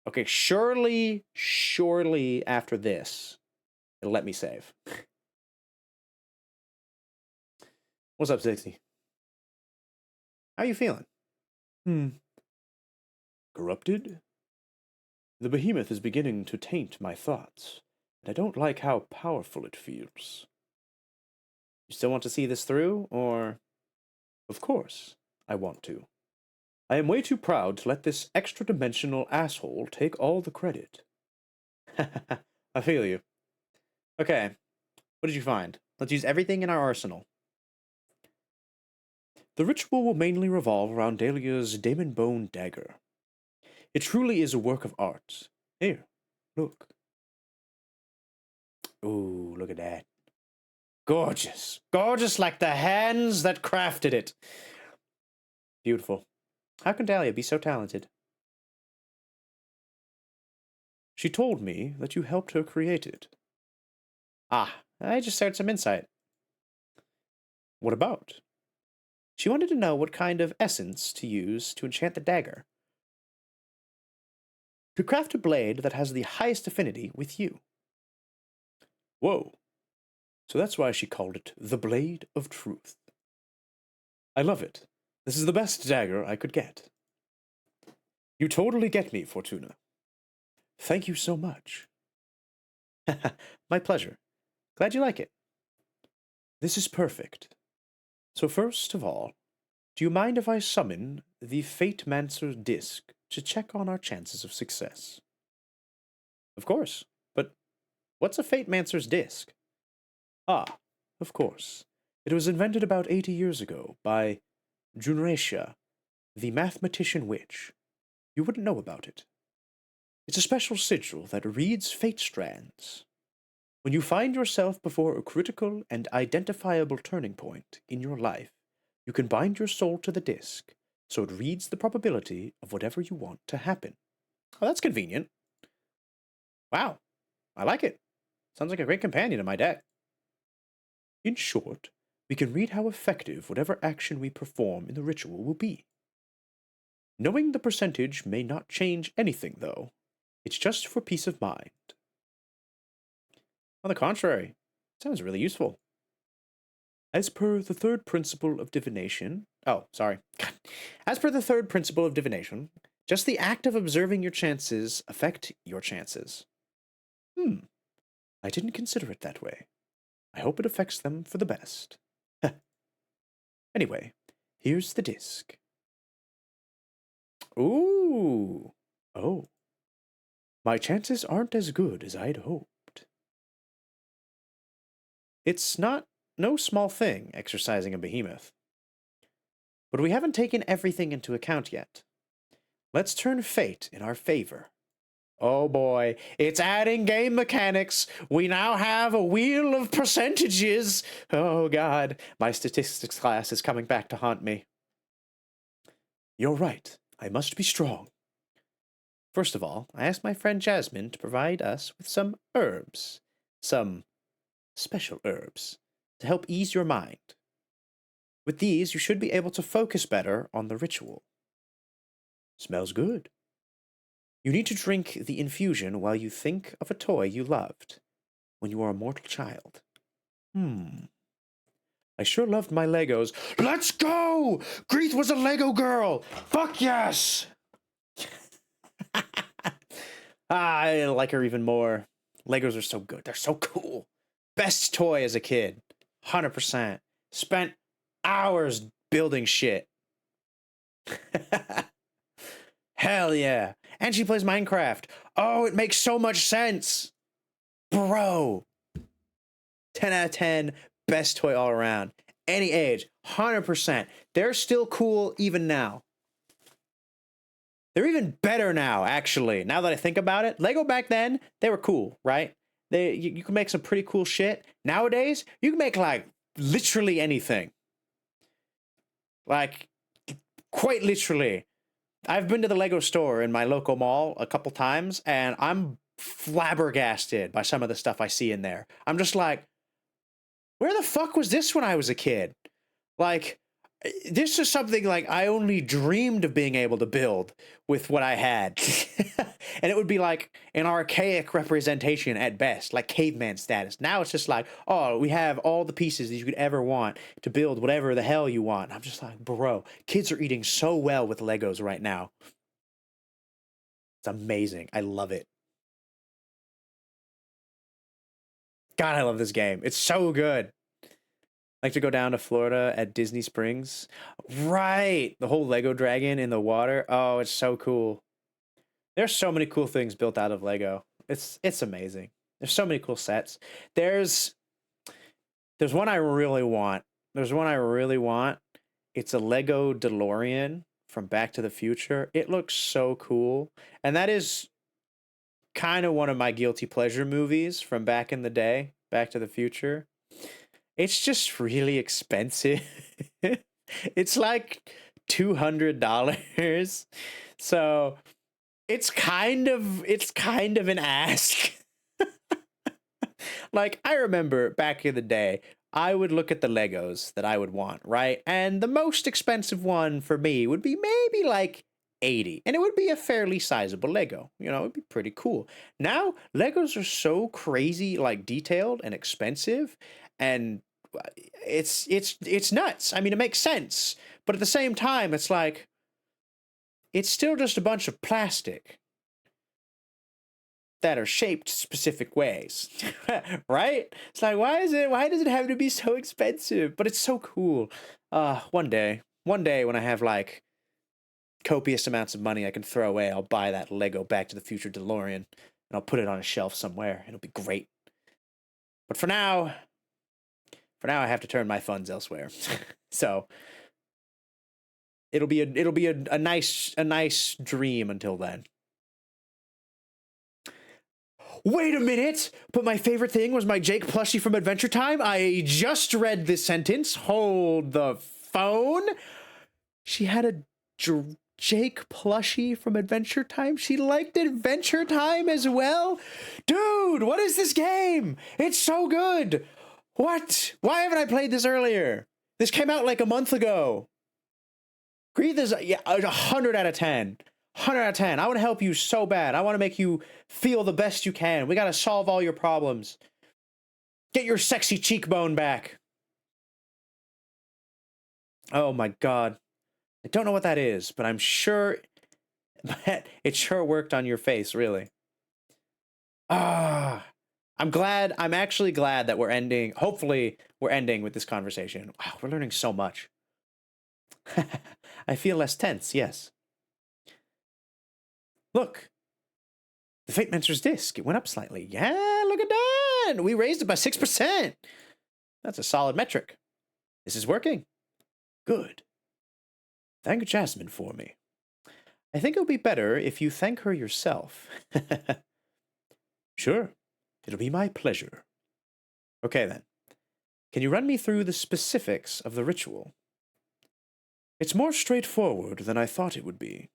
A: Okay, surely after this, it'll let me save. What's up, 60? How are you feeling? Corrupted? The behemoth is beginning to taint my thoughts, and I don't like how powerful it feels. You still want to see this through, or... Of course, I want to. I am way too proud to let this extra-dimensional asshole take all the credit. I feel you. Okay, what did you find? Let's use everything in our arsenal. The ritual will mainly revolve around Dahlia's Damon Bone dagger. It truly is a work of art. Here, look. Ooh, look at that. Gorgeous. Gorgeous like the hands that crafted it. Beautiful. How can Dahlia be so talented? She told me that you helped her create it. Ah, I just shared some insight. What about? She wanted to know what kind of essence to use to enchant the dagger. To craft a blade that has the highest affinity with you. Whoa. So that's why she called it the Blade of Truth. I love it. This is the best dagger I could get. You totally get me, Fortuna. Thank you so much. My pleasure. Glad you like it. This is perfect. So first of all, do you mind if I summon the Fate Mancer disc to check on our chances of success? Of course, but what's a Fate Mancer's disc? Ah, of course. It was invented about 80 years ago by Junresha, the mathematician witch. You wouldn't know about it. It's a special sigil that reads fate strands. When you find yourself before a critical and identifiable turning point in your life, you can bind your soul to the disc, so it reads the probability of whatever you want to happen. Oh, that's convenient. Wow, I like it. Sounds like a great companion in my deck. In short, we can read how effective whatever action we perform in the ritual will be. Knowing the percentage may not change anything, though. It's just for peace of mind. On the contrary, sounds really useful. As per the third principle of divination... Oh, sorry. As per the third principle of divination, just the act of observing your chances affect your chances. I didn't consider it that way. I hope it affects them for the best. Anyway, here's the disc. Ooh. Oh. My chances aren't as good as I'd hoped. It's no small thing exercising a behemoth. But we haven't taken everything into account yet. Let's turn fate in our favor. Oh boy, it's adding game mechanics. We now have a wheel of percentages. Oh god, my statistics class is coming back to haunt me. You're right, I must be strong. First of all, I asked my friend Jasmine to provide us with some herbs. Some special herbs to help ease your mind. With these, you should be able to focus better on the ritual. Smells good. You need to drink the infusion while you think of a toy you loved when you were a mortal child. I sure loved my Legos. Let's go! Greeth was a Lego girl! Fuck yes! I like her even more. Legos are so good. They're so cool. Best toy as a kid. 100%. Spent hours building shit. Hell yeah. And she plays Minecraft. Oh, it makes so much sense. Bro. 10 out of 10. Best toy all around. Any age. 100%. They're still cool even now. They're even better now, actually. Now that I think about it. Lego back then, they were cool, right? You can make some pretty cool shit. Nowadays, you can make, like, literally anything. Like, quite literally. I've been to the Lego store in my local mall a couple times, and I'm flabbergasted by some of the stuff I see in there. I'm just like, where the fuck was this when I was a kid? Like, this is something like I only dreamed of being able to build with what I had. And it would be like an archaic representation at best, like caveman status. Now it's just like, oh, we have all the pieces that you could ever want to build whatever the hell you want. And I'm just like, bro, kids are eating so well with Legos right now. It's amazing. I love it. God, I love this game. It's so good. Like to go down to Florida at Disney Springs. Right. The whole Lego dragon in the water. Oh, it's so cool. There's so many cool things built out of Lego. It's amazing. There's so many cool sets. There's there's one I really want. There's one I really want. It's a Lego DeLorean from Back to the Future. It looks so cool. And that is kind of one of my guilty pleasure movies from back in the day, Back to the Future. It's just really expensive. It's like $200. So it's kind of an ask. Like, I remember back in the day, I would look at the Legos that I would want, right? And the most expensive one for me would be maybe like 80. And it would be a fairly sizable Lego. You know, it'd be pretty cool. Now, Legos are so crazy, like detailed and expensive, and it's nuts. I mean, it makes sense. But at the same time, it's like it's still just a bunch of plastic that are shaped specific ways. Right? It's like, why does it have to be so expensive? But it's so cool. One day when I have like copious amounts of money I can throw away, I'll buy that Lego Back to the Future DeLorean and I'll put it on a shelf somewhere. It'll be great. But for now I have to turn my funds elsewhere. So it'll be a nice dream until then. Wait a minute! But my favorite thing was my Jake plushie from Adventure Time. I just read this sentence. Hold the phone. She had a Jake plushie from Adventure Time. She liked Adventure Time as well. Dude, what is this game? It's so good. What? Why haven't I played this earlier? This came out like a month ago. Grief is 100 out of 10. 100 out of 10. I want to help you so bad. I want to make you feel the best you can. We got to solve all your problems. Get your sexy cheekbone back. Oh my God. I don't know what that is, but I'm sure it sure worked on your face, really. Ah, I'm actually glad that hopefully we're ending with this conversation. Wow, we're learning so much. I feel less tense, yes. Look, the Fate Mentor's disc, it went up slightly. Yeah, look at that. We raised it by 6%. That's a solid metric. This is working. Good. Thank Jasmine for me. I think it'll be better if you thank her yourself. Sure, it'll be my pleasure. Okay then. Can you run me through the specifics of the ritual? It's more straightforward than I thought it would be.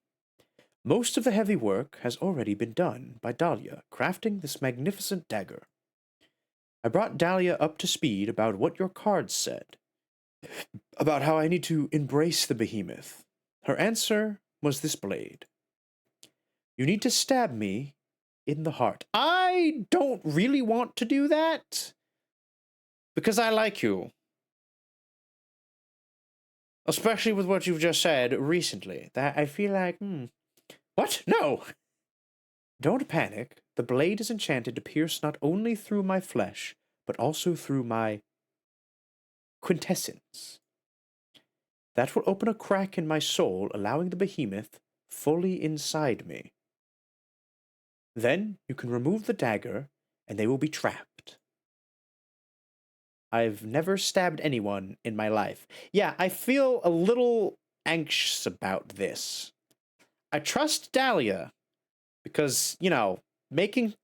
A: Most of the heavy work has already been done by Dahlia crafting this magnificent dagger. I brought Dahlia up to speed about what your cards said, about how I need to embrace the behemoth. Her answer was this blade. You need to stab me in the heart. I don't really want to do that, because I like you. Especially with what you've just said recently. That I feel like, What? No! Don't panic. The blade is enchanted to pierce not only through my flesh, but also through my quintessence. That will open a crack in my soul, allowing the behemoth fully inside me. Then you can remove the dagger, and they will be trapped. I've never stabbed anyone in my life. Yeah, I feel a little anxious about this. I trust Dahlia, because, making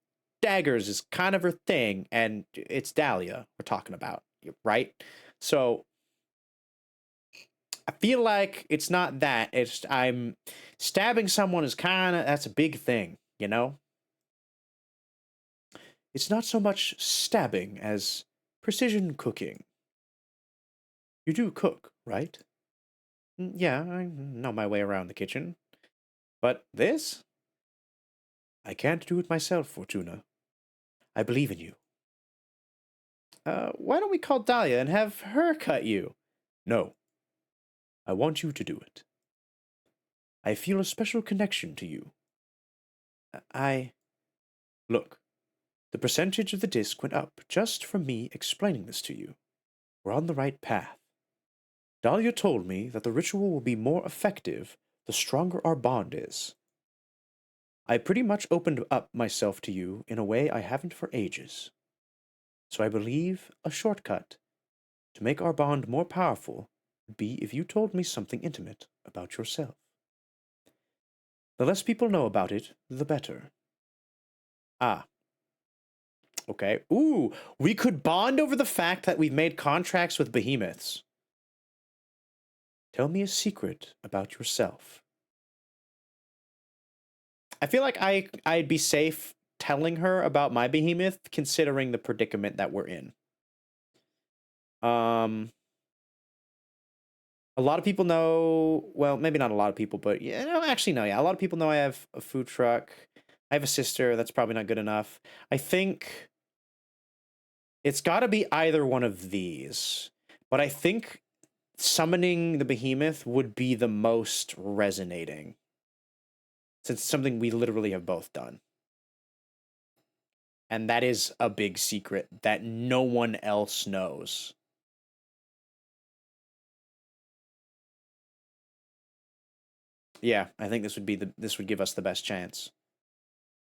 A: daggers is kind of her thing, and it's Dahlia we're talking about, right? So I feel like it's not that. I'm stabbing someone is that's a big thing, It's not so much stabbing as precision cooking. You do cook, right? Yeah, I know my way around the kitchen. But this? I can't do it myself, Fortuna. I believe in you. Why don't we call Dahlia and have her cut you? No. I want you to do it. I feel a special connection to you. Look, the percentage of the disc went up just from me explaining this to you. We're on the right path. Dahlia told me that the ritual will be more effective the stronger our bond is. I pretty much opened up myself to you in a way I haven't for ages. So I believe a shortcut to make our bond more powerful would be if you told me something intimate about yourself. The less people know about it, the better. Ah, okay. Ooh, we could bond over the fact that we've made contracts with behemoths. Tell me a secret about yourself. I feel like I'd be safe telling her about my behemoth, considering the predicament that we're in. A lot of people know, well, maybe not a lot of people, but yeah, no, actually, no, yeah. A lot of people know I have a food truck. I have a sister. That's probably not good enough. I think it's got to be either one of these. But I think summoning the behemoth would be the most resonating, since it's something we literally have both done. And that is a big secret that no one else knows. Yeah, I think this would give us the best chance.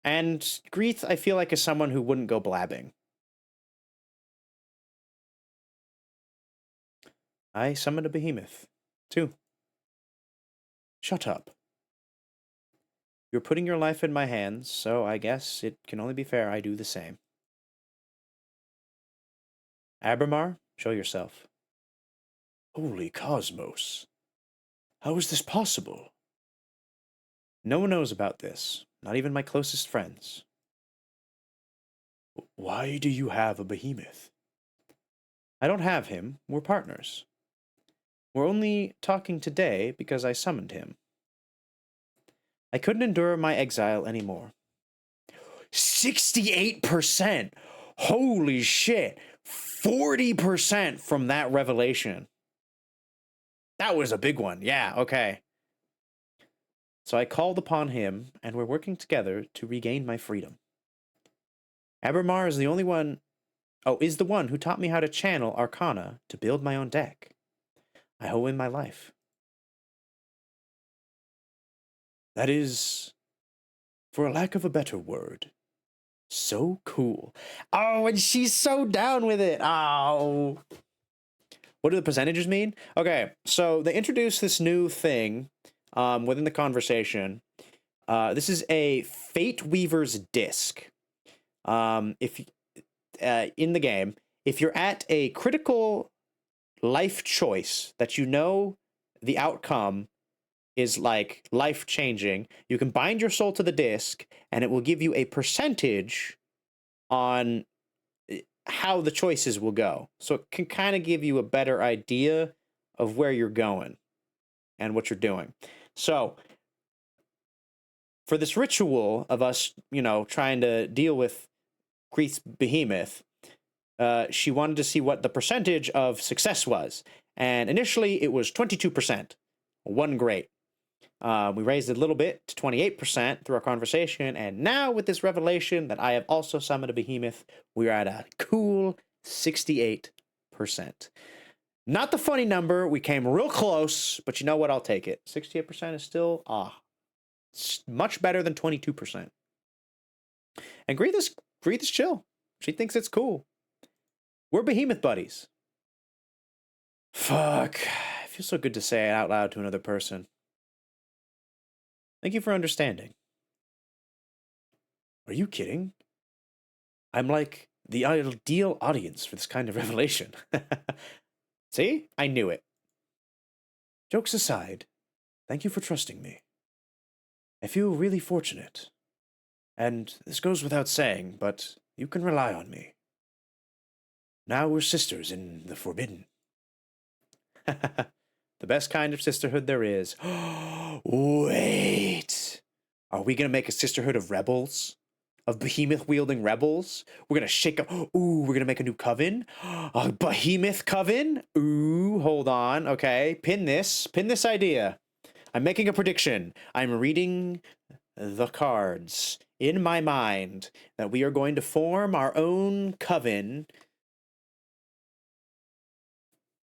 A: And Greeth, I feel like, is someone who wouldn't go blabbing. I summoned a behemoth, too. Shut up. You're putting your life in my hands, so I guess it can only be fair I do the same. Abramar, show yourself. Holy cosmos. How is this possible? No one knows about this, not even my closest friends. Why do you have a behemoth? I don't have him, we're partners. We're only talking today because I summoned him. I couldn't endure my exile anymore. 68%! Holy shit! 40% from that revelation. That was a big one. Yeah, okay. So I called upon him, and we're working together to regain my freedom. Abramar is the one who taught me how to channel Arcana to build my own deck. I owe him my life. That is, for a lack of a better word, so cool. Oh, and she's so down with it. Oh. What do the percentages mean? Okay, so they introduced this new thing within the conversation. This is a Fate Weaver's disc. If in the game, if you're at a critical life choice that you know the outcome is like life changing, you can bind your soul to the disc, and it will give you a percentage on how the choices will go. So it can kind of give you a better idea of where you're going and what you're doing. So for this ritual of us, trying to deal with Greeth's behemoth, she wanted to see what the percentage of success was. And initially it was 22%. One great. We raised it a little bit to 28% through our conversation, and now with this revelation that I have also summoned a behemoth, we're at a cool 68%. Not the funny number, we came real close, but you know what, I'll take it. 68% is still, much better than 22%. And Greeth is chill. She thinks it's cool. We're behemoth buddies. Fuck. It feels so good to say it out loud to another person. Thank you for understanding. Are you kidding? I'm like the ideal audience for this kind of revelation. See? I knew it. Jokes aside, thank you for trusting me. I feel really fortunate. And this goes without saying, but you can rely on me. Now we're sisters in the forbidden. The best kind of sisterhood there is. Wait. Are we going to make a sisterhood of rebels? Of behemoth-wielding rebels? We're going to shake up. Ooh, we're going to make a new coven? A behemoth coven? Ooh, hold on. Okay, pin this idea. I'm making a prediction. I'm reading the cards in my mind that we are going to form our own coven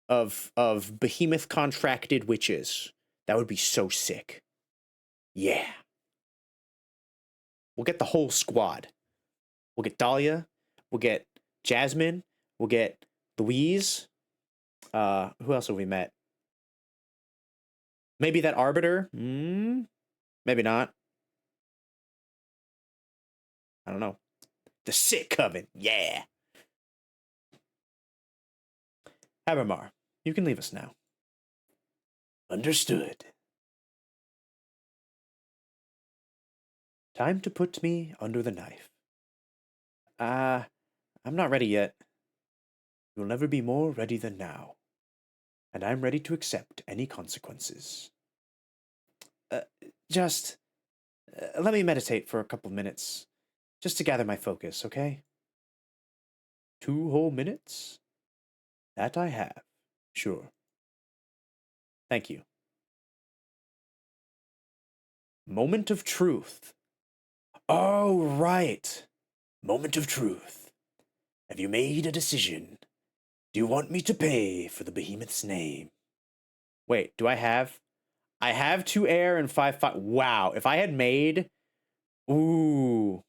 A: of behemoth contracted witches. That would be so sick. Yeah. We'll get the whole squad. We'll get Dahlia. We'll get Jasmine. We'll get Louise. Who else have we met? Maybe that Arbiter? Maybe not. I don't know. The Sick Coven. Yeah. Abramar, you can leave us now. Understood. Time to put me under the knife. I'm not ready yet. You'll never be more ready than now. And I'm ready to accept any consequences. Just let me meditate for a couple minutes, just to gather my focus, okay? 2 whole minutes? That I have, sure. Thank you. Moment of truth. Oh, right. Moment of truth. Have you made a decision? Do you want me to pay for the behemoth's name? Wait, do I have? I have 2 air and 5 fire. Wow, if I had made... Ooh.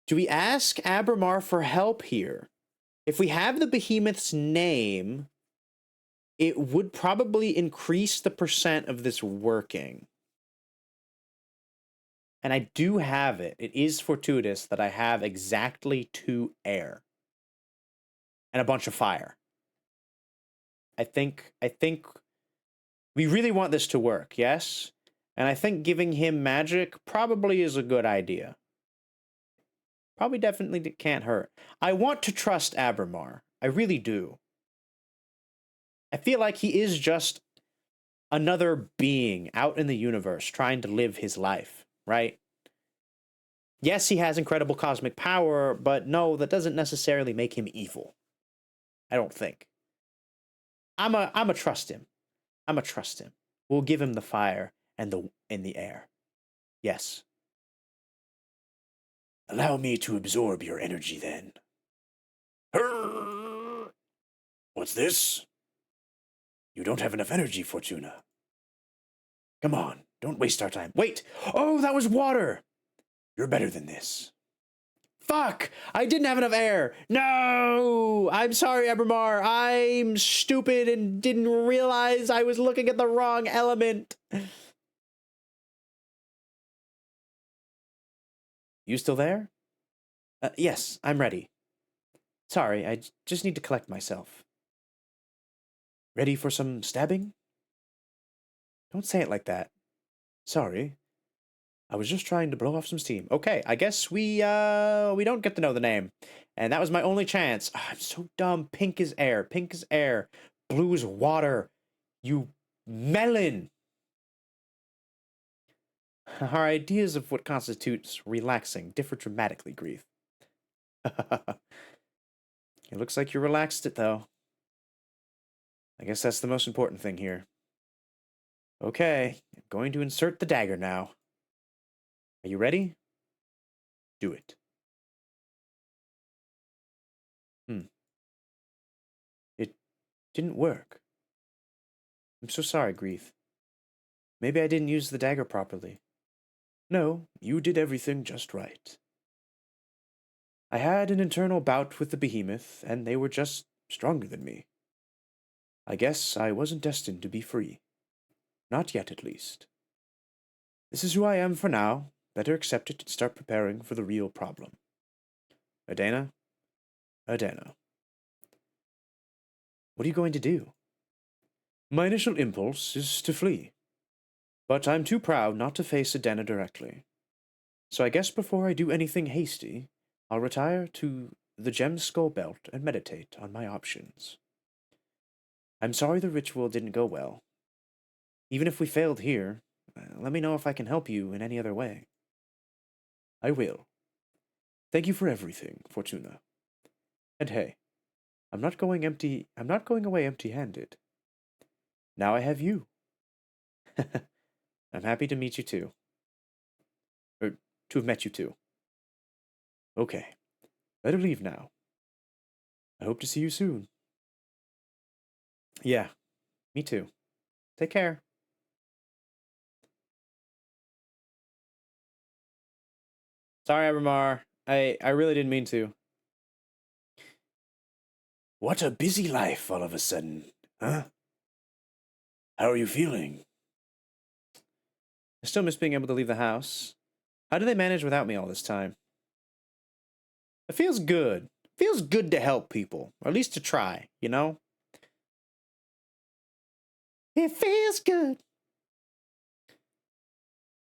A: Do we ask Abramar for help here? If we have the behemoth's name, it would probably increase the percent of this working. And I do have it. It is fortuitous that I have exactly 2 air. And a bunch of fire. I think we really want this to work, yes? And I think giving him magic probably is a good idea. Probably definitely can't hurt. I want to trust Abramar. I really do. I feel like he is just another being out in the universe trying to live his life, right? Yes, he has incredible cosmic power, but no, that doesn't necessarily make him evil. I don't think. I'ma trust him. I'ma trust him. We'll give him the fire and the air. Yes. Allow me to absorb your energy then. What's this? You don't have enough energy, Fortuna. Come on, don't waste our time. Wait! Oh, that was water! You're better than this. Fuck! I didn't have enough air! No! I'm sorry, Abramar. I'm stupid and didn't realize I was looking at the wrong element. You still there? Yes, I'm ready. Sorry, I just need to collect myself. Ready for some stabbing? Don't say it like that. Sorry. I was just trying to blow off some steam. Okay, I guess we don't get to know the name. And that was my only chance. I'm so dumb. Pink is air. Pink is air. Blue is water. You melon! Our ideas of what constitutes relaxing differ dramatically, Grief. It looks like you relaxed it, though. I guess that's the most important thing here. Okay, I'm going to insert the dagger now. Are you ready? Do it. It didn't work. I'm so sorry, Grief. Maybe I didn't use the dagger properly. No, you did everything just right. I had an internal bout with the behemoth, and they were just stronger than me. I guess I wasn't destined to be free. Not yet, at least. This is who I am for now. Better accept it and start preparing for the real problem. Adana? Adana. What are you going to do? My initial impulse is to flee. But I'm too proud not to face Adana directly. So I guess before I do anything hasty, I'll retire to the Gem Skull Belt and meditate on my options. I'm sorry the ritual didn't go well. Even if we failed here, let me know if I can help you in any other way. I will. Thank you for everything, Fortuna. And hey, I'm not going away empty-handed. Now I have you. I'm happy to meet you too. Or to have met you too. Okay, better leave now. I hope to see you soon. Yeah, me too. Take care. Sorry, Abramar. I really didn't mean to.
E: What a busy life all of a sudden, huh? How are you feeling?
A: I still miss being able to leave the house. How do they manage without me all this time? It feels good. It feels good to help people, or at least to try, you know? It feels good.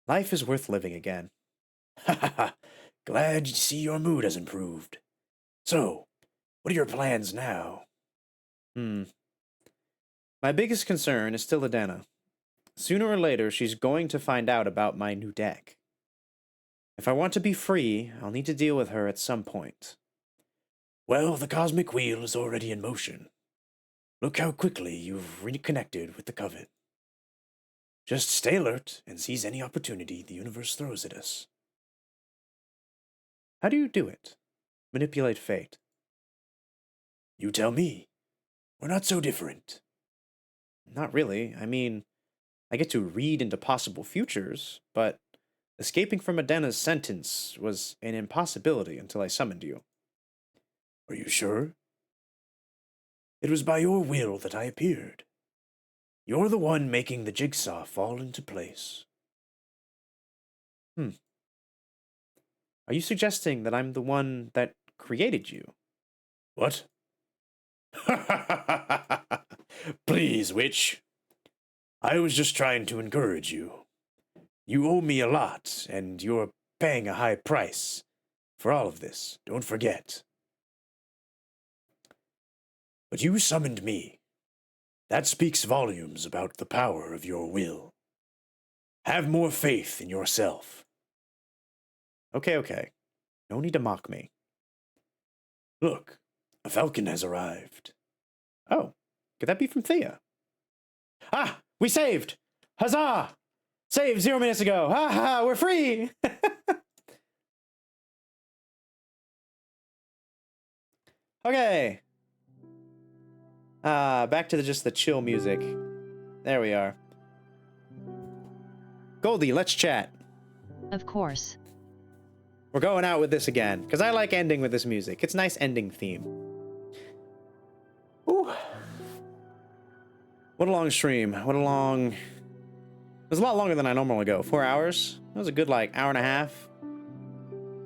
A: Life is worth living again.
E: Ha ha ha. Glad to see your mood has improved. So, what are your plans now?
A: Hmm. My biggest concern is still Adana. Sooner or later, she's going to find out about my new deck. If I want to be free, I'll need to deal with her at some point.
E: Well, the cosmic wheel is already in motion. Look how quickly you've reconnected with the Covet. Just stay alert and seize any opportunity the universe throws at us.
A: How do you do it? Manipulate fate.
E: You tell me. We're not so different.
A: Not really. I mean, I get to read into possible futures, but escaping from Adena's sentence was an impossibility until I summoned you.
E: Are you sure? It was by your will that I appeared. You're the one making the jigsaw fall into place.
A: Are you suggesting that I'm the one that created you?
E: What? Please, witch. I was just trying to encourage you. You owe me a lot, and you're paying a high price for all of this. Don't forget. But you summoned me. That speaks volumes about the power of your will. Have more faith in yourself.
A: Okay. No need to mock me.
E: Look, a falcon has arrived.
A: Oh, could that be from Thea? Ah, we saved! Huzzah! Saved 0 minutes ago! Ha ha, we're free! Okay. Back to just the chill music. There we are. Goldie, let's chat.
B: Of course.
A: We're going out with this again, because I like ending with this music. It's a nice ending theme. Ooh. What a long stream. What a long... It was a lot longer than I normally go. 4 hours? That was a good, like, hour and a half.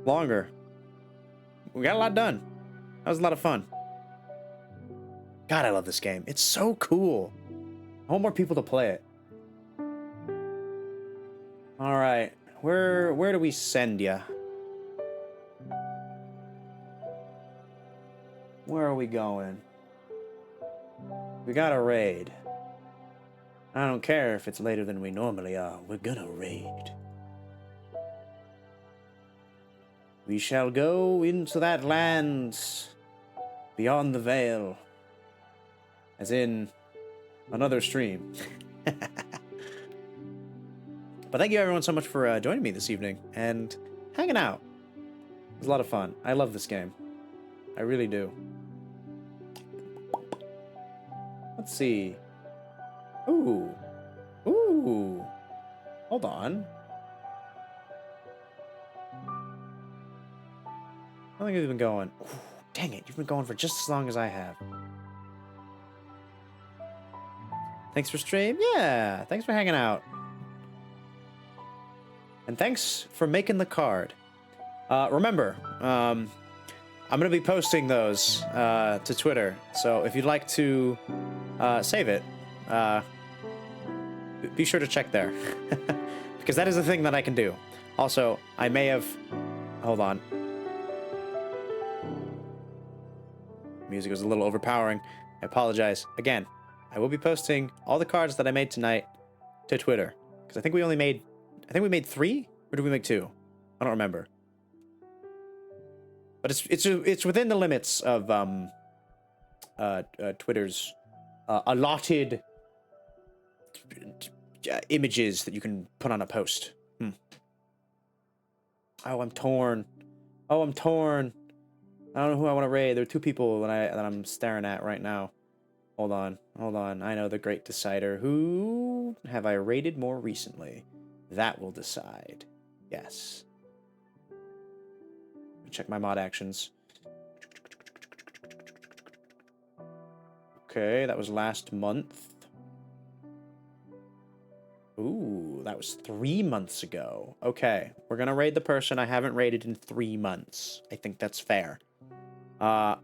A: Longer. We got a lot done. That was a lot of fun. God, I love this game. It's so cool. I want more people to play it. Alright. Where do we send ya? Where are we going? We got a raid. I don't care if it's later than we normally are. We're gonna raid. We shall go into that land beyond the veil. As in another stream. But thank you everyone so much for joining me this evening and hanging out. It was a lot of fun. I love this game. I really do. Let's see. Ooh. Hold on. How long have you been going? Ooh, dang it, you've been going for just as long as I have. Thanks for stream. Yeah, thanks for hanging out. And thanks for making the card. Remember, I'm going to be posting those to Twitter. So if you'd like to save it, be sure to check there. Because that is a thing that I can do. Also, I may have... Hold on. Music was a little overpowering. I apologize. Again, I will be posting all the cards that I made tonight to Twitter. Because I think we made 3? Or did we make 2? I don't remember. But it's within the limits of Twitter's allotted images that you can put on a post. Oh, I'm torn. I don't know who I want to raid. There are 2 people that I'm staring at right now. Hold on. I know the great decider. Who have I raided more recently? That will decide. Yes. Check my mod actions. Okay, that was last month. Ooh, that was 3 months ago. Okay, we're gonna raid the person I haven't raided in 3 months. I think that's fair. I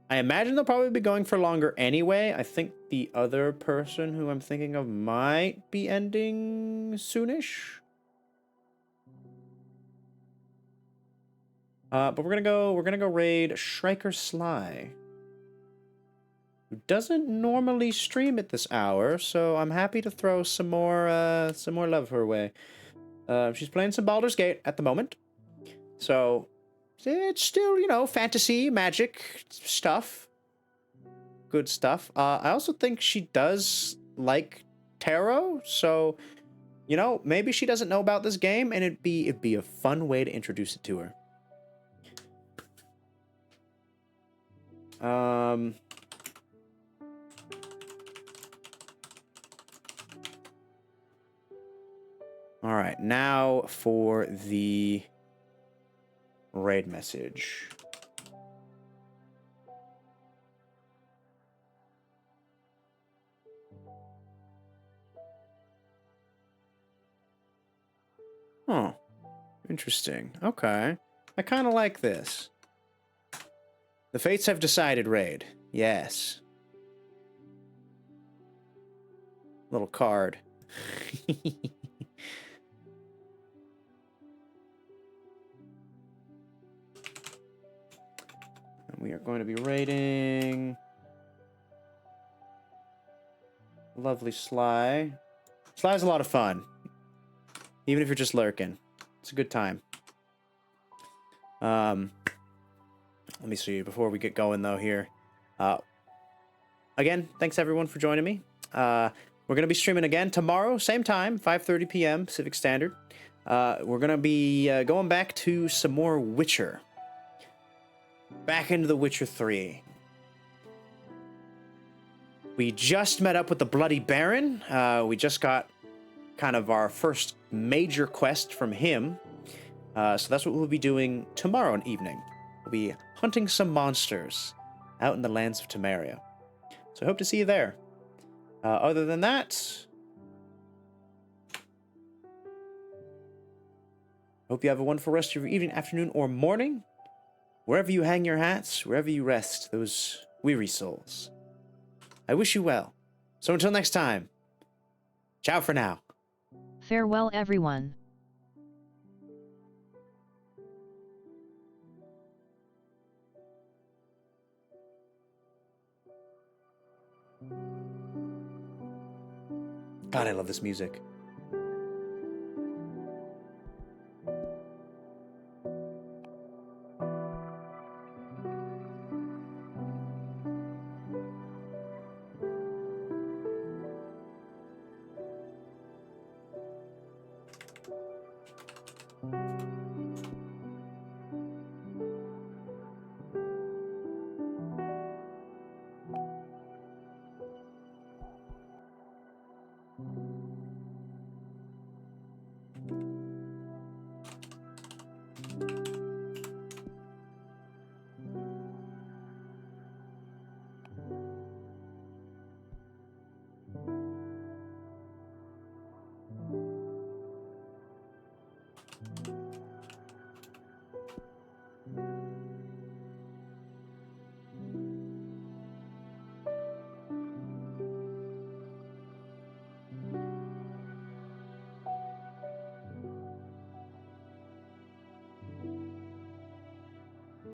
A: imagine they'll probably be going for longer anyway. I think the other person who I'm thinking of might be ending soonish. But we're gonna go raid Shrieker Sly, who doesn't normally stream at this hour, so I'm happy to throw some more love her way. She's playing some Baldur's Gate at the moment, so it's still, you know, fantasy, magic stuff. Good stuff. I also think she does like tarot, so, you know, maybe she doesn't know about this game, and it'd be a fun way to introduce it to her. All right, now for the raid message. Oh, interesting. Okay. I kind of like this. The fates have decided, raid. Yes. Little card. And we are going to be raiding lovely Sly. Sly's a lot of fun. Even if you're just lurking. It's a good time. Let me see, before we get going though here. Again, thanks everyone for joining me. We're going to be streaming again tomorrow, same time, 5:30 p.m. Pacific Standard. We're going to be going back to some more Witcher. Back into The Witcher 3. We just met up with the Bloody Baron. We just got kind of our first major quest from him. So that's what we'll be doing tomorrow evening. We'll be hunting some monsters out in the lands of Temeria. So I hope to see you there. Other than that, hope you have a wonderful rest of your evening, afternoon, or morning. Wherever you hang your hats, wherever you rest those weary souls. I wish you well. So until next time, ciao for now.
B: Farewell everyone.
A: God, I love this music.